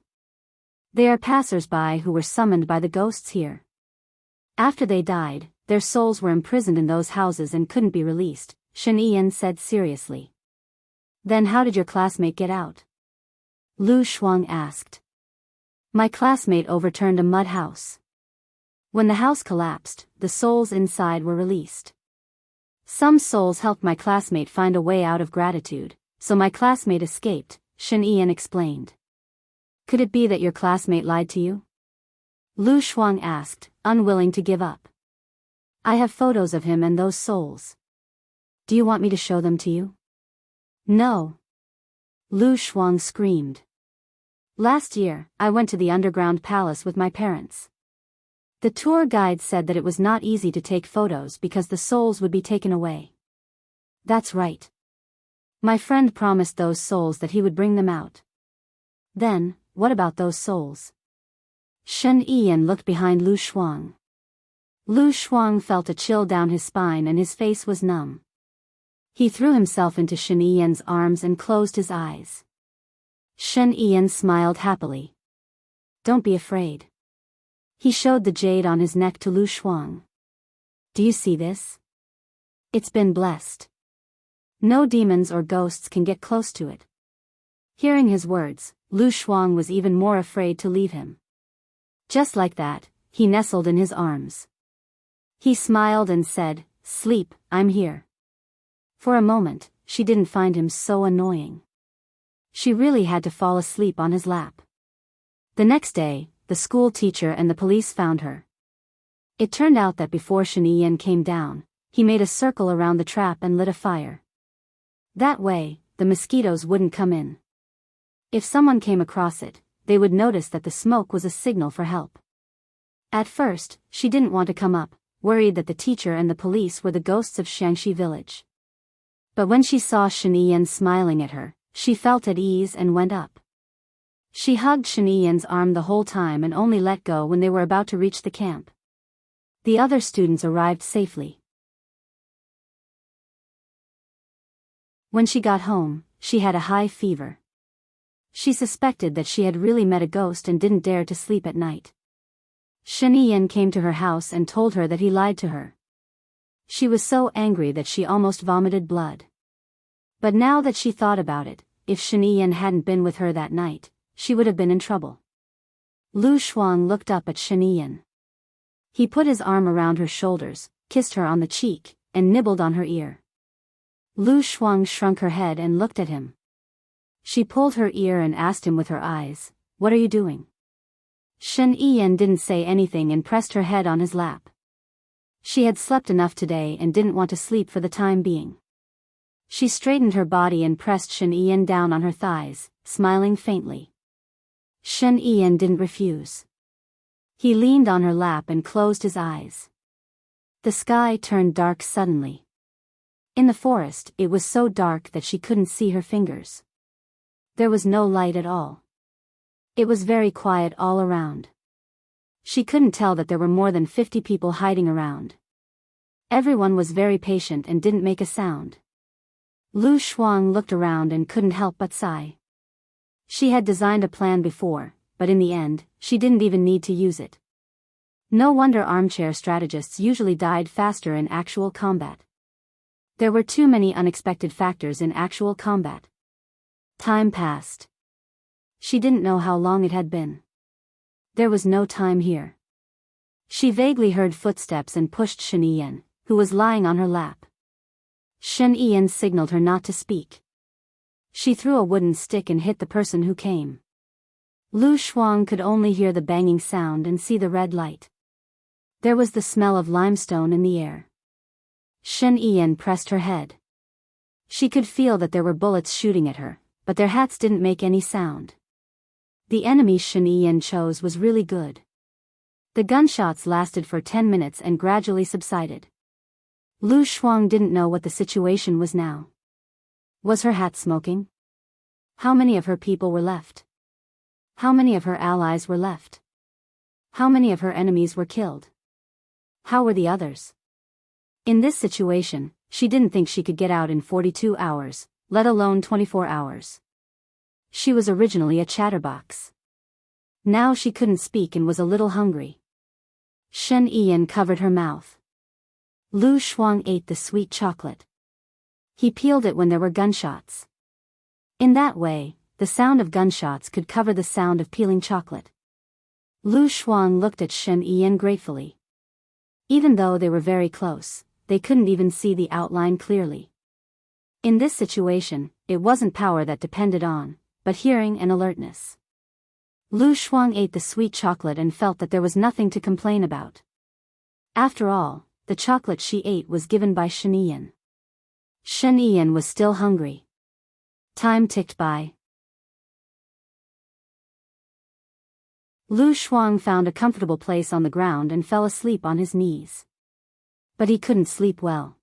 They are passers-by who were summoned by the ghosts here. After they died, their souls were imprisoned in those houses and couldn't be released, Shen Yiyan said seriously. Then how did your classmate get out? Lu Shuang asked. My classmate overturned a mud house. When the house collapsed, the souls inside were released. Some souls helped my classmate find a way out of gratitude, so my classmate escaped, Shen Yiyan explained. Could it be that your classmate lied to you? Lu Shuang asked, unwilling to give up. I have photos of him and those souls. Do you want me to show them to you? No. Lu Shuang screamed. Last year, I went to the underground palace with my parents. The tour guide said that it was not easy to take photos because the souls would be taken away. That's right. My friend promised those souls that he would bring them out. Then, what about those souls? Shen Yiyan looked behind Lu Shuang. Lu Shuang felt a chill down his spine and his face was numb. He threw himself into Shen Yiyan's arms and closed his eyes. Shen Yiyan smiled happily. Don't be afraid. He showed the jade on his neck to Lu Shuang. Do you see this? It's been blessed. No demons or ghosts can get close to it. Hearing his words, Lu Shuang was even more afraid to leave him. Just like that, he nestled in his arms. He smiled and said, Sleep, I'm here. For a moment, she didn't find him so annoying. She really had to fall asleep on his lap. The next day, the school teacher and the police found her. It turned out that before Shen Yiyan came down, he made a circle around the trap and lit a fire. That way, the mosquitoes wouldn't come in. If someone came across it, they would notice that the smoke was a signal for help. At first, she didn't want to come up, worried that the teacher and the police were the ghosts of Shangxi village. But when she saw Shen Yiyan smiling at her, she felt at ease and went up. She hugged Shen Yiyan's arm the whole time and only let go when they were about to reach the camp. The other students arrived safely. When she got home, she had a high fever. She suspected that she had really met a ghost and didn't dare to sleep at night. Shen Yiyan came to her house and told her that he lied to her. She was so angry that she almost vomited blood. But now that she thought about it, if Shen Yiyan hadn't been with her that night, she would have been in trouble. Lu Shuang looked up at Shen Yiyan. He put his arm around her shoulders, kissed her on the cheek, and nibbled on her ear. Lu Shuang shrunk her head and looked at him. She pulled her ear and asked him with her eyes, "What are you doing?" Shen Yiyan didn't say anything and pressed her head on his lap. She had slept enough today and didn't want to sleep for the time being. She straightened her body and pressed Shen Yiyan down on her thighs, smiling faintly. Shen Yiyan didn't refuse. He leaned on her lap and closed his eyes. The sky turned dark suddenly. In the forest, it was so dark that she couldn't see her fingers. There was no light at all. It was very quiet all around. She couldn't tell that there were more than 50 people hiding around. Everyone was very patient and didn't make a sound. Lu Shuang looked around and couldn't help but sigh. She had designed a plan before, but in the end, she didn't even need to use it. No wonder armchair strategists usually died faster in actual combat. There were too many unexpected factors in actual combat. Time passed. She didn't know how long it had been. There was no time here. She vaguely heard footsteps and pushed Shen Yiyan, who was lying on her lap. Shen Yiyan signaled her not to speak. She threw a wooden stick and hit the person who came. Lu Shuang could only hear the banging sound and see the red light. There was the smell of limestone in the air. Shen Yiyan pressed her head. She could feel that there were bullets shooting at her, but their hats didn't make any sound. The enemy Shen Yiyan chose was really good. The gunshots lasted for 10 minutes and gradually subsided. Lu Shuang didn't know what the situation was now. Was her hat smoking? How many of her people were left? How many of her allies were left? How many of her enemies were killed? How were the others? In this situation, she didn't think she could get out in 42 hours, let alone 24 hours. She was originally a chatterbox. Now she couldn't speak and was a little hungry. Shen Yiyan covered her mouth. Lu Shuang ate the sweet chocolate. He peeled it when there were gunshots. In that way, the sound of gunshots could cover the sound of peeling chocolate. Lu Shuang looked at Shen Yiyan gratefully. Even though they were very close, they couldn't even see the outline clearly. In this situation, it wasn't power that depended on, but hearing and alertness. Lu Shuang ate the sweet chocolate and felt that there was nothing to complain about. After all, the chocolate she ate was given by Shen Yiyan. Shen Yiyan was still hungry. Time ticked by. Lu Shuang found a comfortable place on the ground and fell asleep on his knees. But he couldn't sleep well.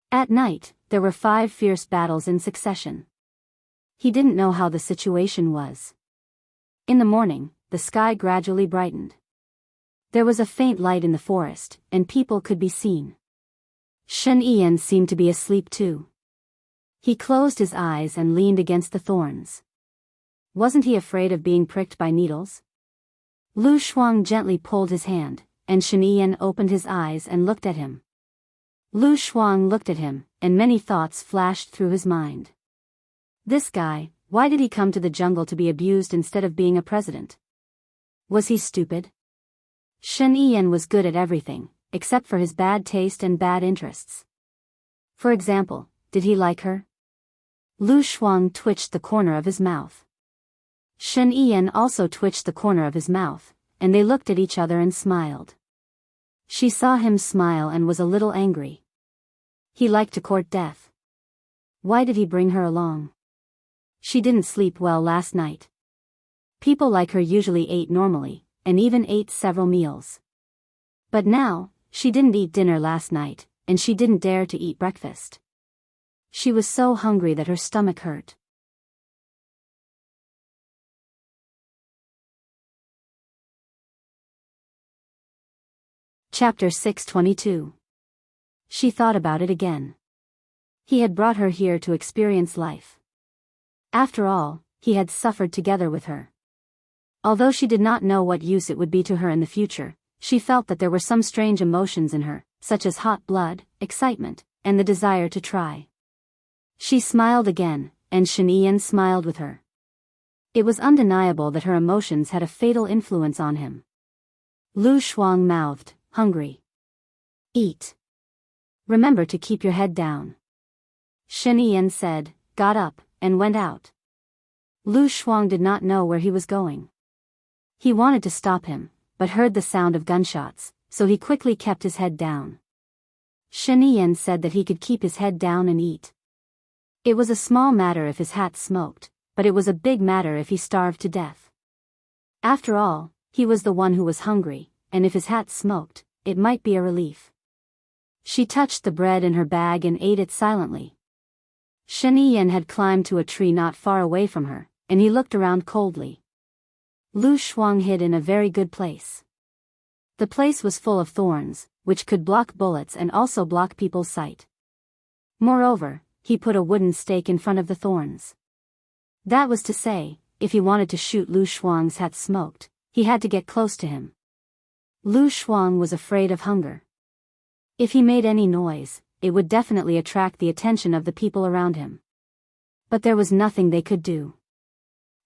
At night, there were 5 fierce battles in succession. He didn't know how the situation was. In the morning, the sky gradually brightened. There was a faint light in the forest, and people could be seen. Shen Yiyan seemed to be asleep too. He closed his eyes and leaned against the thorns. Wasn't he afraid of being pricked by needles? Lu Shuang gently pulled his hand, and Shen Yiyan opened his eyes and looked at him. Lu Shuang looked at him, and many thoughts flashed through his mind. This guy, why did he come to the jungle to be abused instead of being a president? Was he stupid? Shen Yiyan was good at everything, except for his bad taste and bad interests. For example, did he like her? Lu Shuang twitched the corner of his mouth. Shen Yiyan also twitched the corner of his mouth, and they looked at each other and smiled. She saw him smile and was a little angry. He liked to court death. Why did he bring her along? She didn't sleep well last night. People like her usually ate normally, and even ate several meals. But now, she didn't eat dinner last night, and she didn't dare to eat breakfast. She was so hungry that her stomach hurt. Chapter 622. She thought about it again. He had brought her here to experience life. After all, he had suffered together with her. Although she did not know what use it would be to her in the future, she felt that there were some strange emotions in her, such as hot blood, excitement, and the desire to try. She smiled again, and Shen Yiyan smiled with her. It was undeniable that her emotions had a fatal influence on him. Lu Shuang mouthed, "Hungry. Eat. Remember to keep your head down." Shen Yiyan said, got up, and went out. Lu Shuang did not know where he was going. He wanted to stop him, but heard the sound of gunshots, so he quickly kept his head down. Shen Yiyan said that he could keep his head down and eat. It was a small matter if his hat smoked, but it was a big matter if he starved to death. After all, he was the one who was hungry, and if his hat smoked, it might be a relief. She touched the bread in her bag and ate it silently. Shen Yiyan had climbed to a tree not far away from her, and he looked around coldly. Lu Shuang hid in a very good place. The place was full of thorns, which could block bullets and also block people's sight. Moreover, he put a wooden stake in front of the thorns. That was to say, if he wanted to shoot Lu Shuang's hat smoked, he had to get close to him. Lu Shuang was afraid of hunger. If he made any noise, it would definitely attract the attention of the people around him. But there was nothing they could do.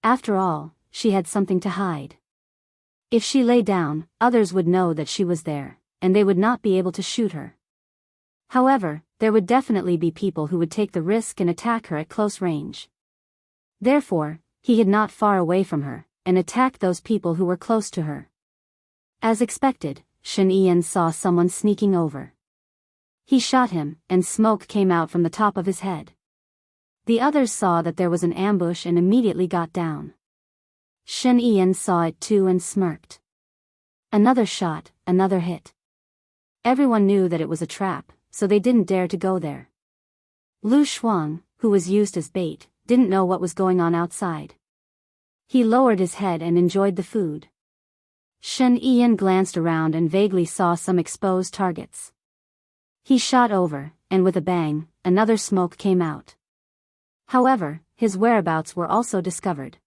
After all, she had something to hide. If she lay down, others would know that she was there, and they would not be able to shoot her. However, there would definitely be people who would take the risk and attack her at close range. Therefore, he hid not far away from her, and attacked those people who were close to her. As expected, Shen Yiyan saw someone sneaking over. He shot him, and smoke came out from the top of his head. The others saw that there was an ambush and immediately got down. Shen Yiyan saw it too and smirked. Another shot, another hit. Everyone knew that it was a trap, so they didn't dare to go there. Lu Shuang, who was used as bait, didn't know what was going on outside. He lowered his head and enjoyed the food. Shen Yiyan glanced around and vaguely saw some exposed targets. He shot over, and with a bang, another smoke came out. However, his whereabouts were also discovered.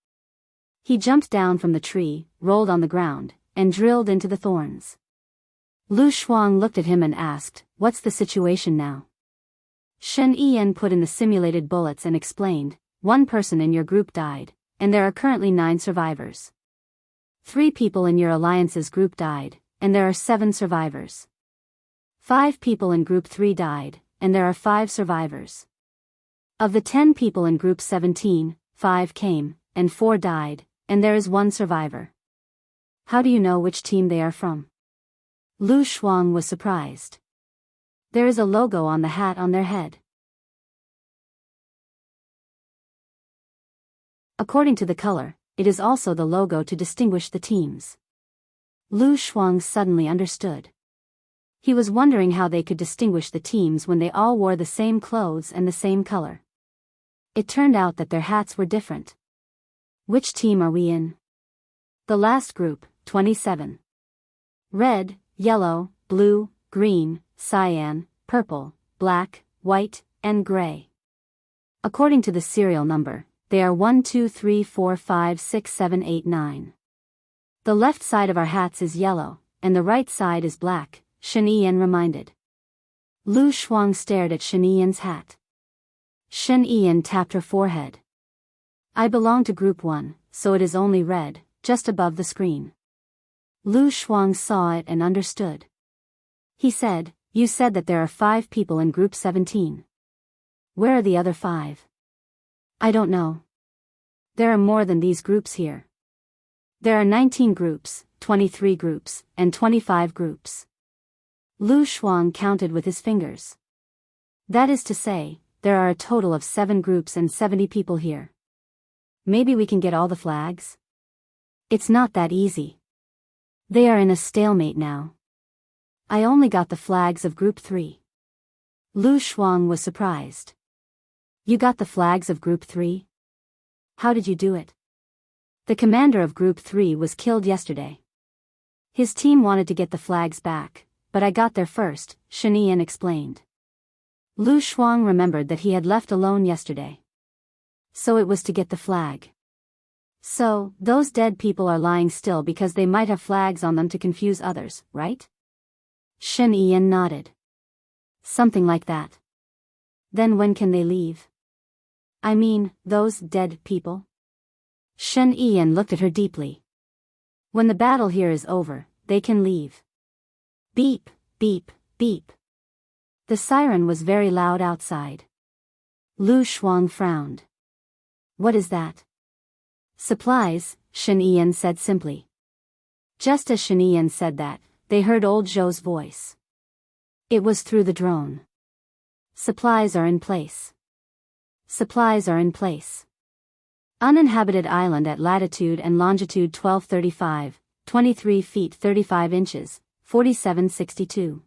He jumped down from the tree, rolled on the ground, and drilled into the thorns. Lu Shuang looked at him and asked, "What's the situation now?" Shen Yiyan put in the simulated bullets and explained, "One person in your group died, and there are currently 9 survivors. 3 people in your alliance's group died, and there are 7 survivors. 5 people in Group 3 died, and there are 5 survivors. Of the 10 people in Group 17, 5 came, and 4 died, and there is 1 survivor. How do you know which team they are from?" Lu Shuang was surprised. There is a logo on the hat on their head. According to the color, it is also the logo to distinguish the teams. Lu Shuang suddenly understood. He was wondering how they could distinguish the teams when they all wore the same clothes and the same color. It turned out that their hats were different. "Which team are we in?" "The last group, 27. Red, yellow, blue, green, cyan, purple, black, white, and gray. According to the serial number, they are 1 2 3 4 5 6 7 8 9. The left side of our hats is yellow, and the right side is black," Shen Yiyan reminded. Lu Shuang stared at Shen Yiyan's hat. Shen Yiyan tapped her forehead. "I belong to Group 1, so it is only red, just above the screen." Lu Shuang saw it and understood. He said, "You said that there are 5 people in Group 17. Where are the other 5? "I don't know. There are more than these groups here. There are 19 groups, 23 groups, and 25 groups." Lu Shuang counted with his fingers. "That is to say, there are a total of 7 groups and 70 people here. Maybe we can get all the flags?" "It's not that easy. They are in a stalemate now. I only got the flags of Group 3. Lu Shuang was surprised. "You got the flags of Group 3? How did you do it?" "The commander of Group 3 was killed yesterday. His team wanted to get the flags back, but I got there first," Shen Yiyan explained. Lu Shuang remembered that he had left alone yesterday. So it was to get the flag. "So, those dead people are lying still because they might have flags on them to confuse others, right?" Shen Yiyan nodded. "Something like that. Then when can they leave?" "I mean, those dead people?" Shen Yiyan looked at her deeply. "When the battle here is over, they can leave." Beep, beep, beep. The siren was very loud outside. Lu Shuang frowned. "What is that?" "Supplies," Shen Yiyan said simply. Just as Shen Yiyan said that, they heard old Zhou's voice. It was through the drone. "Supplies are in place. Supplies are in place. Uninhabited island at latitude and longitude 1235, 23 feet 35 inches, 4762.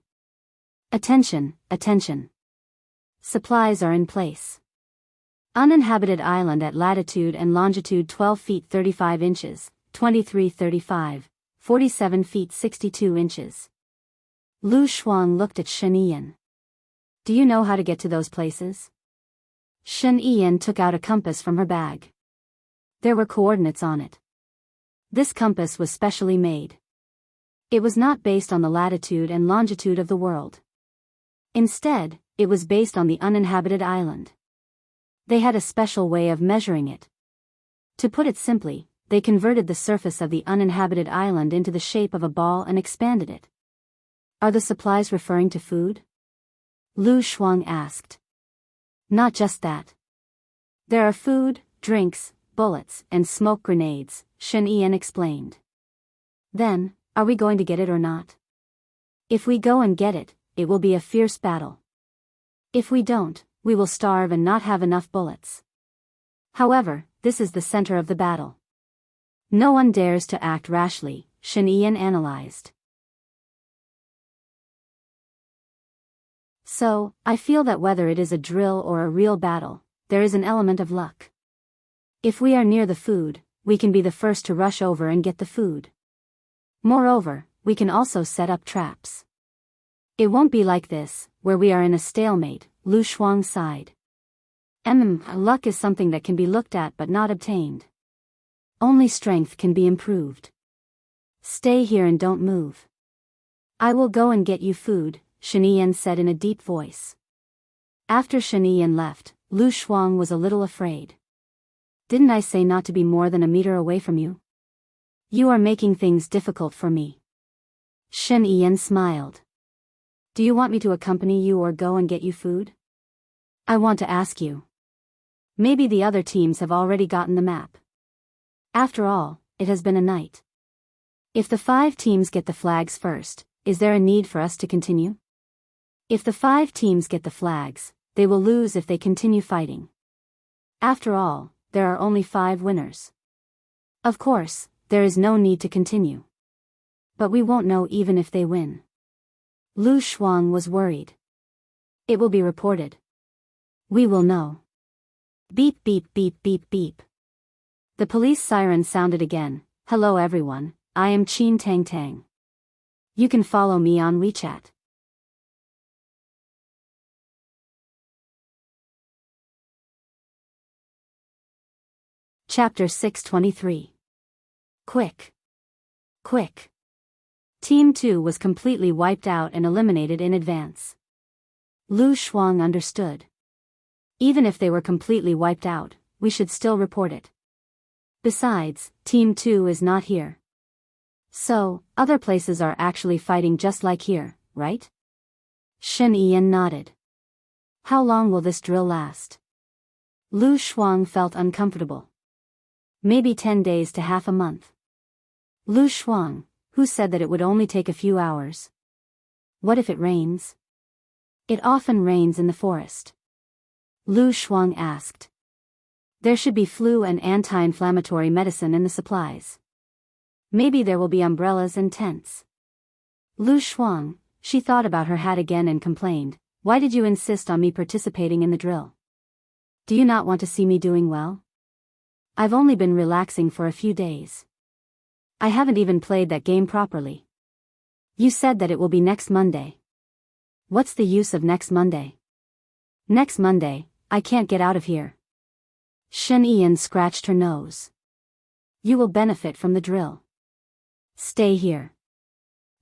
Attention, attention. Supplies are in place. Uninhabited island at latitude and longitude 12 feet 35 inches, 23:35, 47 feet 62 inches. Lu Shuang looked at Shen Yiyan. Do you know how to get to those places? Shen Yiyan took out a compass from her bag. There were coordinates on it. This compass was specially made. It was not based on the latitude and longitude of the world. Instead, it was based on the uninhabited island. They had a special way of measuring it. To put it simply, they converted the surface of the uninhabited island into the shape of a ball and expanded it. Are the supplies referring to food? Lu Shuang asked. Not just that. There are food, drinks, bullets, and smoke grenades, Shen Yiyan explained. Then, are we going to get it or not? If we go and get it, it will be a fierce battle. If we don't, we will starve and not have enough bullets. However, this is the center of the battle. No one dares to act rashly, Shen Yiyan analyzed. So, I feel that whether it is a drill or a real battle, there is an element of luck. If we are near the food, we can be the first to rush over and get the food. Moreover, we can also set up traps. It won't be like this, where we are in a stalemate, Lu Shuang sighed. Luck is something that can be looked at but not obtained. Only strength can be improved. Stay here and don't move. I will go and get you food, Shen Yiyan said in a deep voice. After Shen Yiyan left, Lu Shuang was a little afraid. Didn't I say not to be more than a meter away from you? You are making things difficult for me. Shen Yiyan smiled. Do you want me to accompany you or go and get you food? I want to ask you. Maybe the other teams have already gotten the map. After all, it has been a night. If the 5 teams get the flags first, is there a need for us to continue? If the 5 teams get the flags, they will lose if they continue fighting. After all, there are only 5 winners. Of course, there is no need to continue. But we won't know even if they win. Lu Shuang was worried. It will be reported. We will know. Beep beep beep beep beep. The police siren sounded again. Hello everyone, I am Qin Tang Tang. You can follow me on WeChat. Chapter 623. Quick. Quick. Team 2 was completely wiped out and eliminated in advance. Lu Shuang understood. Even if they were completely wiped out, we should still report it. Besides, Team 2 is not here. So, other places are actually fighting just like here, right? Shen Yiyan nodded. How long will this drill last? Lu Shuang felt uncomfortable. Maybe 10 days to half a month. Lu Shuang, who said that it would only take a few hours? What if it rains? It often rains in the forest. Lu Shuang asked. There should be flu and anti-inflammatory medicine in the supplies. Maybe there will be umbrellas and tents. Lu Shuang, she thought about her hat again and complained, why did you insist on me participating in the drill? Do you not want to see me doing well? I've only been relaxing for a few days. I haven't even played that game properly. You said that it will be next Monday. What's the use of next Monday? Next Monday, I can't get out of here. Shen Yiyan scratched her nose. You will benefit from the drill. Stay here.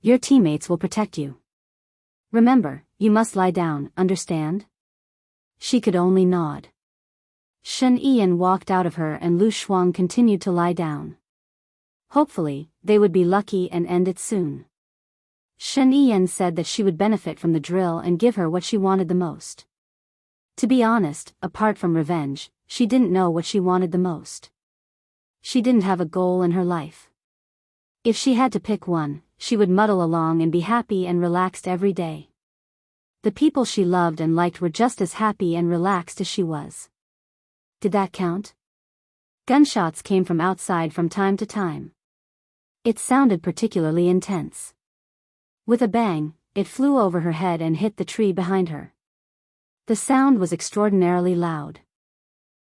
Your teammates will protect you. Remember, you must lie down, understand? She could only nod. Shen Yiyan walked out of her and Lu Shuang continued to lie down. Hopefully, they would be lucky and end it soon. Shen Yiyan said that she would benefit from the drill and give her what she wanted the most. To be honest, apart from revenge, she didn't know what she wanted the most. She didn't have a goal in her life. If she had to pick one, she would muddle along and be happy and relaxed every day. The people she loved and liked were just as happy and relaxed as she was. Did that count? Gunshots came from outside from time to time. It sounded particularly intense. With a bang, it flew over her head and hit the tree behind her. The sound was extraordinarily loud.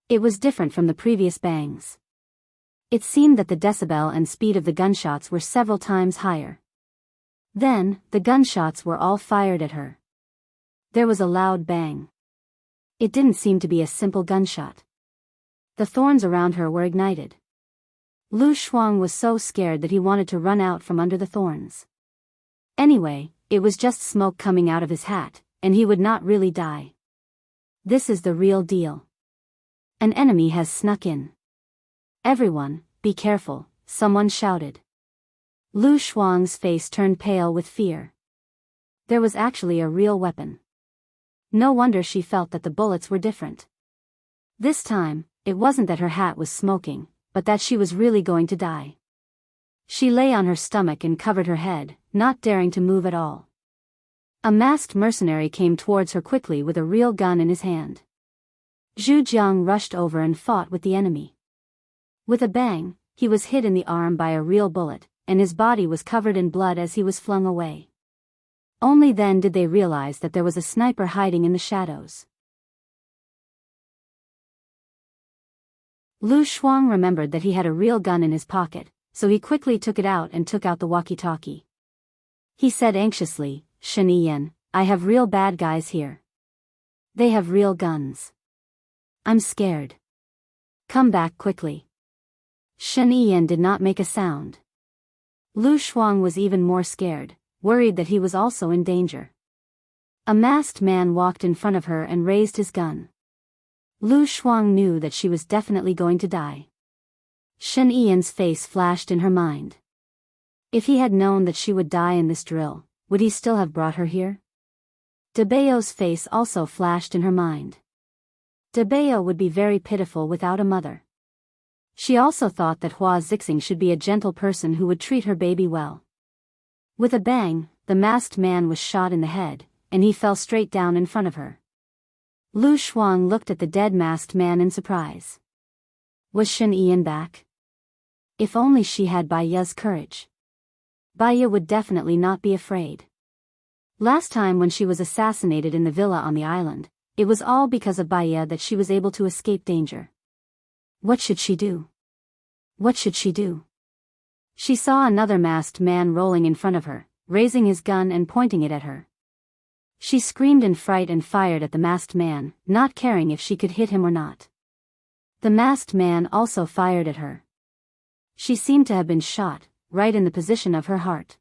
It was different from the previous bangs. It seemed that the decibel and speed of the gunshots were several times higher. Then, the gunshots were all fired at her. There was a loud bang. It didn't seem to be a simple gunshot. The thorns around her were ignited. Lu Shuang was so scared that he wanted to run out from under the thorns. Anyway, it was just smoke coming out of his hat, and he would not really die. This is the real deal. An enemy has snuck in. Everyone, be careful, someone shouted. Lu Shuang's face turned pale with fear. There was actually a real weapon. No wonder she felt that the bullets were different. This time, it wasn't that her hat was smoking, but that she was really going to die. She lay on her stomach and covered her head, not daring to move at all. A masked mercenary came towards her quickly with a real gun in his hand. Zhu Jiang rushed over and fought with the enemy. With a bang, he was hit in the arm by a real bullet, and his body was covered in blood as he was flung away. Only then did they realize that there was a sniper hiding in the shadows. Lu Shuang remembered that he had a real gun in his pocket, so he quickly took it out and took out the walkie-talkie. He said anxiously, "Shen Yiyan, I have real bad guys here. They have real guns. I'm scared. Come back quickly." Shen Yiyan did not make a sound. Lu Shuang was even more scared, worried that he was also in danger. A masked man walked in front of her and raised his gun. Lu Shuang knew that she was definitely going to die. Shen Yiyan's face flashed in her mind. If he had known that she would die in this drill, would he still have brought her here? De Bao's face also flashed in her mind. De Bao would be very pitiful without a mother. She also thought that Hua Zixing should be a gentle person who would treat her baby well. With a bang, the masked man was shot in the head, and he fell straight down in front of her. Lu Shuang looked at the dead masked man in surprise. Was Shen Yiyan back? If only she had Bai Ye's courage. Bai Ye would definitely not be afraid. Last time when she was assassinated in the villa on the island, it was all because of Bai Ye that she was able to escape danger. What should she do? What should she do? She saw another masked man rolling in front of her, raising his gun and pointing it at her. She screamed in fright and fired at the masked man, not caring if she could hit him or not. The masked man also fired at her. She seemed to have been shot, right in the position of her heart.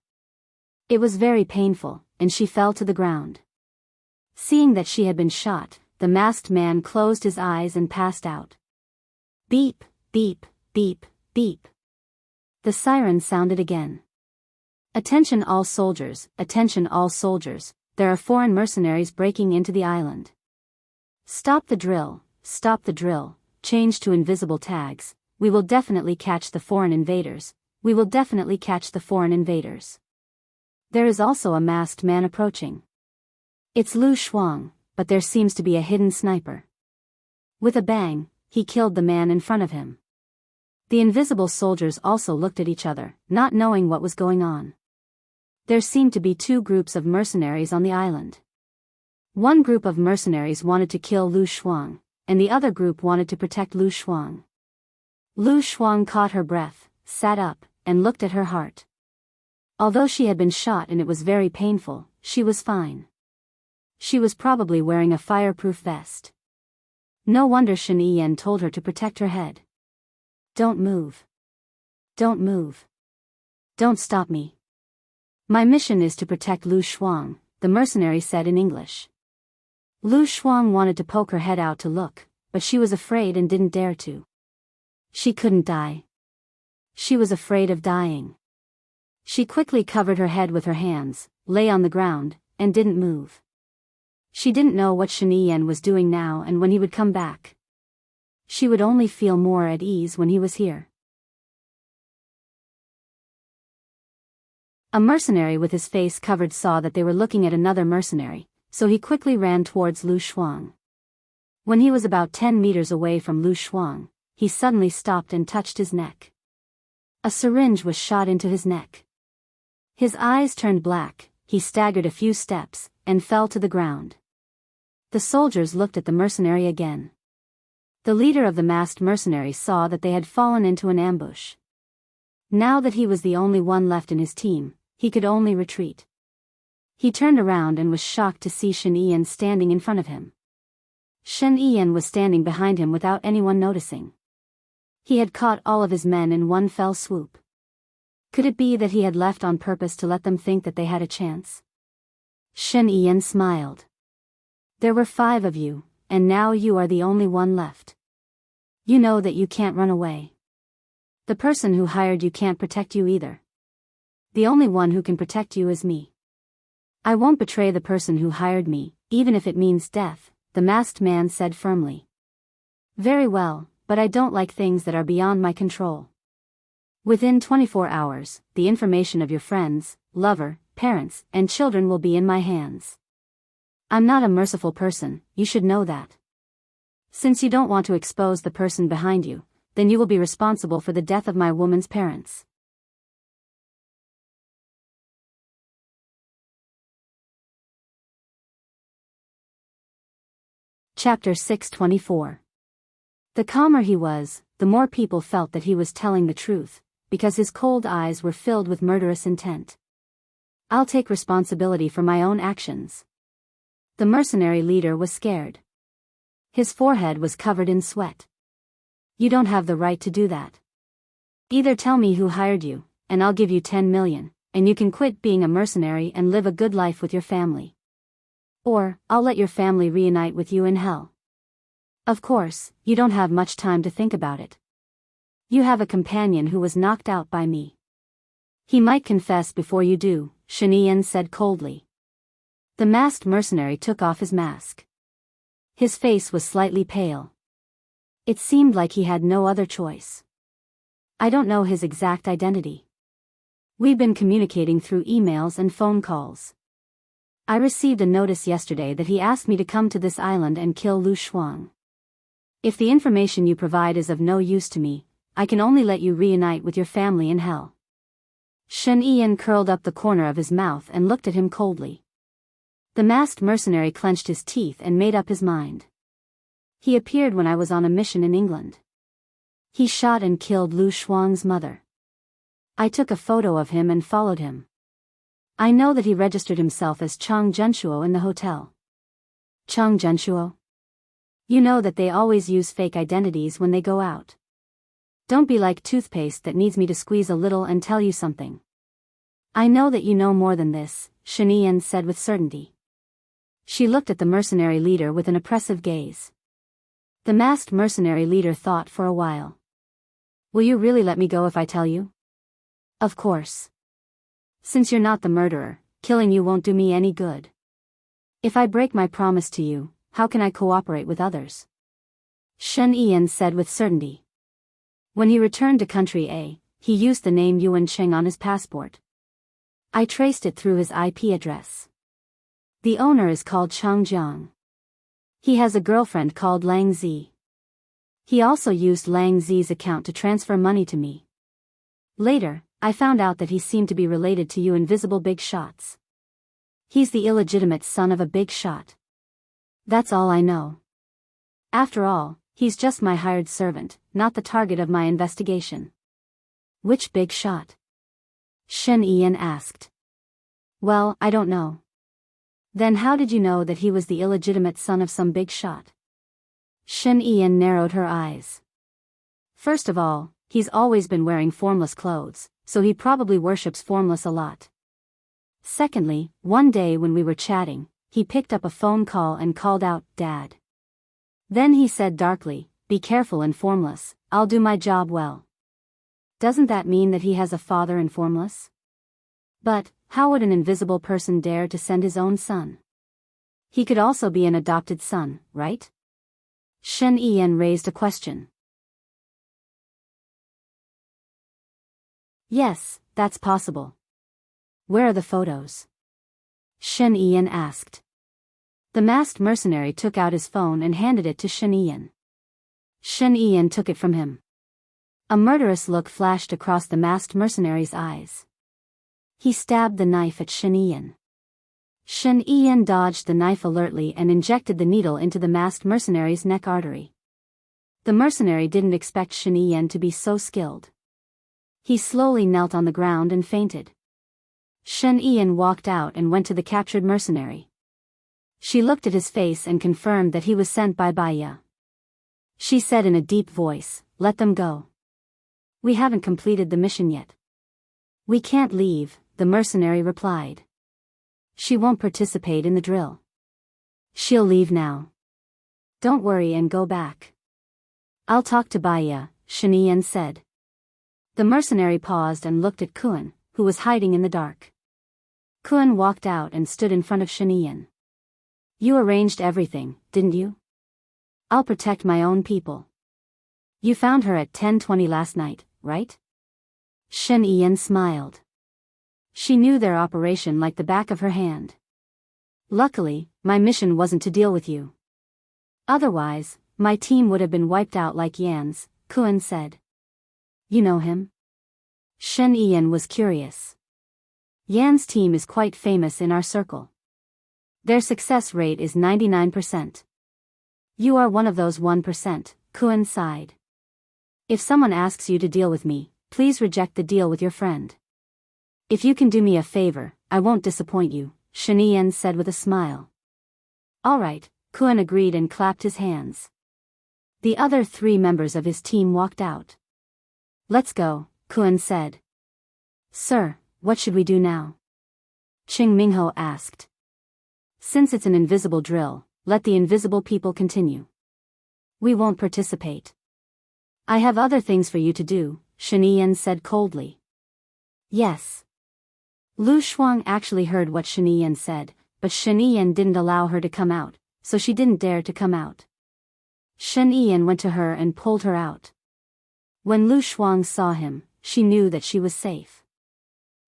It was very painful, and she fell to the ground. Seeing that she had been shot, the masked man closed his eyes and passed out. Beep, beep, beep, beep. The siren sounded again. Attention all soldiers, attention all soldiers, there are foreign mercenaries breaking into the island. Stop the drill, change to invisible tags, we will definitely catch the foreign invaders, we will definitely catch the foreign invaders. There is also a masked man approaching. It's Lu Shuang, but there seems to be a hidden sniper. With a bang, he killed the man in front of him. The invisible soldiers also looked at each other, not knowing what was going on. There seemed to be two groups of mercenaries on the island. One group of mercenaries wanted to kill Lu Shuang, and the other group wanted to protect Lu Shuang. Lu Shuang caught her breath, sat up, and looked at her heart. Although she had been shot and it was very painful, she was fine. She was probably wearing a fireproof vest. No wonder Shen Yiyan told her to protect her head. Don't move. Don't move. Don't stop me. My mission is to protect Lu Shuang, the mercenary said in English. Lu Shuang wanted to poke her head out to look, but she was afraid and didn't dare to. She couldn't die. She was afraid of dying. She quickly covered her head with her hands, lay on the ground, and didn't move. She didn't know what Shen Yiyan was doing now and when he would come back. She would only feel more at ease when he was here. A mercenary with his face covered saw that they were looking at another mercenary, so he quickly ran towards Lu Shuang. When he was about 10 meters away from Lu Shuang, he suddenly stopped and touched his neck. A syringe was shot into his neck. His eyes turned black, he staggered a few steps, and fell to the ground. The soldiers looked at the mercenary again. The leader of the masked mercenaries saw that they had fallen into an ambush. Now that he was the only one left in his team, he could only retreat. He turned around and was shocked to see Shen Ian standing in front of him. Shen Ian was standing behind him without anyone noticing. He had caught all of his men in one fell swoop. Could it be that he had left on purpose to let them think that they had a chance? Shen Ian smiled. There were 5 of you, and now you are the only one left. You know that you can't run away. The person who hired you can't protect you either. The only one who can protect you is me. I won't betray the person who hired me, even if it means death, the masked man said firmly. Very well, but I don't like things that are beyond my control. Within 24 hours, the information of your friends, lover, parents, and children will be in my hands. I'm not a merciful person, you should know that. Since you don't want to expose the person behind you, then you will be responsible for the death of my woman's parents. Chapter 624. The calmer he was, the more people felt that he was telling the truth, because his cold eyes were filled with murderous intent. I'll take responsibility for my own actions. The mercenary leader was scared. His forehead was covered in sweat. You don't have the right to do that. Either tell me who hired you, and I'll give you 10 million, and you can quit being a mercenary and live a good life with your family. Or, I'll let your family reunite with you in hell. Of course, you don't have much time to think about it. You have a companion who was knocked out by me. He might confess before you do, Shen Ian said coldly. The masked mercenary took off his mask. His face was slightly pale. It seemed like he had no other choice. I don't know his exact identity. We've been communicating through emails and phone calls. I received a notice yesterday that he asked me to come to this island and kill Lu Shuang. If the information you provide is of no use to me, I can only let you reunite with your family in hell. Shen Ian curled up the corner of his mouth and looked at him coldly. The masked mercenary clenched his teeth and made up his mind. He appeared when I was on a mission in England. He shot and killed Lu Shuang's mother. I took a photo of him and followed him. I know that he registered himself as Chang Zhenshuo in the hotel. Chang Zhenshuo? You know that they always use fake identities when they go out. Don't be like toothpaste that needs me to squeeze a little and tell you something. I know that you know more than this, Shen Ian said with certainty. She looked at the mercenary leader with an oppressive gaze. The masked mercenary leader thought for a while. Will you really let me go if I tell you? Of course. Since you're not the murderer, killing you won't do me any good. If I break my promise to you, how can I cooperate with others? Shen Ian said with certainty. When he returned to country A, he used the name Yuan Cheng on his passport. I traced it through his IP address. The owner is called Chang Jiang. He has a girlfriend called Lang Zi. He also used Lang Zi's account to transfer money to me. Later, I found out that he seemed to be related to you invisible big shots. He's the illegitimate son of a big shot. That's all I know. After all, he's just my hired servant, not the target of my investigation. Which big shot? Shen Ian asked. Well, I don't know. Then how did you know that he was the illegitimate son of some big shot? Shen Ian narrowed her eyes. First of all, he's always been wearing formless clothes, so he probably worships formless a lot. Secondly, one day when we were chatting, he picked up a phone call and called out, "Dad." Then he said darkly, "Be careful in formless, I'll do my job well." Doesn't that mean that he has a father in formless? But, how would an invisible person dare to send his own son? He could also be an adopted son, right? Shen Ian raised a question. Yes, that's possible. Where are the photos? Shen Ian asked. The masked mercenary took out his phone and handed it to Shen Ian. Shen Ian took it from him. A murderous look flashed across the masked mercenary's eyes. He stabbed the knife at Shen Ian. Shen Yiyan dodged the knife alertly and injected the needle into the masked mercenary's neck artery. The mercenary didn't expect Shen Yiyan to be so skilled. He slowly knelt on the ground and fainted. Shen Yiyan walked out and went to the captured mercenary. She looked at his face and confirmed that he was sent by Baiya. She said in a deep voice, "Let them go. We haven't completed the mission yet." "We can't leave," the mercenary replied. "She won't participate in the drill. She'll leave now. Don't worry and go back." "I'll talk to Baiya," Shen Yiyan said. The mercenary paused and looked at Kuan, who was hiding in the dark. Kuan walked out and stood in front of Shen Yiyan. "You arranged everything, didn't you?" "I'll protect my own people." "You found her at 10:20 last night, right?" Shen Yiyan smiled. She knew their operation like the back of her hand. "Luckily, my mission wasn't to deal with you. Otherwise, my team would have been wiped out like Yan's," Kuan said. "You know him?" Shen Yiyan was curious. "Yan's team is quite famous in our circle. Their success rate is 99%. You are one of those 1%, Kuan sighed. "If someone asks you to deal with me, please reject the deal with your friend. If you can do me a favor, I won't disappoint you," Shen Yiyan said with a smile. "All right," Kuan agreed and clapped his hands. The other 3 members of his team walked out. "Let's go," Kuan said. "Sir, what should we do now?" Qing Mingho asked. "Since it's an invisible drill, let the invisible people continue. We won't participate." "I have other things for you to do," Shen Yiyan said coldly. "Yes." Lu Shuang actually heard what Shen Yiyan said, but Shen Yiyan didn't allow her to come out, so she didn't dare to come out. Shen Yiyan went to her and pulled her out. When Lu Shuang saw him, she knew that she was safe.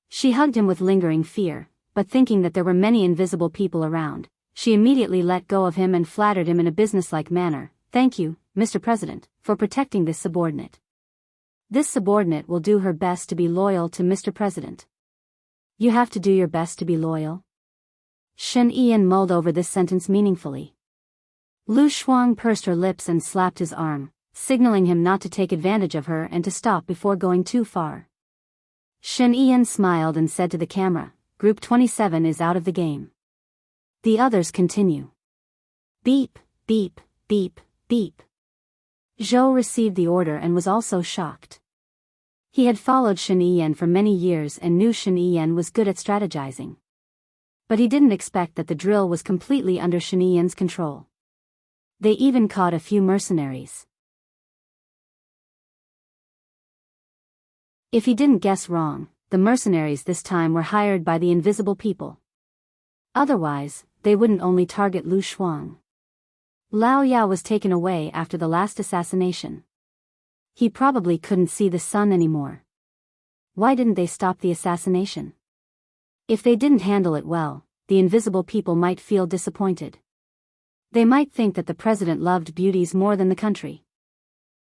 She hugged him with lingering fear, but thinking that there were many invisible people around, she immediately let go of him and flattered him in a businesslike manner. "Thank you, Mr. President, for protecting this subordinate. This subordinate will do her best to be loyal to Mr. President." "You have to do your best to be loyal?" Shen Yiyan mulled over this sentence meaningfully. Lu Shuang pursed her lips and slapped his arm, signaling him not to take advantage of her and to stop before going too far. Shen Yiyan smiled and said to the camera, "Group 27 is out of the game. The others continue." Beep, beep, beep, beep. Zhou received the order and was also shocked. He had followed Shen Yiyan for many years and knew Shen Yiyan was good at strategizing. But he didn't expect that the drill was completely under Shen Yiyan's control. They even caught a few mercenaries. If he didn't guess wrong, the mercenaries this time were hired by the invisible people. Otherwise, they wouldn't only target Lu Shuang. Lao Yao was taken away after the last assassination. He probably couldn't see the sun anymore. Why didn't they stop the assassination? If they didn't handle it well, the invisible people might feel disappointed. They might think that the president loved beauties more than the country.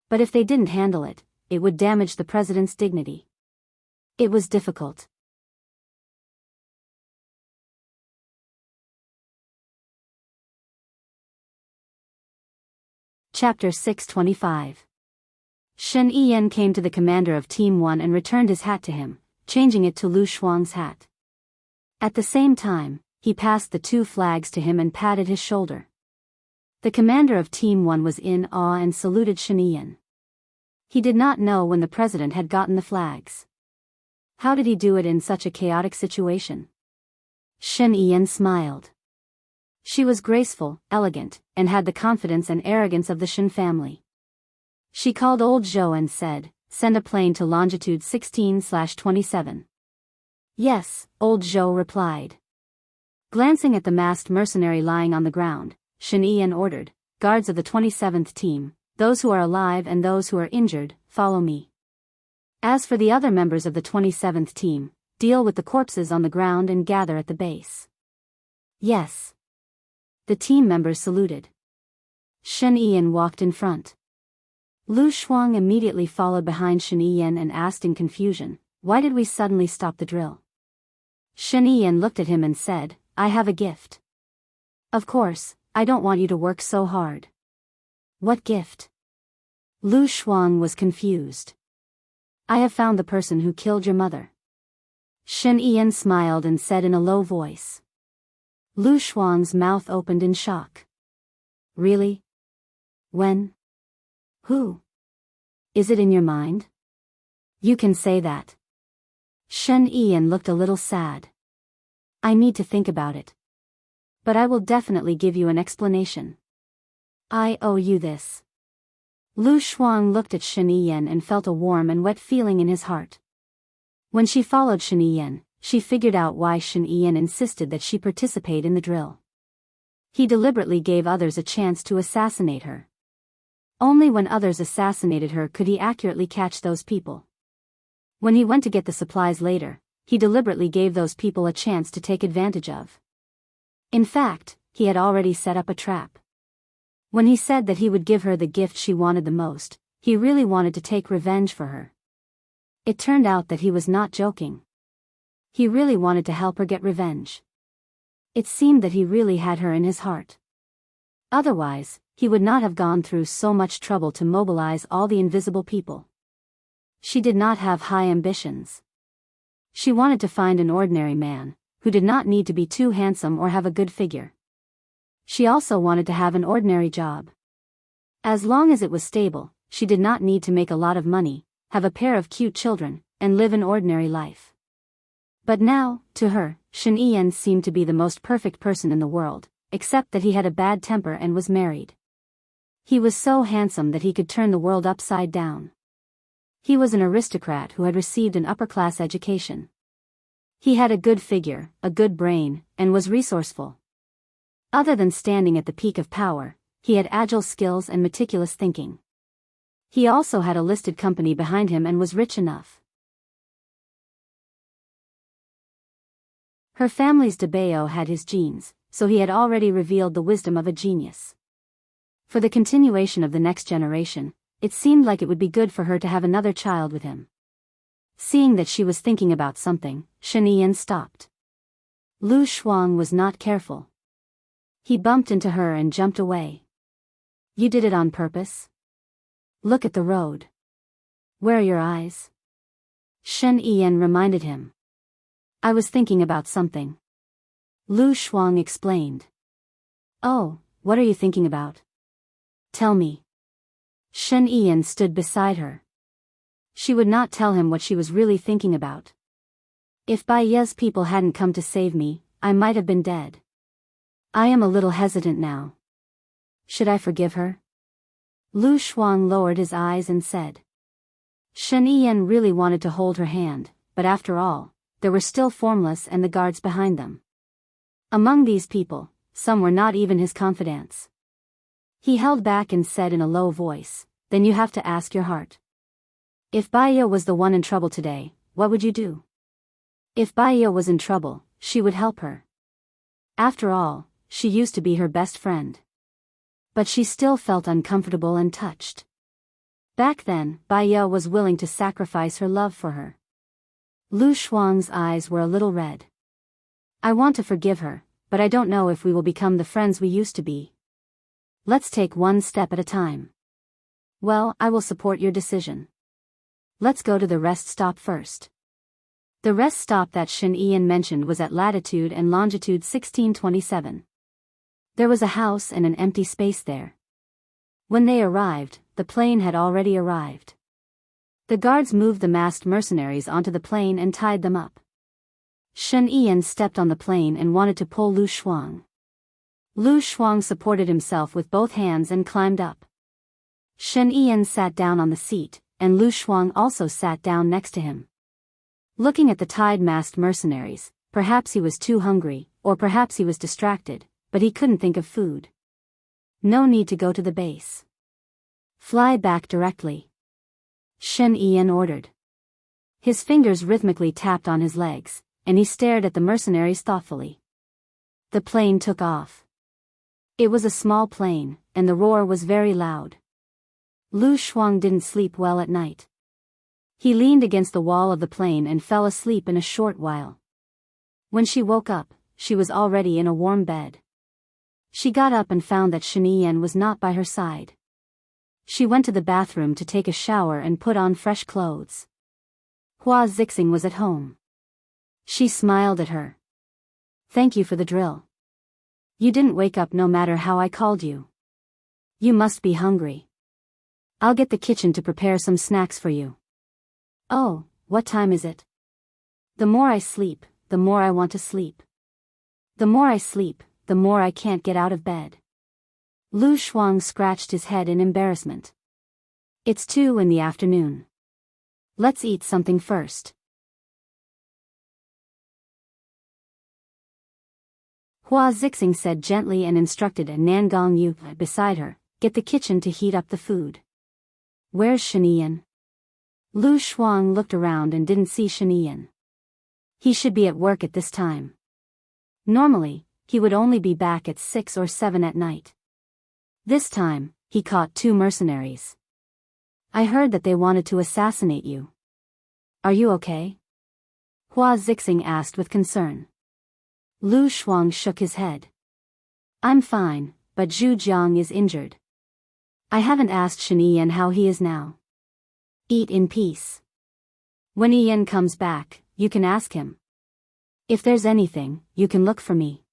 But if they didn't handle it, it would damage the president's dignity. It was difficult. Chapter 625. Shen Yiyan came to the commander of Team 1 and returned his hat to him, changing it to Lu Shuang's hat. At the same time, he passed the 2 flags to him and patted his shoulder. The commander of Team 1 was in awe and saluted Shen Yiyan. He did not know when the president had gotten the flags. How did he do it in such a chaotic situation? Shen Yiyan smiled. She was graceful, elegant, and had the confidence and arrogance of the Shen family. She called old Zhou and said, "Send a plane to longitude 16/27. "Yes," old Zhou replied. Glancing at the masked mercenary lying on the ground, Shen Yiyan ordered, "Guards of the 27th team, those who are alive and those who are injured, follow me. As for the other members of the 27th team, deal with the corpses on the ground and gather at the base." "Yes." The team members saluted. Shen Yiyan walked in front. Lu Shuang immediately followed behind Shen Yiyan and asked in confusion, "Why did we suddenly stop the drill?" Shen Yiyan looked at him and said, I have a gift. Of course, I don't want you to work so hard. What gift? Lu Shuang was confused. I have found the person who killed your mother. Shen Yiyan smiled and said in a low voice. Lu Shuang's mouth opened in shock. Really? When? Who? Is it in your mind? You can say that. Shen Yiyan looked a little sad. I need to think about it. But I will definitely give you an explanation. I owe you this. Lu Shuang looked at Shen Yiyan and felt a warm and wet feeling in his heart. When she followed Shen Yiyan, she figured out why Shen Yiyan insisted that she participate in the drill. He deliberately gave others a chance to assassinate her. Only when others assassinated her could he accurately catch those people. When he went to get the supplies later, he deliberately gave those people a chance to take advantage of. In fact, he had already set up a trap. When he said that he would give her the gift she wanted the most, he really wanted to take revenge for her. It turned out that he was not joking. He really wanted to help her get revenge. It seemed that he really had her in his heart. Otherwise, he would not have gone through so much trouble to mobilize all the invisible people. She did not have high ambitions. She wanted to find an ordinary man, who did not need to be too handsome or have a good figure. She also wanted to have an ordinary job. As long as it was stable, she did not need to make a lot of money, have a pair of cute children, and live an ordinary life. But now, to her, Shen Yiyan seemed to be the most perfect person in the world, except that he had a bad temper and was married. He was so handsome that he could turn the world upside down. He was an aristocrat who had received an upper-class education. He had a good figure, a good brain, and was resourceful. Other than standing at the peak of power, he had agile skills and meticulous thinking. He also had a listed company behind him and was rich enough. Her family's Debao had his genes, so he had already revealed the wisdom of a genius. For the continuation of the next generation, it seemed like it would be good for her to have another child with him. Seeing that she was thinking about something, Shen Yiyan stopped. Lu Shuang was not careful. He bumped into her and jumped away. You did it on purpose? Look at the road. Where are your eyes? Shen Yiyan reminded him. I was thinking about something. Lu Shuang explained. Oh, what are you thinking about? Tell me. Shen Yiyan stood beside her. She would not tell him what she was really thinking about. If Bai Ye's people hadn't come to save me, I might have been dead. I am a little hesitant now. Should I forgive her? Lu Shuang lowered his eyes and said. Shen Yiyan really wanted to hold her hand, but after all, there were still Formless and the guards behind them. Among these people, some were not even his confidants. He held back and said in a low voice, then you have to ask your heart. If Bai Ye was the one in trouble today, what would you do? If Bai Ye was in trouble, she would help her. After all, she used to be her best friend. But she still felt uncomfortable and touched. Back then, Bai Ye was willing to sacrifice her love for her. Lu Shuang's eyes were a little red. I want to forgive her, but I don't know if we will become the friends we used to be. Let's take one step at a time. Well, I will support your decision. Let's go to the rest stop first. The rest stop that Shen Yiyan mentioned was at latitude and longitude 1627. There was a house and an empty space there. When they arrived, the plane had already arrived. The guards moved the masked mercenaries onto the plane and tied them up. Shen Yiyan stepped on the plane and wanted to pull Lu Shuang. Lu Shuang supported himself with both hands and climbed up. Shen Yiyan sat down on the seat, and Lu Shuang also sat down next to him. Looking at the tied masked mercenaries, perhaps he was too hungry, or perhaps he was distracted, but he couldn't think of food. No need to go to the base. Fly back directly. Shen Yiyan ordered. His fingers rhythmically tapped on his legs, and he stared at the mercenaries thoughtfully. The plane took off. It was a small plane, and the roar was very loud. Lu Shuang didn't sleep well at night. He leaned against the wall of the plane and fell asleep in a short while. When she woke up, she was already in a warm bed. She got up and found that Shen Yan was not by her side. She went to the bathroom to take a shower and put on fresh clothes. Hua Zixing was at home. She smiled at her. "Thank you for the drill. You didn't wake up no matter how I called you. You must be hungry. I'll get the kitchen to prepare some snacks for you." "Oh, what time is it?" "The more I sleep, the more I want to sleep. The more I sleep, the more I can't get out of bed." Lu Shuang scratched his head in embarrassment. "It's 2 in the afternoon. Let's eat something first." Hua Zixing said gently and instructed a Nangong Yu beside her, "Get the kitchen to heat up the food." "Where's Shen Yan?" Lu Shuang looked around and didn't see Shen Yan. He should be at work at this time. Normally, he would only be back at 6 or 7 at night. This time, he caught 2 mercenaries. "I heard that they wanted to assassinate you. Are you okay?" Hua Zixing asked with concern. Lu Shuang shook his head. "I'm fine, but Zhu Jiang is injured. I haven't asked Shen Yan how he is now. Eat in peace. When Ian comes back, you can ask him. If there's anything, you can look for me.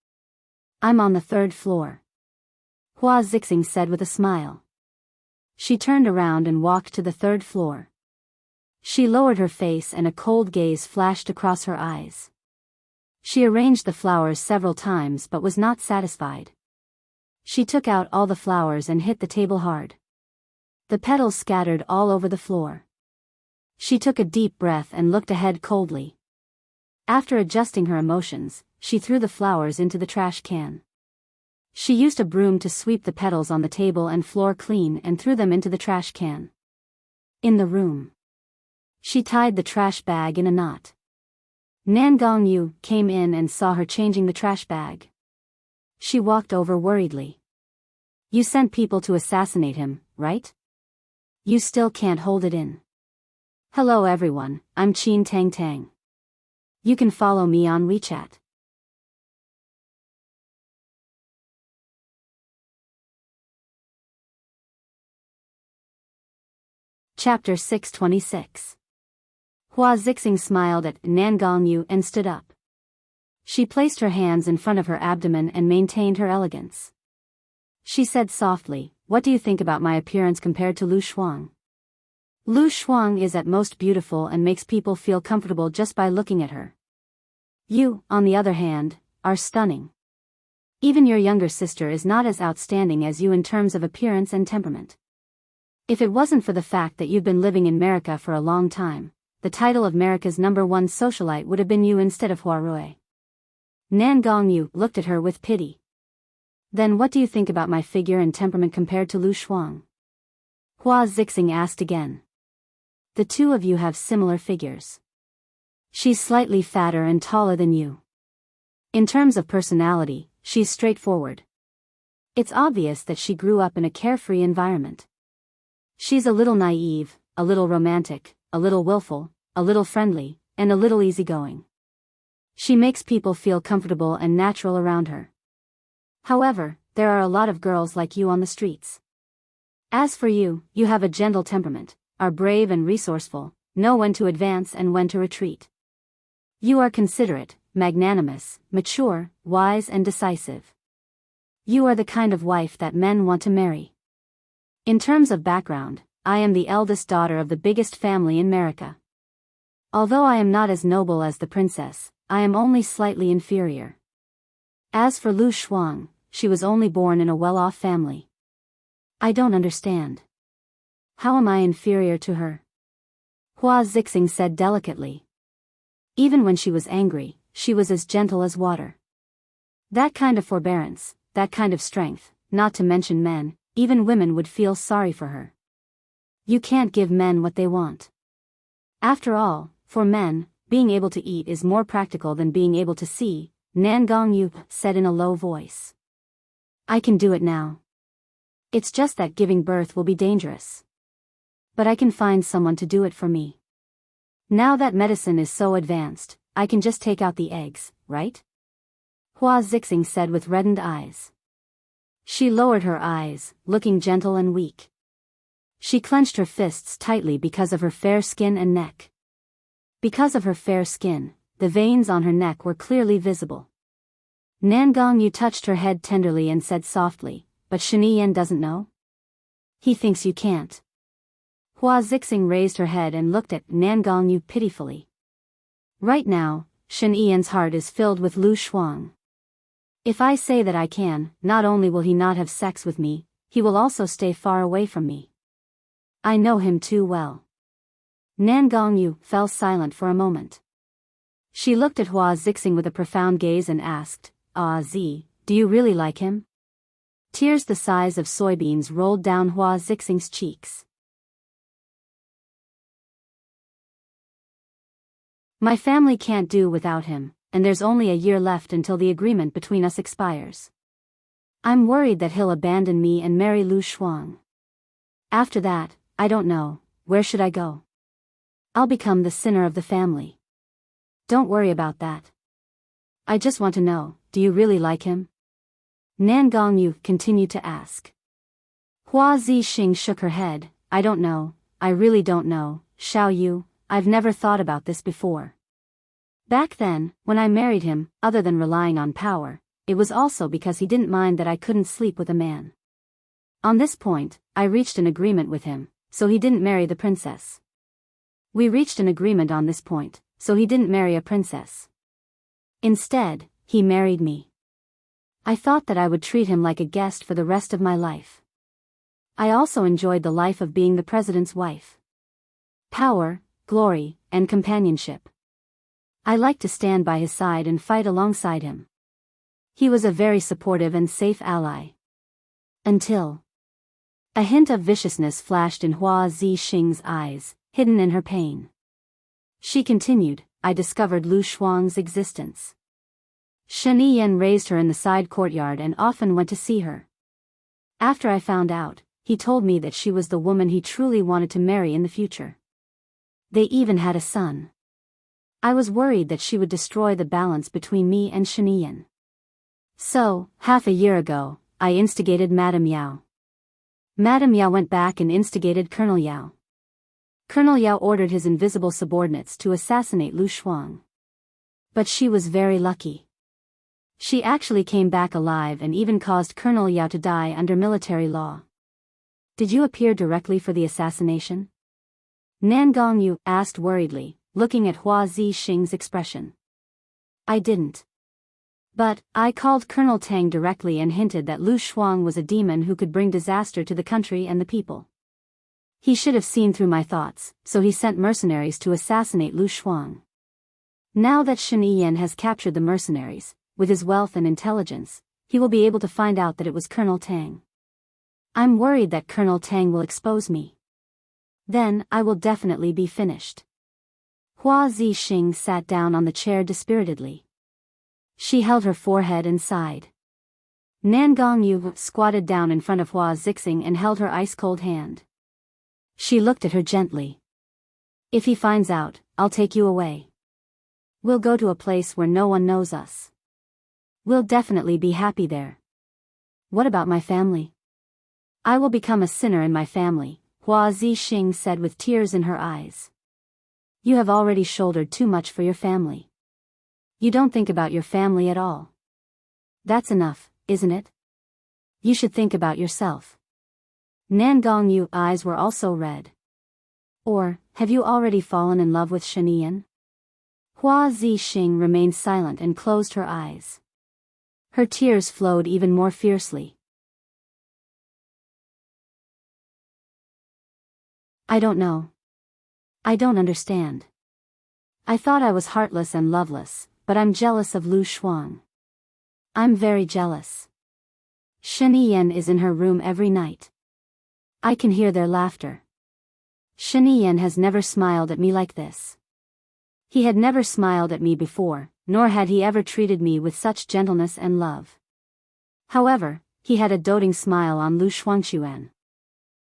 I'm on the 3rd floor." Hua Zixing said with a smile. She turned around and walked to the 3rd floor. She lowered her face and a cold gaze flashed across her eyes. She arranged the flowers several times but was not satisfied. She took out all the flowers and hit the table hard. The petals scattered all over the floor. She took a deep breath and looked ahead coldly. After adjusting her emotions, she threw the flowers into the trash can. She used a broom to sweep the petals on the table and floor clean and threw them into the trash can. In the room, she tied the trash bag in a knot. Nangong Yu came in and saw her changing the trash bag. She walked over worriedly. "You sent people to assassinate him, right? You still can't hold it in." "Hello everyone, I'm Qin Tang Tang. You can follow me on WeChat." Chapter 626. Hua Zixing smiled at Nangong Yu and stood up. She placed her hands in front of her abdomen and maintained her elegance. She said softly, "What do you think about my appearance compared to Lu Shuang?" "Lu Shuang is at most beautiful and makes people feel comfortable just by looking at her. You, on the other hand, are stunning. Even your younger sister is not as outstanding as you in terms of appearance and temperament. If it wasn't for the fact that you've been living in America for a long time, the title of America's #1 socialite would have been you instead of Hua Rui." Nangong Yu looked at her with pity. "Then what do you think about my figure and temperament compared to Lu Shuang?" Hua Zixing asked again. "The two of you have similar figures. She's slightly fatter and taller than you. In terms of personality, she's straightforward. It's obvious that she grew up in a carefree environment. She's a little naive, a little romantic, a little willful, a little friendly, and a little easygoing. She makes people feel comfortable and natural around her. However, there are a lot of girls like you on the streets. As for you, you have a gentle temperament, are brave and resourceful, know when to advance and when to retreat. You are considerate, magnanimous, mature, wise and decisive. You are the kind of wife that men want to marry. In terms of background, I am the eldest daughter of the biggest family in America. Although I am not as noble as the princess, I am only slightly inferior. As for Lu Shuang, she was only born in a well-off family. I don't understand. How am I inferior to her?" Hua Zixing said delicately. Even when she was angry, she was as gentle as water. That kind of forbearance, that kind of strength, not to mention men, even women would feel sorry for her. You can't give men what they want. After all, for men, being able to eat is more practical than being able to see, Nangong Yu said in a low voice. I can do it now. It's just that giving birth will be dangerous. But I can find someone to do it for me. Now that medicine is so advanced, I can just take out the eggs, right? Hua Zixing said with reddened eyes. She lowered her eyes, looking gentle and weak. She clenched her fists tightly because of her fair skin and neck. Because of her fair skin, the veins on her neck were clearly visible. Nangong Yu touched her head tenderly and said softly, "But Shen Yan doesn't know? He thinks you can't." Hua Zixing raised her head and looked at Nangong Yu pitifully. Right now, Shen Yan's heart is filled with Lu Shuang. If I say that I can, not only will he not have sex with me, he will also stay far away from me. I know him too well. Nangong Yu fell silent for a moment. She looked at Hua Zixing with a profound gaze and asked, "Ah Zi, do you really like him?" Tears the size of soybeans rolled down Hua Zixing's cheeks. My family can't do without him, and there's only a year left until the agreement between us expires. I'm worried that he'll abandon me and marry Lu Shuang. After that, I don't know, where should I go? I'll become the sinner of the family. Don't worry about that. I just want to know, do you really like him? Nangong Yu continued to ask. Hua Zixing shook her head. I don't know, I really don't know, Xiao Yu, I've never thought about this before. Back then, when I married him, other than relying on power, it was also because he didn't mind that I couldn't sleep with a man. On this point, I reached an agreement with him, so he didn't marry the princess. We reached an agreement on this point, so he didn't marry a princess. Instead, he married me. I thought that I would treat him like a guest for the rest of my life. I also enjoyed the life of being the president's wife. Power, glory, and companionship. I liked to stand by his side and fight alongside him. He was a very supportive and safe ally. Until a hint of viciousness flashed in Hua Zixing's eyes, hidden in her pain. She continued, I discovered Lu Shuang's existence. Shen Yan raised her in the side courtyard and often went to see her. After I found out, he told me that she was the woman he truly wanted to marry in the future. They even had a son. I was worried that she would destroy the balance between me and Shen Yan. So, half a year ago, I instigated Madame Yao. Madame Yao went back and instigated Colonel Yao. Colonel Yao ordered his invisible subordinates to assassinate Lu Shuang. But she was very lucky. She actually came back alive and even caused Colonel Yao to die under military law. Did you appear directly for the assassination? Nangong Yu asked worriedly, looking at Hua Zixing's expression. I didn't. But, I called Colonel Tang directly and hinted that Lu Shuang was a demon who could bring disaster to the country and the people. He should have seen through my thoughts, so he sent mercenaries to assassinate Lu Shuang. Now that Shen Yan has captured the mercenaries, with his wealth and intelligence, he will be able to find out that it was Colonel Tang. I'm worried that Colonel Tang will expose me. Then, I will definitely be finished. Hua Zixing sat down on the chair dispiritedly. She held her forehead and sighed. Nangong Yu squatted down in front of Hua Zixing and held her ice-cold hand. She looked at her gently. If he finds out, I'll take you away. We'll go to a place where no one knows us. We'll definitely be happy there. What about my family? I will become a sinner in my family, Hua Zixing said with tears in her eyes. You have already shouldered too much for your family. You don't think about your family at all. That's enough, isn't it? You should think about yourself. Nangong Yu's eyes were also red. Or, have you already fallen in love with Shen Yan? Hua Zixing remained silent and closed her eyes. Her tears flowed even more fiercely. I don't know. I don't understand. I thought I was heartless and loveless, but I'm jealous of Lu Shuang. I'm very jealous. Shen Yan is in her room every night. I can hear their laughter. Shen Yan has never smiled at me like this. He had never smiled at me before, nor had he ever treated me with such gentleness and love. However, he had a doting smile on Lu Shuangquan.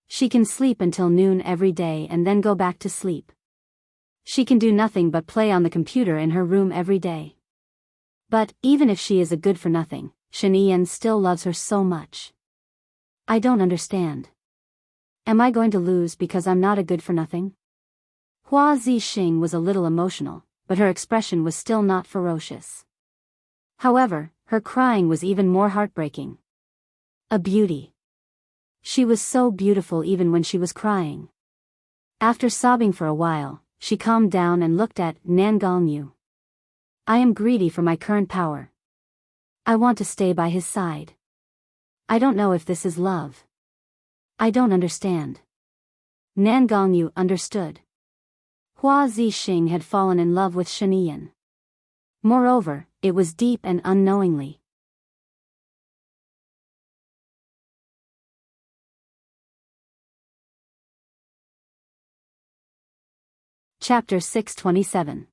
She can sleep until noon every day and then go back to sleep. She can do nothing but play on the computer in her room every day. But, even if she is a good-for-nothing, Shen Yiyan still loves her so much. I don't understand. Am I going to lose because I'm not a good-for-nothing? Hua Zixing was a little emotional, but her expression was still not ferocious. However, her crying was even more heartbreaking. A beauty. She was so beautiful even when she was crying. After sobbing for a while, she calmed down and looked at Nan Gongyu. I am greedy for my current power. I want to stay by his side. I don't know if this is love. I don't understand. Nan Gongyu understood. Hua Zixing had fallen in love with Shen Yiyan. Moreover, it was deep and unknowingly. Chapter 627.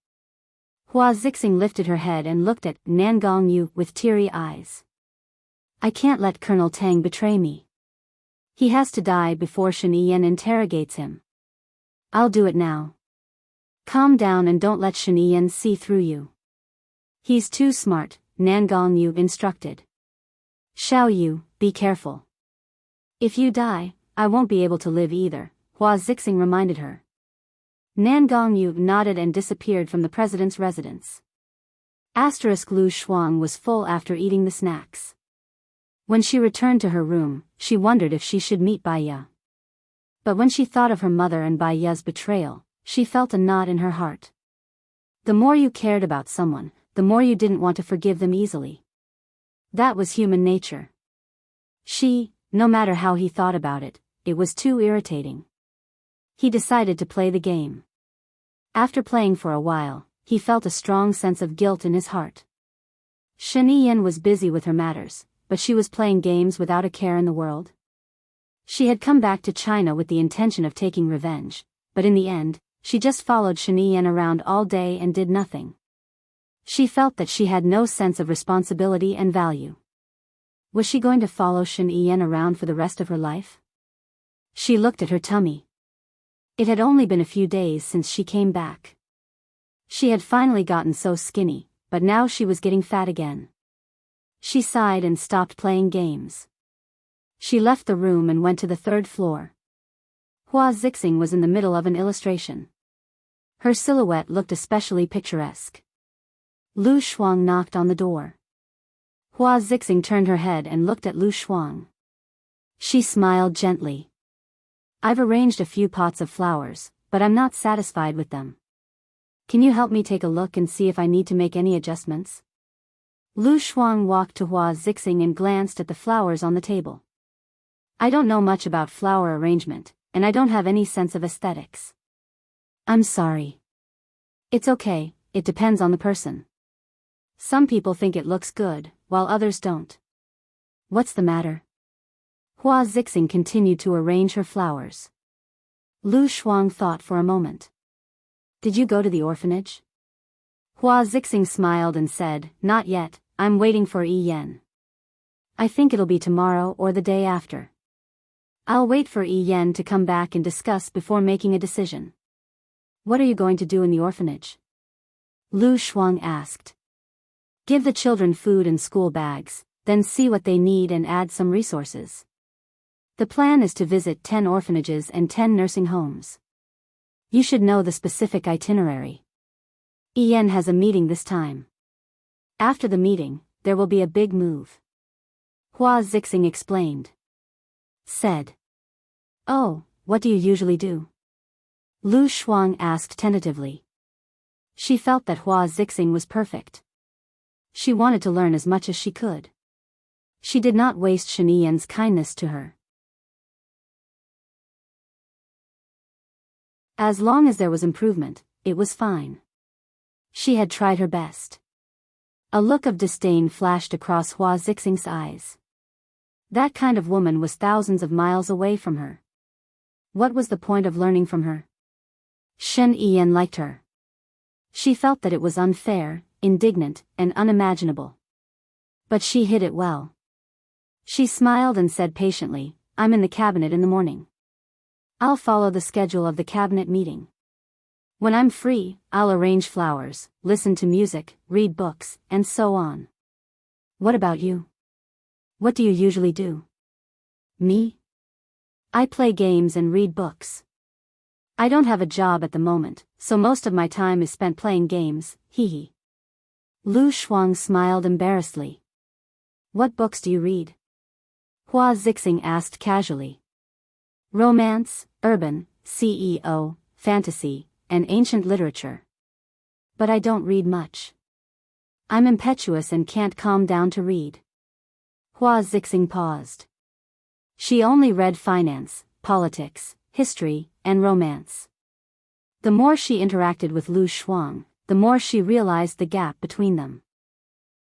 Hua Zixing lifted her head and looked at Nan Gongyu with teary eyes. I can't let Colonel Tang betray me. He has to die before Shen Yiyan interrogates him. I'll do it now. Calm down and don't let Shen Yiyan see through you. He's too smart, Nan Gongyu instructed. Xiao Yu, be careful. If you die, I won't be able to live either, Hua Zixing reminded her. Nan Gongyu nodded and disappeared from the president's residence. Lu Shuang was full after eating the snacks. When she returned to her room, she wondered if she should meet Bai Ye. But when she thought of her mother and Bai Ye's betrayal, she felt a knot in her heart. The more you cared about someone, the more you didn't want to forgive them easily. That was human nature. No matter how he thought about it, it was too irritating. He decided to play the game. After playing for a while, he felt a strong sense of guilt in his heart. Shen Yiyan was busy with her matters, but she was playing games without a care in the world. She had come back to China with the intention of taking revenge, but in the end, she just followed Shen Yiyan around all day and did nothing. She felt that she had no sense of responsibility and value. Was she going to follow Shen Yiyan around for the rest of her life? She looked at her tummy. It had only been a few days since she came back. She had finally gotten so skinny, but now she was getting fat again. She sighed and stopped playing games. She left the room and went to the third floor. Hua Zixing was in the middle of an illustration. Her silhouette looked especially picturesque. Lu Shuang knocked on the door. Hua Zixing turned her head and looked at Lu Shuang. She smiled gently. I've arranged a few pots of flowers, but I'm not satisfied with them. Can you help me take a look and see if I need to make any adjustments? Lu Shuang walked to Hua Zixing and glanced at the flowers on the table. I don't know much about flower arrangement, and I don't have any sense of aesthetics. I'm sorry. It's okay, it depends on the person. Some people think it looks good, while others don't. What's the matter? Hua Zixing continued to arrange her flowers. Lu Shuang thought for a moment. Did you go to the orphanage? Hua Zixing smiled and said, Not yet, I'm waiting for Yi Yan. I think it'll be tomorrow or the day after. I'll wait for Yi Yan to come back and discuss before making a decision. What are you going to do in the orphanage? Lu Shuang asked. Give the children food and school bags, then see what they need and add some resources. The plan is to visit 10 orphanages and 10 nursing homes. You should know the specific itinerary. Yi Yan has a meeting this time. After the meeting, there will be a big move. Hua Zixing explained. Said. Oh, what do you usually do? Lu Shuang asked tentatively. She felt that Hua Zixing was perfect. She wanted to learn as much as she could. She did not waste Shen Yiyan's kindness to her. As long as there was improvement, it was fine. She had tried her best. A look of disdain flashed across Hua Zixing's eyes. That kind of woman was thousands of miles away from her. What was the point of learning from her? Shen Yiyan liked her. She felt that it was unfair, indignant, and unimaginable. But she hid it well. She smiled and said patiently, I'm in the cabinet in the morning. I'll follow the schedule of the cabinet meeting. When I'm free, I'll arrange flowers, listen to music, read books, and so on. What about you? What do you usually do? Me? I play games and read books. I don't have a job at the moment, so most of my time is spent playing games, hee. Lu Shuang smiled embarrassedly. What books do you read? Hua Zixing asked casually. Romance, urban, CEO, fantasy, and ancient literature. But I don't read much. I'm impetuous and can't calm down to read. Hua Zixing paused. She only read finance, politics, history, and romance. The more she interacted with Lu Shuang, the more she realized the gap between them.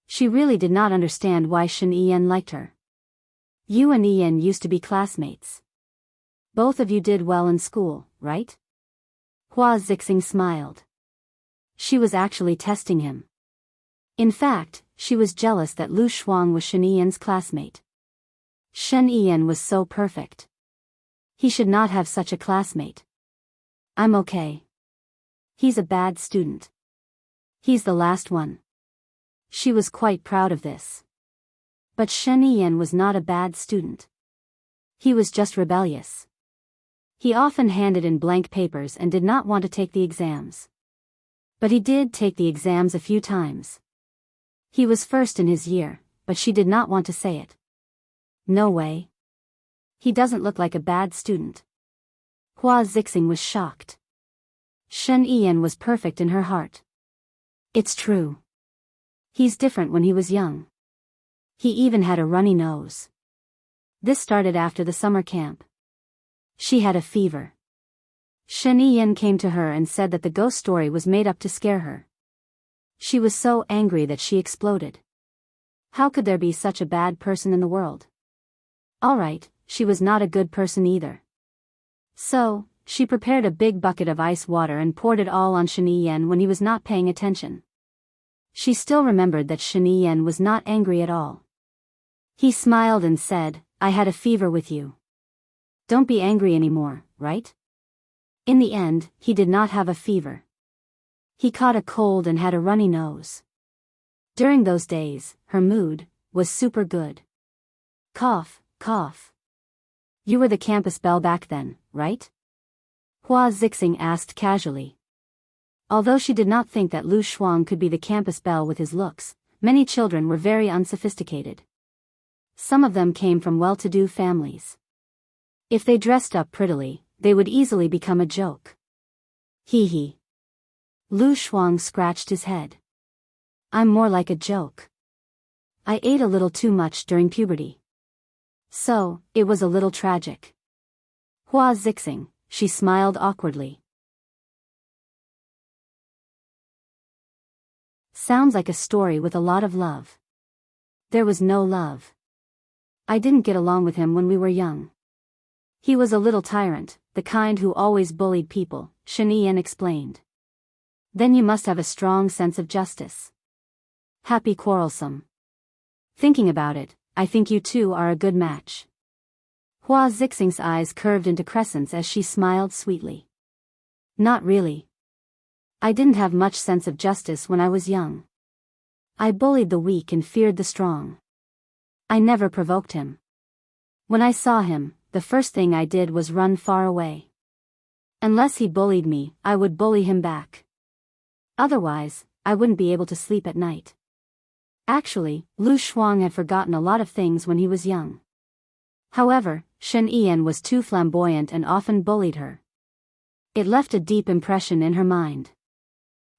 She really did not understand why Shen Yiyan liked her. You and Yiyan used to be classmates. Both of you did well in school, right? Hua Zixing smiled. She was actually testing him. In fact, she was jealous that Lu Shuang was Shen Yiyan's classmate. Shen Yiyan was so perfect. He should not have such a classmate. I'm okay. He's a bad student. He's the last one. She was quite proud of this. But Shen Yiyan was not a bad student. He was just rebellious. He often handed in blank papers and did not want to take the exams. But he did take the exams a few times. He was first in his year, but she did not want to say it. No way. He doesn't look like a bad student. Hua Zixing was shocked. Shen Yiyan was perfect in her heart. It's true. He's different when he was young. He even had a runny nose. This started after the summer camp. She had a fever. Shen Yiyan came to her and said that the ghost story was made up to scare her. She was so angry that she exploded. How could there be such a bad person in the world? Alright, she was not a good person either. So, she prepared a big bucket of ice water and poured it all on Shen Yiyan when he was not paying attention. She still remembered that Shen Yiyan was not angry at all. He smiled and said, I had a fever with you. Don't be angry anymore, right? In the end, he did not have a fever. He caught a cold and had a runny nose. During those days, her mood was super good. Cough, cough. You were the campus belle back then, right? Hua Zixing asked casually. Although she did not think that Lu Shuang could be the campus belle with his looks, many children were very unsophisticated. Some of them came from well-to-do families. If they dressed up prettily, they would easily become a joke. Hee hee. Lu Shuang scratched his head. I'm more like a joke. I ate a little too much during puberty. So, it was a little tragic. Hua Zixing, she smiled awkwardly. Sounds like a story with a lot of love. There was no love. I didn't get along with him when we were young. He was a little tyrant, the kind who always bullied people, Shen Yiyan explained. Then you must have a strong sense of justice. Happy quarrelsome. Thinking about it, I think you two are a good match. Hua Zixing's eyes curved into crescents as she smiled sweetly. Not really. I didn't have much sense of justice when I was young. I bullied the weak and feared the strong. I never provoked him. When I saw him, the first thing I did was run far away. Unless he bullied me, I would bully him back. Otherwise, I wouldn't be able to sleep at night. Actually, Lu Shuang had forgotten a lot of things when he was young. However, Shen Yiyan was too flamboyant and often bullied her. It left a deep impression in her mind.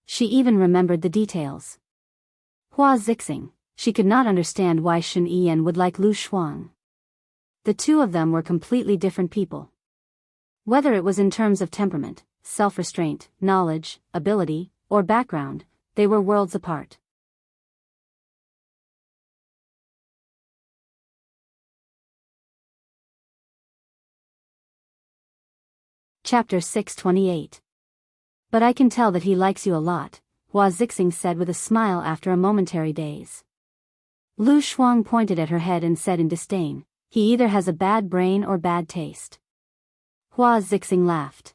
She even remembered the details. Hua Zixing, she could not understand why Shen Yiyan would like Lu Shuang. The two of them were completely different people. Whether it was in terms of temperament, self-restraint, knowledge, ability, or background, they were worlds apart. Chapter 628. But I can tell that he likes you a lot, Hua Zixing said with a smile after a momentary daze. Lu Shuang pointed at her head and said in disdain, he either has a bad brain or bad taste. Hua Zixing laughed.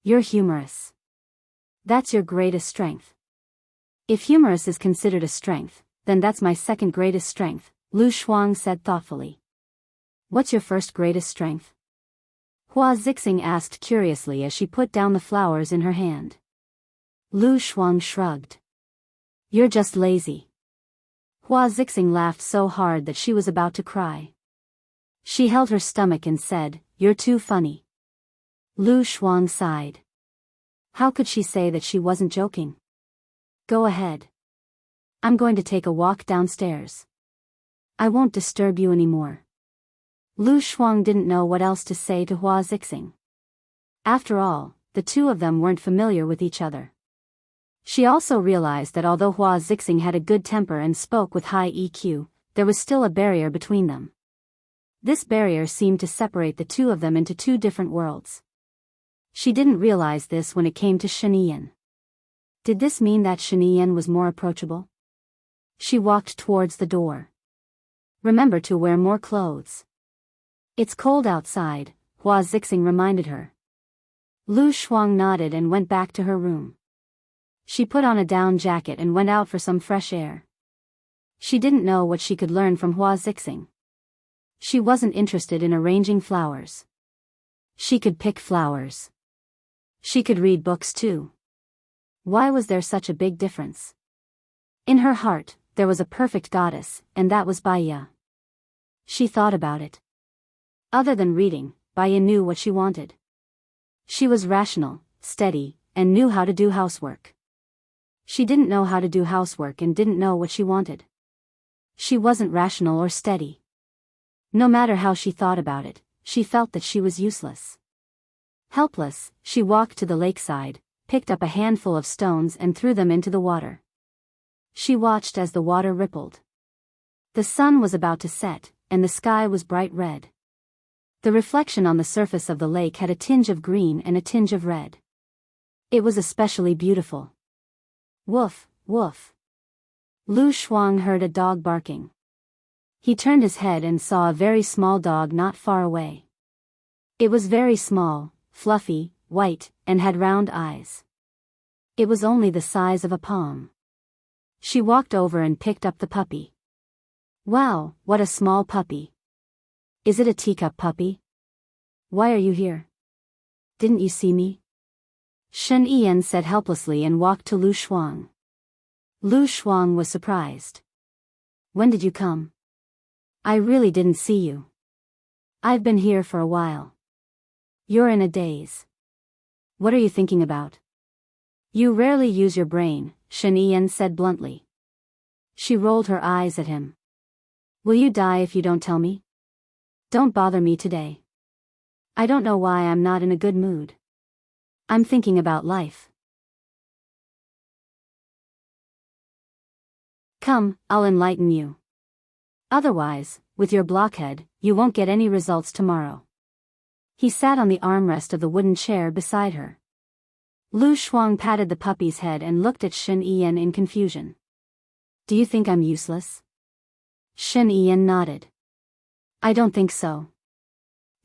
You're humorous. That's your greatest strength. If humorous is considered a strength, then that's my second greatest strength, Lu Shuang said thoughtfully. What's your first greatest strength? Hua Zixing asked curiously as she put down the flowers in her hand. Lu Shuang shrugged. You're just lazy. Hua Zixing laughed so hard that she was about to cry. She held her stomach and said, You're too funny. Lu Shuang sighed. How could she say that she wasn't joking? Go ahead. I'm going to take a walk downstairs. I won't disturb you anymore. Lu Shuang didn't know what else to say to Hua Zixing. After all, the two of them weren't familiar with each other. She also realized that although Hua Zixing had a good temper and spoke with high EQ, there was still a barrier between them. This barrier seemed to separate the two of them into two different worlds. She didn't realize this when it came to Sheniyan. Did this mean that Sheniyan was more approachable? She walked towards the door. Remember to wear more clothes. It's cold outside, Hua Zixing reminded her. Lu Shuang nodded and went back to her room. She put on a down jacket and went out for some fresh air. She didn't know what she could learn from Hua Zixing. She wasn't interested in arranging flowers. She could pick flowers. She could read books too. Why was there such a big difference? In her heart, there was a perfect goddess, and that was Baiya. She thought about it. Other than reading, Baiya knew what she wanted. She was rational, steady, and knew how to do housework. She didn't know how to do housework and didn't know what she wanted. She wasn't rational or steady. No matter how she thought about it, she felt that she was useless. Helpless, she walked to the lakeside, picked up a handful of stones and threw them into the water. She watched as the water rippled. The sun was about to set, and the sky was bright red. The reflection on the surface of the lake had a tinge of green and a tinge of red. It was especially beautiful. Woof, woof. Lu Shuang heard a dog barking. He turned his head and saw a very small dog not far away. It was very small, fluffy, white, and had round eyes. It was only the size of a palm. She walked over and picked up the puppy. Wow, what a small puppy. Is it a teacup puppy? Why are you here? Didn't you see me? Shen Yiyan said helplessly and walked to Lu Shuang. Lu Shuang was surprised. When did you come? I really didn't see you. I've been here for a while. You're in a daze. What are you thinking about? You rarely use your brain, Shen Yiyan said bluntly. She rolled her eyes at him. Will you die if you don't tell me? Don't bother me today. I don't know why I'm not in a good mood. I'm thinking about life. Come, I'll enlighten you. Otherwise, with your blockhead, you won't get any results tomorrow. He sat on the armrest of the wooden chair beside her. Lu Shuang patted the puppy's head and looked at Shen Yiyan in confusion. Do you think I'm useless? Shen Yiyan nodded. I don't think so.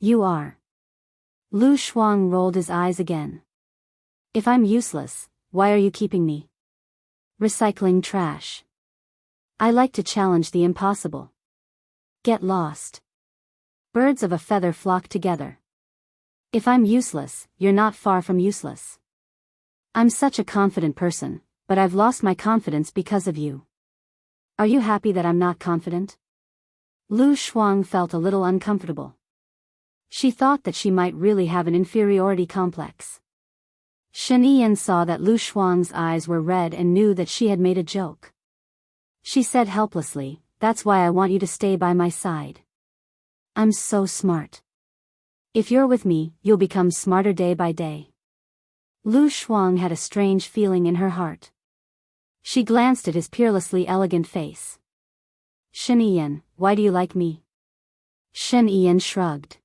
You are. Lu Shuang rolled his eyes again. If I'm useless, why are you keeping me? Recycling trash. I like to challenge the impossible. Get lost. Birds of a feather flock together. If I'm useless, you're not far from useless. I'm such a confident person, but I've lost my confidence because of you. Are you happy that I'm not confident? Lu Shuang felt a little uncomfortable. She thought that she might really have an inferiority complex. Shen Yiyan saw that Lu Shuang's eyes were red and knew that she had made a joke. She said helplessly, That's why I want you to stay by my side. I'm so smart. If you're with me, you'll become smarter day by day. Lu Shuang had a strange feeling in her heart. She glanced at his peerlessly elegant face. Shen Yiyan, why do you like me? Shen Yiyan shrugged.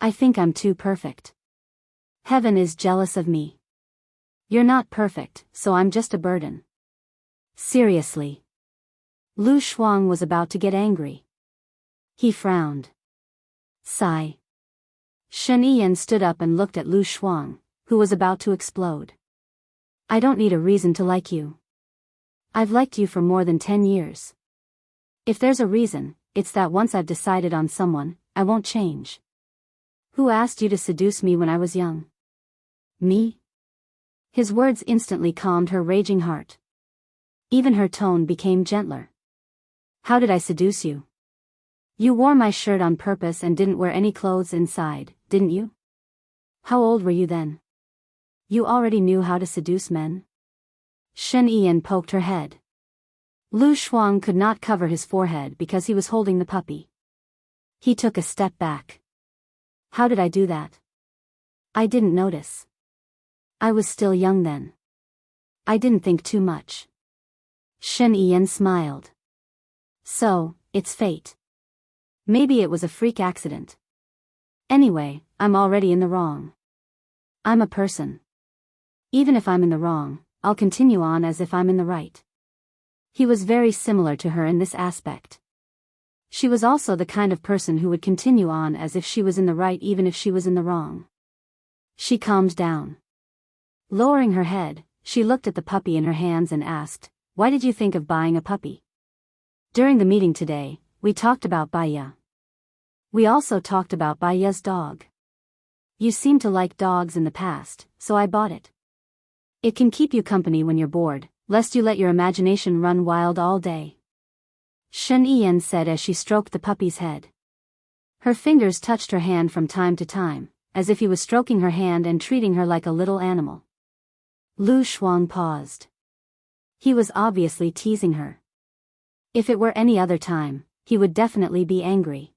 I think I'm too perfect. Heaven is jealous of me. You're not perfect, so I'm just a burden. Seriously. Lu Shuang was about to get angry. He frowned. Sigh. Shen Yiyan stood up and looked at Lu Shuang, who was about to explode. I don't need a reason to like you. I've liked you for more than 10 years. If there's a reason, it's that once I've decided on someone, I won't change. Who asked you to seduce me when I was young? Me? His words instantly calmed her raging heart. Even her tone became gentler. How did I seduce you? You wore my shirt on purpose and didn't wear any clothes inside, didn't you? How old were you then? You already knew how to seduce men? Shen Yiyan poked her head. Lu Shuang could not cover his forehead because he was holding the puppy. He took a step back. How did I do that? I didn't notice. I was still young then. I didn't think too much. Shen Yiyan smiled. So, it's fate. Maybe it was a freak accident. Anyway, I'm already in the wrong. I'm a person. Even if I'm in the wrong, I'll continue on as if I'm in the right. He was very similar to her in this aspect. She was also the kind of person who would continue on as if she was in the right even if she was in the wrong. She calmed down. Lowering her head, she looked at the puppy in her hands and asked, "Why did you think of buying a puppy?" During the meeting today, we talked about Baiya. We also talked about Baiya's dog. You seemed to like dogs in the past, so I bought it. It can keep you company when you're bored, lest you let your imagination run wild all day. Shen Yiyan said as she stroked the puppy's head. Her fingers touched her hand from time to time, as if he was stroking her hand and treating her like a little animal. Lu Shuang paused. He was obviously teasing her. If it were any other time, he would definitely be angry.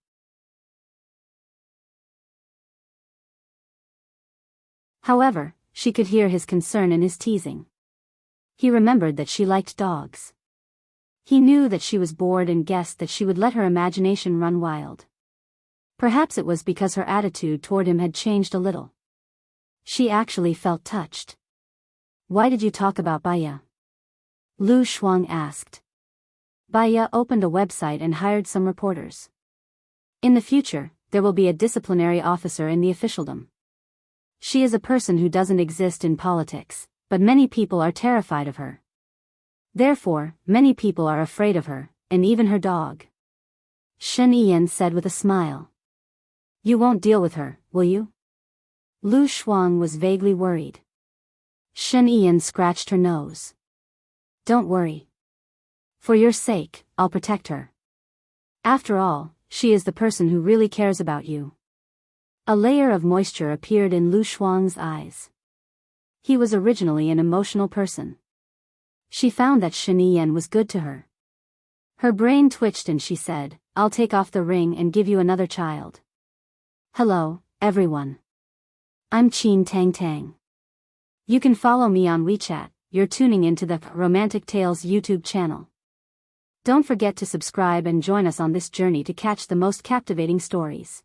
However, she could hear his concern in his teasing. He remembered that she liked dogs. He knew that she was bored and guessed that she would let her imagination run wild. Perhaps it was because her attitude toward him had changed a little. She actually felt touched. Why did you talk about Baiya? Lu Shuang asked. Baiya opened a website and hired some reporters. In the future, there will be a disciplinary officer in the officialdom. She is a person who doesn't exist in politics, but many people are terrified of her. Therefore, many people are afraid of her, and even her dog. Shen Yiyan said with a smile. You won't deal with her, will you? Lu Shuang was vaguely worried. Shen Yiyan scratched her nose. Don't worry. For your sake, I'll protect her. After all, she is the person who really cares about you. A layer of moisture appeared in Lu Shuang's eyes. He was originally an emotional person. She found that Shen Yiyan was good to her. Her brain twitched and she said, I'll take off the ring and give you another child. Hello, everyone. I'm Qin Tang Tang. You can follow me on WeChat. You're tuning into the Romantic Tales YouTube channel. Don't forget to subscribe and join us on this journey to catch the most captivating stories.